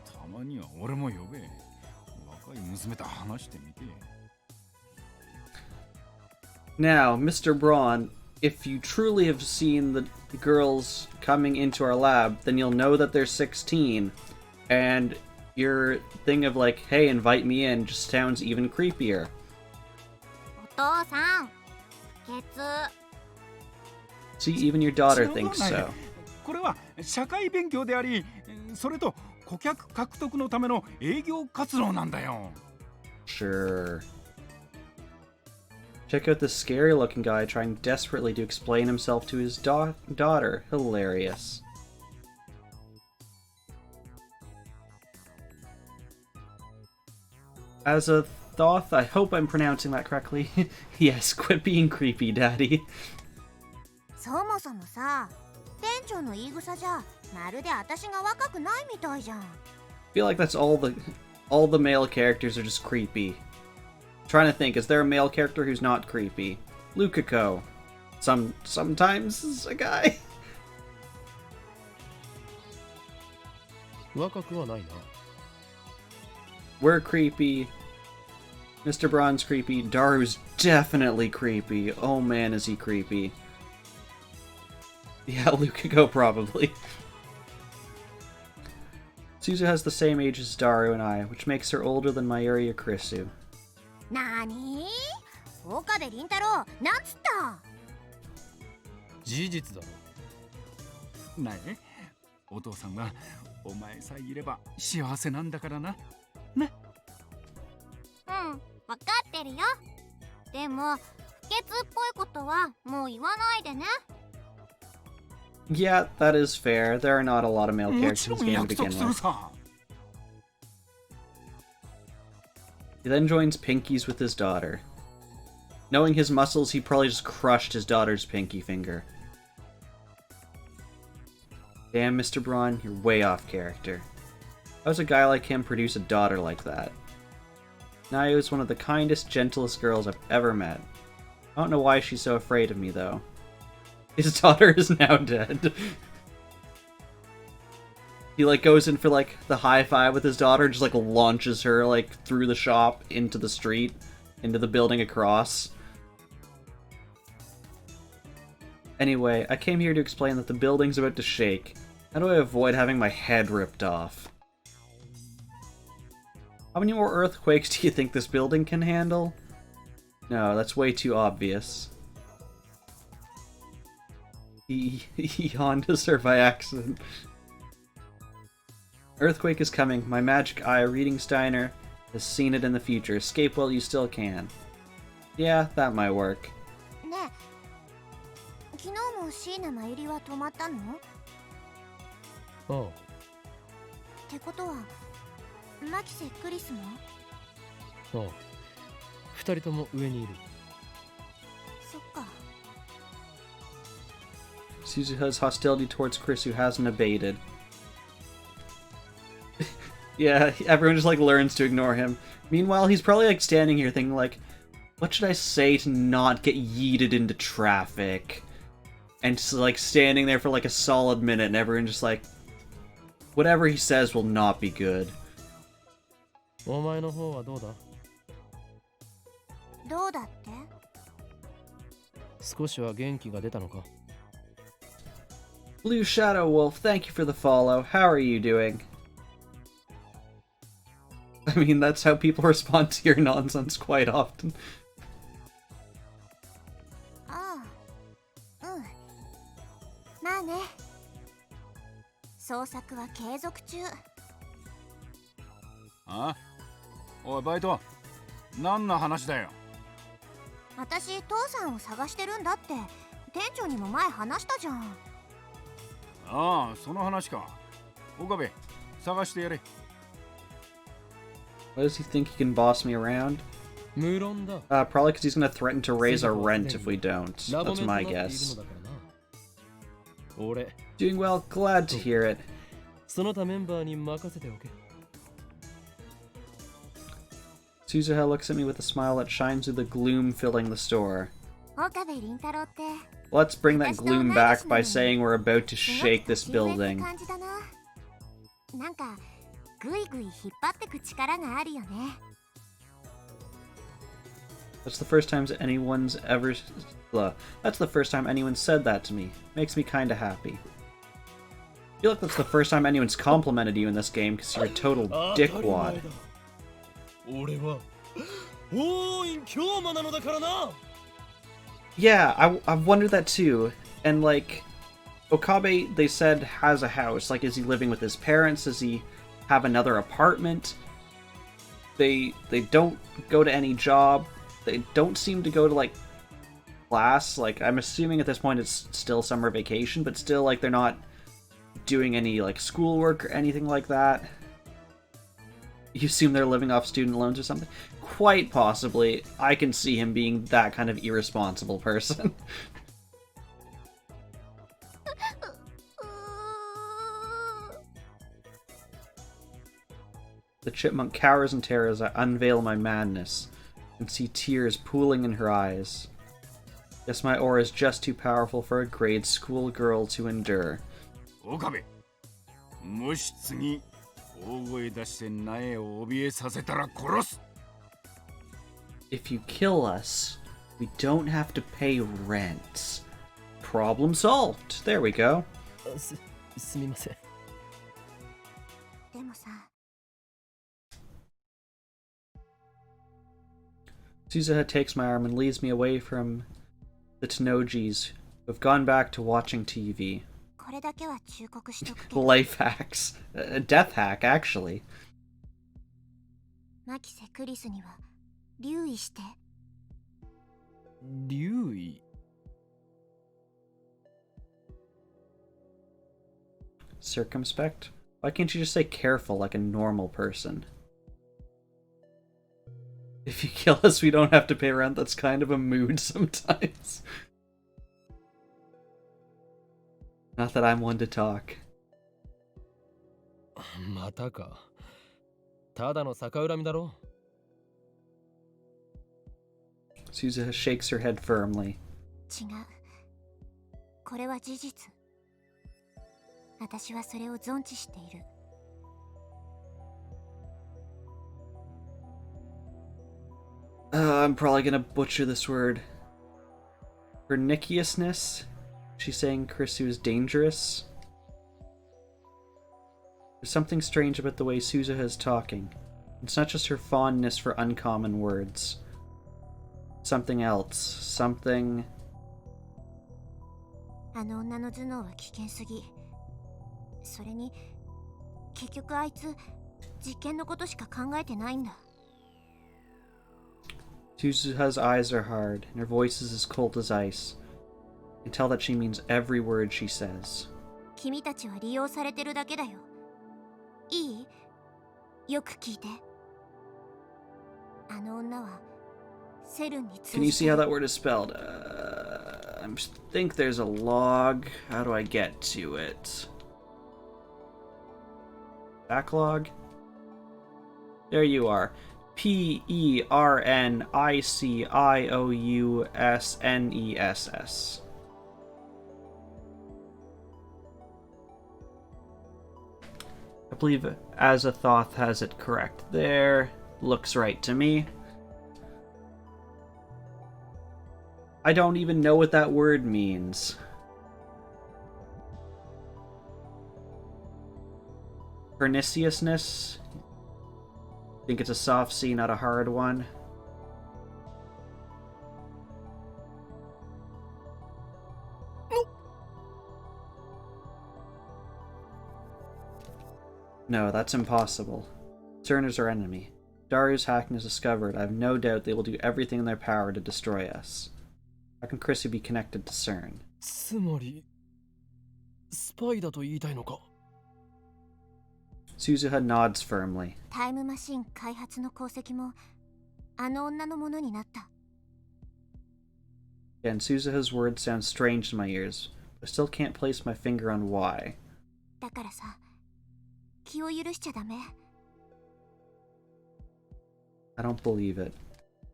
たまには俺も呼べ。若い娘と話してみて。Now, Mr. Braun, if you truly have seen the girls coming into our lab, then you'll know that they're 16, and your thing of like, hey, invite me in, just sounds even creepier. お父さん、ケツ。 See, even your daughter thinks so. これは社会勉強であり、それと顧客獲得のための営業活動なんだよ。 Sure. Check out this scary-looking guy trying desperately to explain himself to his daughter. Hilarious. As a Thoth, I hope I'm pronouncing that correctly. Yes, quit being creepy, Daddy. そもそもさ、店長の言い草じゃまるで私が若くないみたいじゃん。I feel like that's all the male characters are just creepy. Trying to think, is there a male character who's not creepy? Lukako. Sometimes is a guy. 若くはないな。 We're creepy. Mr. Braun's creepy. Daru's definitely creepy. Oh man, is he creepy. Yeah, Lukako probably. Suzu has the same age as Daru and I, which makes her older than Mayuri or Krisu. なに？岡部倫太郎、なんつった？事実だろ。なえ、お父さんはお前さえいれば幸せなんだからな。ね。うん、わかってるよ。でも、不潔っぽいことはもう言わないでね。Yeah, that is fair. There are not a lot of male characters in this game to begin with. He then joins pinkies with his daughter. Knowing his muscles, he probably just crushed his daughter's pinky finger. Damn, Mr. Braun, you're way off character. How does a guy like him produce a daughter like that? Nayu is one of the kindest, gentlest girls I've ever met. I don't know why she's so afraid of me, though. His daughter is now dead. He, like, goes in for, like, the high five with his daughter, just, like, launches her, like, through the shop, into the street, into the building across. Anyway, I came here to explain that the building's about to shake. How do I avoid having my head ripped off? How many more earthquakes do you think this building can handle? No, that's way too obvious. He yawned to her by accident. Earthquake is coming. My magic eye, reading Steiner, has seen it in the future. Escape while you still can. Yeah, that might work. ねえ、昨日も椎名真由里は泊まったの？ああ。ってことは、マキセクリスも？ああ。二人とも上にいる。そっか。Suzuha's hostility towards Krisu hasn't abated. Yeah, everyone just, like, learns to ignore him. Meanwhile, he's probably, like, standing here thinking, like, what should I say to not get yeeted into traffic? And just, like, standing there for, like, a solid minute, and everyone just, like, whatever he says will not be good. お前の方はどうだ？どうだって？少しは元気が出たのか？ Blue Shadow Wolf, thank you for the follow. How are you doing? I mean, that's how people respond to your nonsense quite often. ああ、うん。まあね。捜索は継続中。あ？おいバイト、何の話だよ。私、父さんを探してるんだって店長にも前話したじゃん。ああ、その話か。岡部、探してやれ。Why does he think he can boss me around? 無論だ。 Probably because he's gonna threaten to raise our rent if we don't. That's my guess. 俺。Doing well, glad to hear it. その他メンバーに任せておけ。Suzuha looks at me with a smile that shines through the gloom filling the store. 岡部倫太郎って。 Let's bring that gloom back by saying we're about to shake this building. なんかぐいぐい引っ張ってく力があるよね。 That's the first time anyone's ever. That's the first time anyone said that to me. Makes me kinda happy. I feel like that's the first time anyone's complimented you in this game because you're a total dickwad. 俺は王院京馬なのだからな。 Yeah, I've wondered that too. And like, Okabe, they said, has a house. Like, is he living with his parents? Does he have another apartment? They don't go to any job. They don't seem to go to, like, class. Like, I'm assuming at this point it's still summer vacation, but still, like, they're not doing any, like, schoolwork or anything like that. You assume they're living off student loans or something? Quite possibly. I can see him being that kind of irresponsible person. The chipmunk cowers in terror as I unveil my madness and see tears pooling in her eyes. Guess my aura is just too powerful for a grade school girl to endure. 岡部、もし次大声出して苗を怯えさせたら殺す。 If you kill us, we don't have to pay rent. Problem solved. There we go. すみません。でもさ。 Suzuha takes my arm and leads me away from the Tenojis, who have gone back to watching TV. これだけは忠告しとくけ Life hacks. A death hack, actually. マキセクリスには留意して。留意。 Circumspect? Why can't you just say careful like a normal person? If you kill us, we don't have to pay rent. That's kind of a mood sometimes. Not that I'm one to talk. またか。ただの逆恨みだろ。Suzuha shakes her head firmly. 違う。これは事実。私はそれを存知している。I'm probably gonna butcher this word. Perniciousness? She's saying Chrissy was dangerous? There's something strange about the way Suzuha is talking. It's not just her fondness for uncommon words. Something else. Something... あの女の頭脳は危険すぎ。それに、結局あいつ、実験のことしか考えてないんだ。Suzuha's eyes are hard, and her voice is as cold as ice. You can tell that she means every word she says. 君たちは利用されてるだけだよ。いい？よく聞いて。あの女は、セルンに通じてる。Can you see how that word is spelled? I think there's a log. How do I get to it? Backlog? There you are. Perniciousness. I believe Azathoth has it correct there. Looks right to me. I don't even know what that word means. Perniciousness? Think it's a soft C, not a hard one? No, that's impossible. CERN is our enemy. Darius hacking is discovered. I have no doubt they will do everything in their power to destroy us. How can Chrissy be connected to CERN? つまり、スパイだと言いたいのか。Suzuha nods firmly. タイムマシン開発の功績も、あの女のものになった。Again, Suzuha's words sound strange to my ears, but I still can't place my finger on why. だからさ、気を許しちゃダメ。I don't believe it.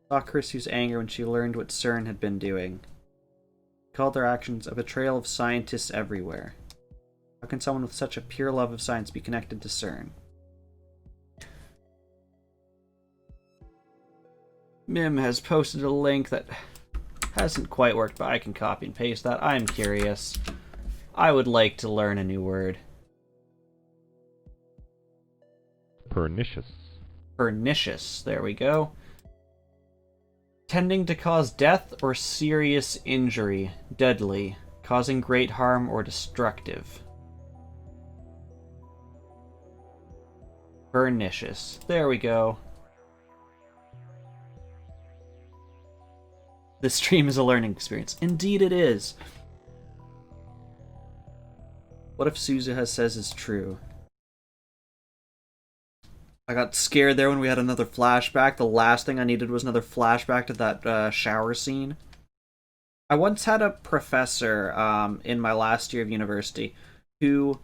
I saw Chrissy's anger when she learned what CERN had been doing. She called their actions a betrayal of scientists everywhere. How can someone with such a pure love of science be connected to CERN? Mim has posted a link that hasn't quite worked, but I can copy and paste that. I'm curious. I would like to learn a new word. Pernicious. Pernicious. There we go. Tending to cause death or serious injury. Deadly. Causing great harm or destructive. Pernicious. There we go. This stream is a learning experience. Indeed it is. What if Suzuha says is true? I got scared there when we had another flashback. The last thing I needed was another flashback to that shower scene. I once had a professor in my last year of university who,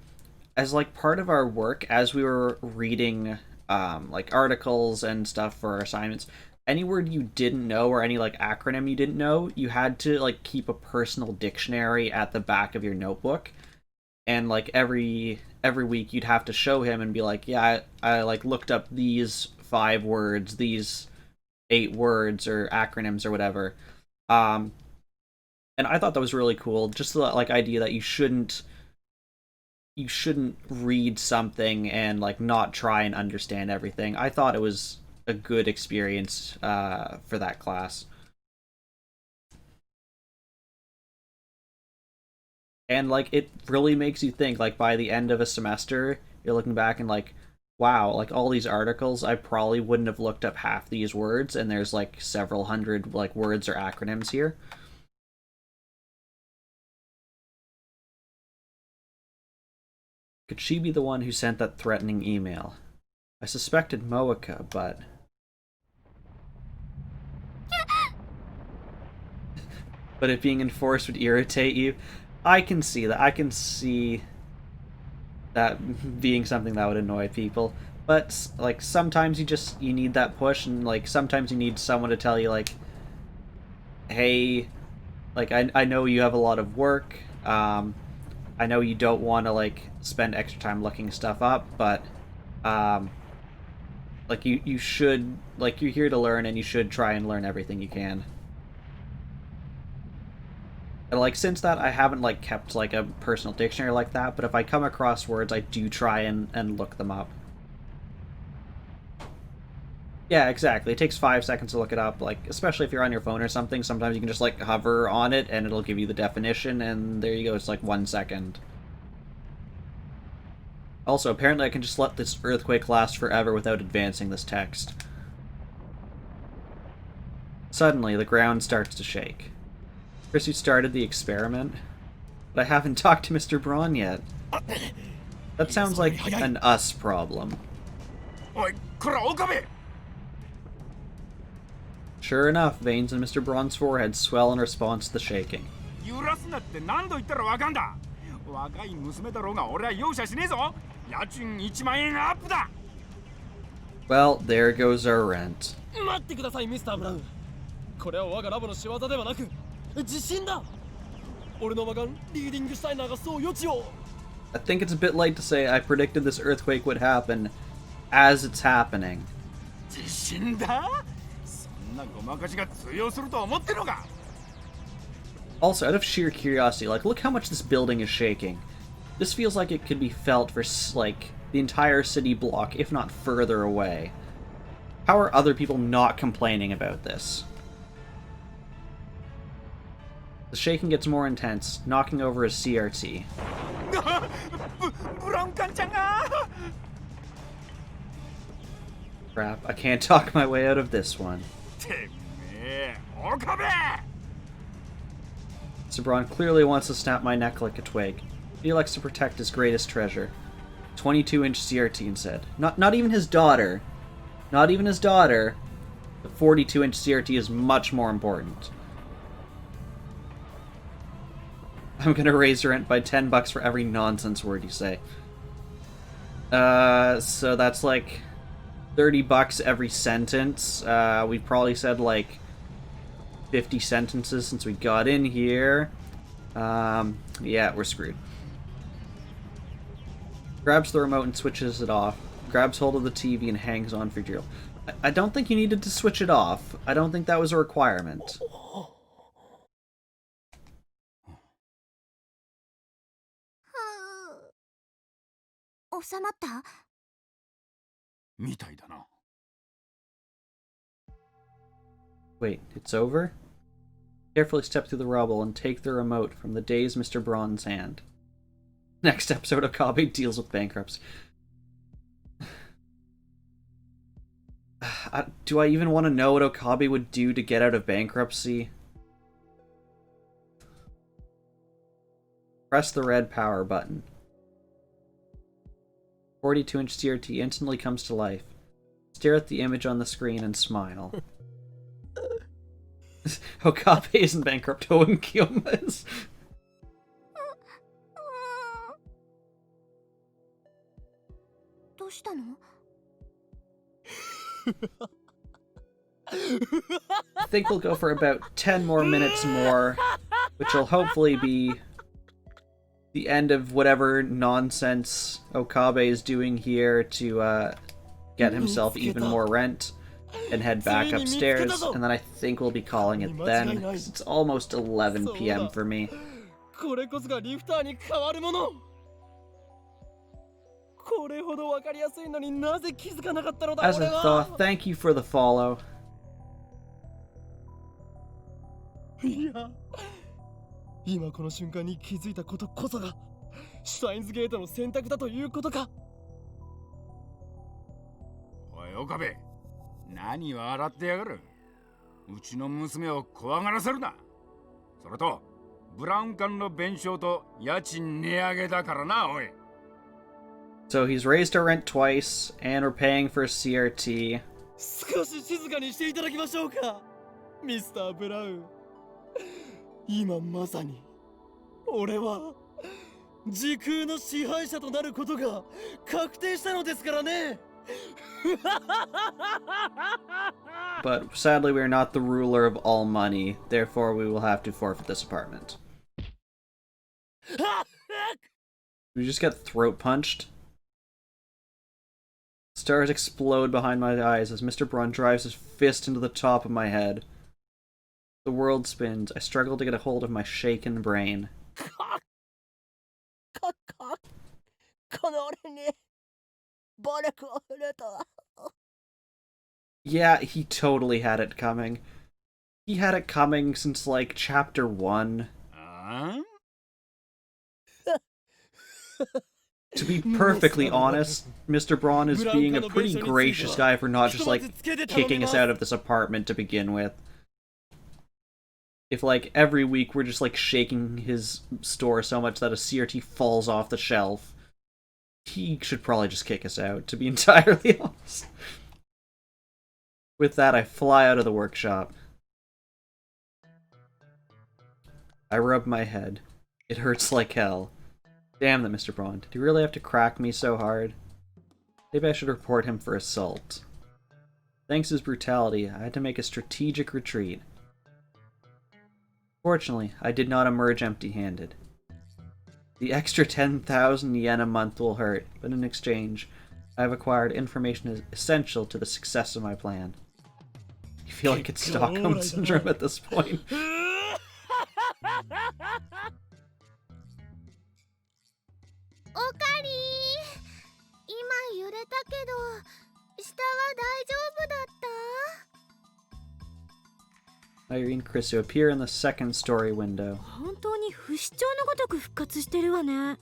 as like part of our work, as we were reading like articles and stuff for our assignments, any word you didn't know or any like acronym you didn't know, you had to like keep a personal dictionary at the back of your notebook. And like every week you'd have to show him and be like, yeah, I like looked up these 5 words, these 8 words or acronyms or whatever. And I thought that was really cool. Just the like idea that you shouldn't read something and like not try and understand everything. I thought it was a good experience for that class. And, like, it really makes you think, like, by the end of a semester, you're looking back and, like, wow, like, all these articles, I probably wouldn't have looked up half these words, and there's, like, several hundred, like, words or acronyms here. Could she be the one who sent that threatening email? I suspected Moeka, but... but it being enforced would irritate you. I can see that. I can see that being something that would annoy people. But like sometimes you need that push, and like sometimes you need someone to tell you like, hey, like I know you have a lot of work. I know you don't want to like spend extra time looking stuff up, but like you should, like, you're here to learn, and you should try and learn everything you can. And like since that, I haven't like kept like a personal dictionary like that, but if I come across words, I do try and look them up. Yeah, exactly. It takes 5 seconds to look it up, like, especially if you're on your phone or something. Sometimes you can just, like, hover on it, and it'll give you the definition, and there you go. It's, like, 1 second. Also, apparently I can just let this earthquake last forever without advancing this text. Suddenly, the ground starts to shake. Chris, you started the experiment, but I haven't talked to Mr. Braun yet. That sounds like an us problem. Sure enough, veins in Mr. Braun's forehead swell in response to the shaking. Well, there goes our rent. 待ってくださいミスターブラウン。これは我がラボの仕業ではなく自信だ。俺の魔眼リーディングシュタイナーがそう予知を。I think it's a bit late to say I predicted this earthquake would happen as it's happening. 自信だ？そんなごまかしが通用すると思ってるのか? Also, out of sheer curiosity, like, look how much this building is shaking. This feels like it could be felt for, like, the entire city block, if not further away. How are other people not complaining about this? The shaking gets more intense, knocking over his CRT. Crap, I can't talk my way out of this one. Mr. Braun clearly wants to snap my neck like a twig. He likes to protect his greatest treasure. 22-inch CRT instead. Not even his daughter. Not even his daughter. The 42-inch CRT is much more important. I'm gonna raise rent by $10 for every nonsense word you say. So that's like $30 every sentence. We've probably said like 50 sentences since we got in here. Yeah, we're screwed. Grabs the remote and switches it off. Grabs hold of the TV and hangs on for dear. I don't think you needed to switch it off. I don't think that was a requirement. Wait, it's over? Carefully step through the rubble and take the remote from the dazed Mr. Braun's hand. Next episode, Okabe deals with bankruptcy. Do I even want to know what Okabe would do to get out of bankruptcy? Press the red power button. 42-inch CRT instantly comes to life. Stare at the image on the screen and smile. Okabe isn't bankrupt, Owen Kiyoma is. I think we'll go for about 10 more minutes more, which will hopefully be the end of whatever nonsense Okabe is doing here to get himself even more rent and head back upstairs, and then I think we'll be calling it then, because it's almost 11 p.m. for me. As a thought, thank you for the follow. 今この瞬間に気づいたことこそがシュタインズゲートの選択だということか。おい岡部、何笑ってやがる。うちの娘を怖がらせるな。それとブラウン管の弁償と家賃値上げだからな、おい。So he's raised our rent twice, and we're paying for a CRT. 少し静かにしていただきましょうか、ミスター・ブラウン。今まさに俺は時空の支配者となることが確定したのですからね。But sadly, we are not the ruler of all money. Therefore, we will have to forfeit this apartment. We just get throat punched. Stars explode behind my eyes as Mr. Braun drives his fist into the top of my head. The world spins. I struggle to get a hold of my shaken brain. Yeah, he totally had it coming. He had it coming since, like, chapter 1. To be perfectly honest, Mr. Braun is being a pretty gracious guy for not just, like, kicking us out of this apartment to begin with. If, like, every week we're just, like, shaking his store so much that a CRT falls off the shelf, he should probably just kick us out, to be entirely honest. With that, I fly out of the workshop. I rub my head. It hurts like hell. Damn that Mr. Braun. Did he really have to crack me so hard? Maybe I should report him for assault. Thanks to his brutality, I had to make a strategic retreat. Fortunately, I did not emerge empty-handed. The extra 10,000 yen a month will hurt, but in exchange, I have acquired information essential to the success of my plan. I feel like it's Stockholm Syndrome at this point. おかりー、今揺れたけど下は大丈夫だった？ Irene and Chris appear in the second story window. 本当に不死鳥のごとく復活してるわね。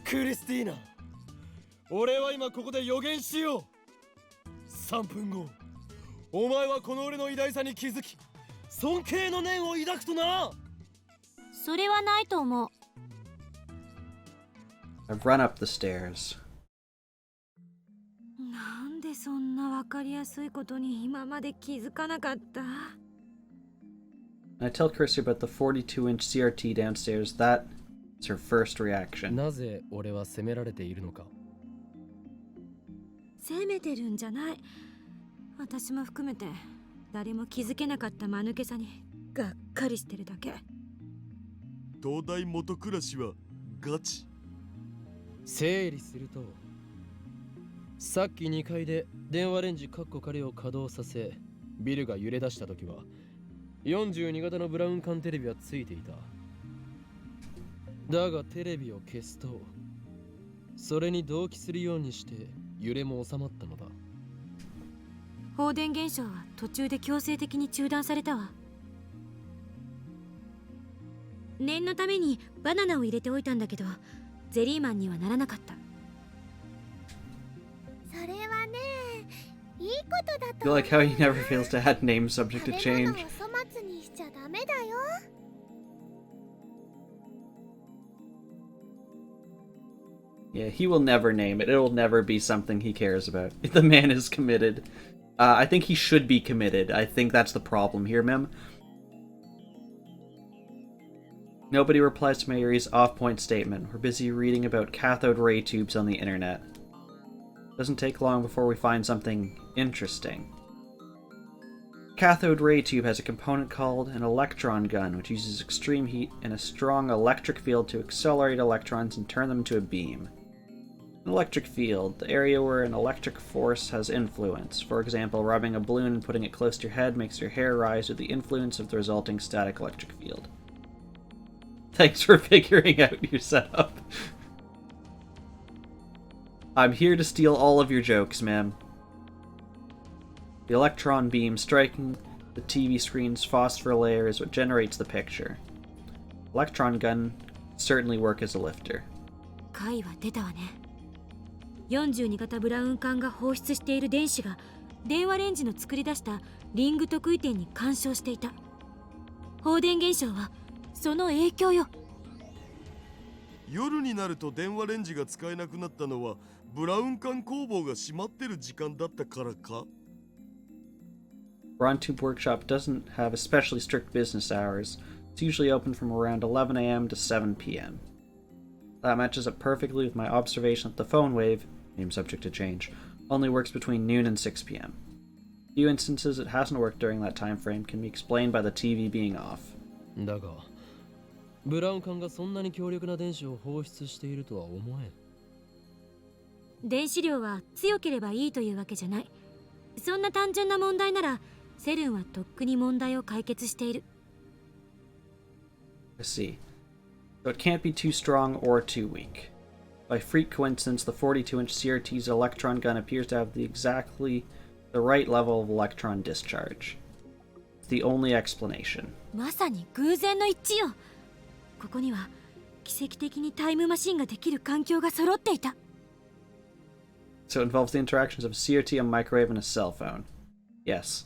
クリスティーナ、俺は今ここで予言しよう。3分後、お前はこの俺の偉大さに気づき、尊敬の念を抱くとな。それはないと思う。I've run up the stairs. なんでそんなわかりやすいことに今まで気づかなかった？ I tell Chrissy about the 42-inch CRT downstairs. That's her first reaction. なぜ俺は責められているのか。責めてるんじゃない。私も含めて誰も気づけなかった間抜けさにがっかりしてるだけ。東大元暮らしはガチ。整理すると、さっき2階で電話レンジカッコ仮を稼働させ、ビルが揺れ出した時は42型のブラウン管テレビはついていた。だがテレビを消すと、それに同期するようにして揺れも収まったのだ。放電現象は途中で強制的に中断されたわ。念のためにバナナを入れておいたんだけど、ゼリーマンにはならなかった。それはね、いいことだ I と feel 思う。 like how he never fails to add names subject to 食べ物 change. を粗末にしちゃダメだよ。Yeah, he will never name it. It'll never be something he cares about. The man is committed. I think he should be committed. I think that's the problem here, Mem. Nobody replies to Mayuri's off-point statement. We're busy reading about cathode ray tubes on the internet. Doesn't take long before we find something interesting. Cathode ray tube has a component called an electron gun, which uses extreme heat and a strong electric field to accelerate electrons and turn them into a beam. An electric field, the area where an electric force has influence. For example, rubbing a balloon and putting it close to your head makes your hair rise with the influence of the resulting static electric field. Thanks for figuring out your setup. I'm here to steal all of your jokes, ma'am. The electron beam striking the TV screen's phosphor layer is what generates the picture. Electron gun certainly work as a lifter. 解は出たわね。42型ブラウン管が放出している電子が電話レンジの作り出したリング特異点に干渉していた。放電現象はその影響よ。夜になると電話レンジが使えなくなったのはブラウン管工房が閉まってる時間だったからか。Brontube Workshop doesn't have especially strict business hours, It's usually open from around 11 a.m. to 7 p.m. That matches up perfectly with my observation that the phone wave, name subject to change, only works between noon and 6 p.m. A few instances it hasn't worked during that time frame can be explained by the TV being off. だがブラウン管がそんなに強力な電子を放出しているとは思えん。電子量は強ければいいというわけじゃない。そんな単純な問題ならセルンはとっくに問題を解決している。I see. So it can't be too strong or too weak. By freak coincidence, the 42-inch CRT's electron gun appears to have exactly the right level of electron discharge. It's the only explanation. まさに偶然の一致よ。ここには奇跡的にタイムマシンができる環境が揃っていた。So it involves the interactions of a CRT, a microwave, and a cell phone. Yes.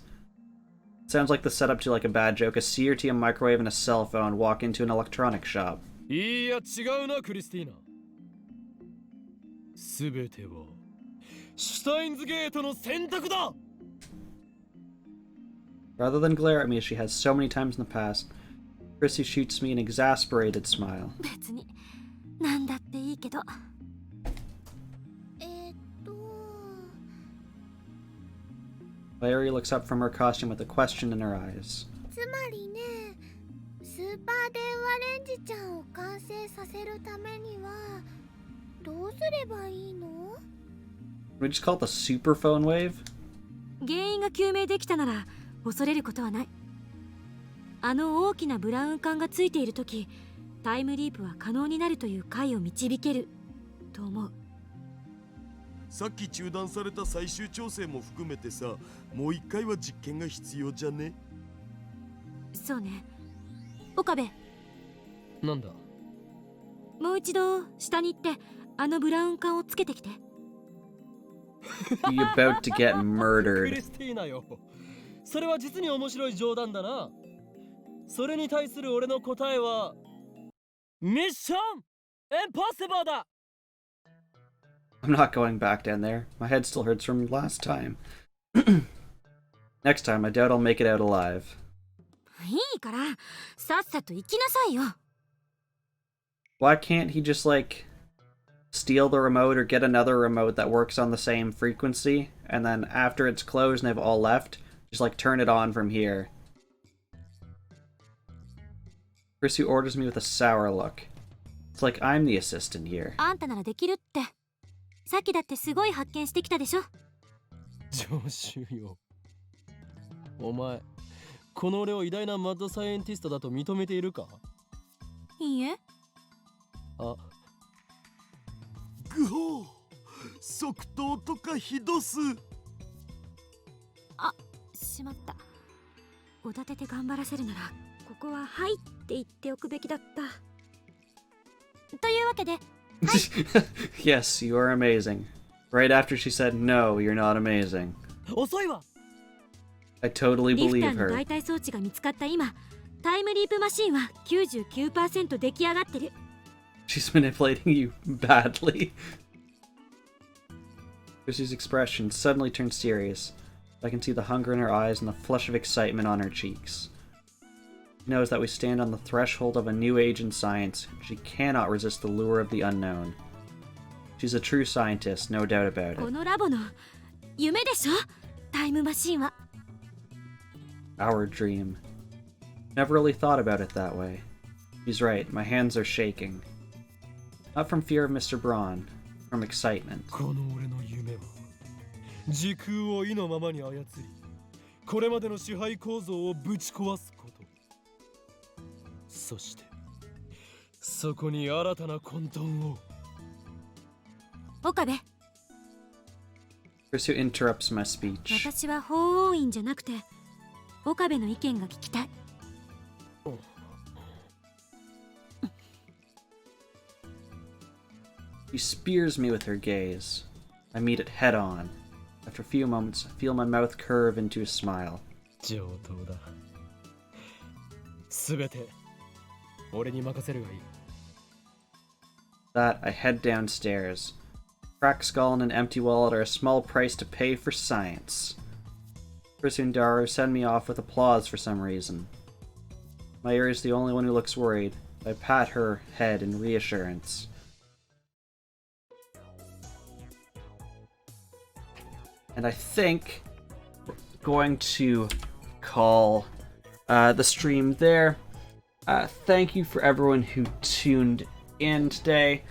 Sounds like the setup to like a bad joke. A CRT, a microwave, and a cell phone walk into an electronics shop. いや違うなクリスティーナ。すべてはシュタインズゲートの選択だ。 Rather than glare at me as she has so many times in the past, Chrissy shoots me an exasperated smile. 別に何だっていいけど。Larry looks up from her costume with a question in her eyes. つまりね、スーパー電話レンジちゃんを完成させるためにはどうすればいいの？ We just call it the super phone wave? 原因が究明できたなら恐れることはない。あの大きなブラウン管がついているとき、タイムリープは可能になるという解を導けると思う。さっき中断された最終調整も含めてさ、もう一回は実験が必要じゃね？そうね。岡部、なんだ？もう一度下に行ってあのブラウン管をつけてきて。You're about to get ク murdered. リスティーナよ。それは実に面白い冗談だな。それに対する俺の答えはミッションインポッシブルだ。I'm not going back down there. My head still hurts from last time. Next time, I doubt I'll make it out alive. いいからさっさと行きなさいよ。Why can't he just, like, steal the remote or get another remote that works on the same frequency, and then after it's closed and they've all left, just, like, turn it on from here? Chrissy orders me with a sour look. It's like I'm the assistant here. あんたならできるって。さっきだってすごい発見してきたでしょ。常習よ。お前、この俺を偉大なマッドサイエンティストだと認めているか？いいえ。あ、ぐほー、即答とかひどす。あ、しまった。おだてて頑張らせるならここははいって言っておくべきだった。というわけで、Yes, you are amazing. Right after she said, no, you're not amazing. 遅いわ。I totally リフタ believe ーの her. 代替装置が見つかった今、タイムリープマシンは 99% 出来上がってる。She's manipulating you badly. Chrissy's expression suddenly turns serious. I can see the hunger in her eyes and the flush of excitement on her cheeks. She knows that we stand on the threshold of a new age in science. She cannot resist the lure of the unknown. She's a true scientist, no doubt about こ it. のラボの夢でしょ、タイムマシンは。Our dream. Never really thought about it that way. She's right, my hands are shaking. Not from fear of Mr. Braun, from excitement. この俺の夢は時空を意のままに操り、これまでの支配構造をぶち壊すこと。そしてそこに新たな混沌を。岡部、 Chrissy interrupts my speech. 私は法王院じゃなくて岡部の意見が聞きたい。She spears me with her gaze. I meet it head on. After a few moments, I feel my mouth curve into a smile. 上等だ。すべて俺に任せるがいい。That, I head downstairs. Cracked skull and an empty wallet are a small price to pay for science. Chrissy and Daru send me off with applause for some reason. Mayuri is the only one who looks worried. I pat her head in reassurance. And I think we're going to call the stream there. Thank you for everyone who tuned in today.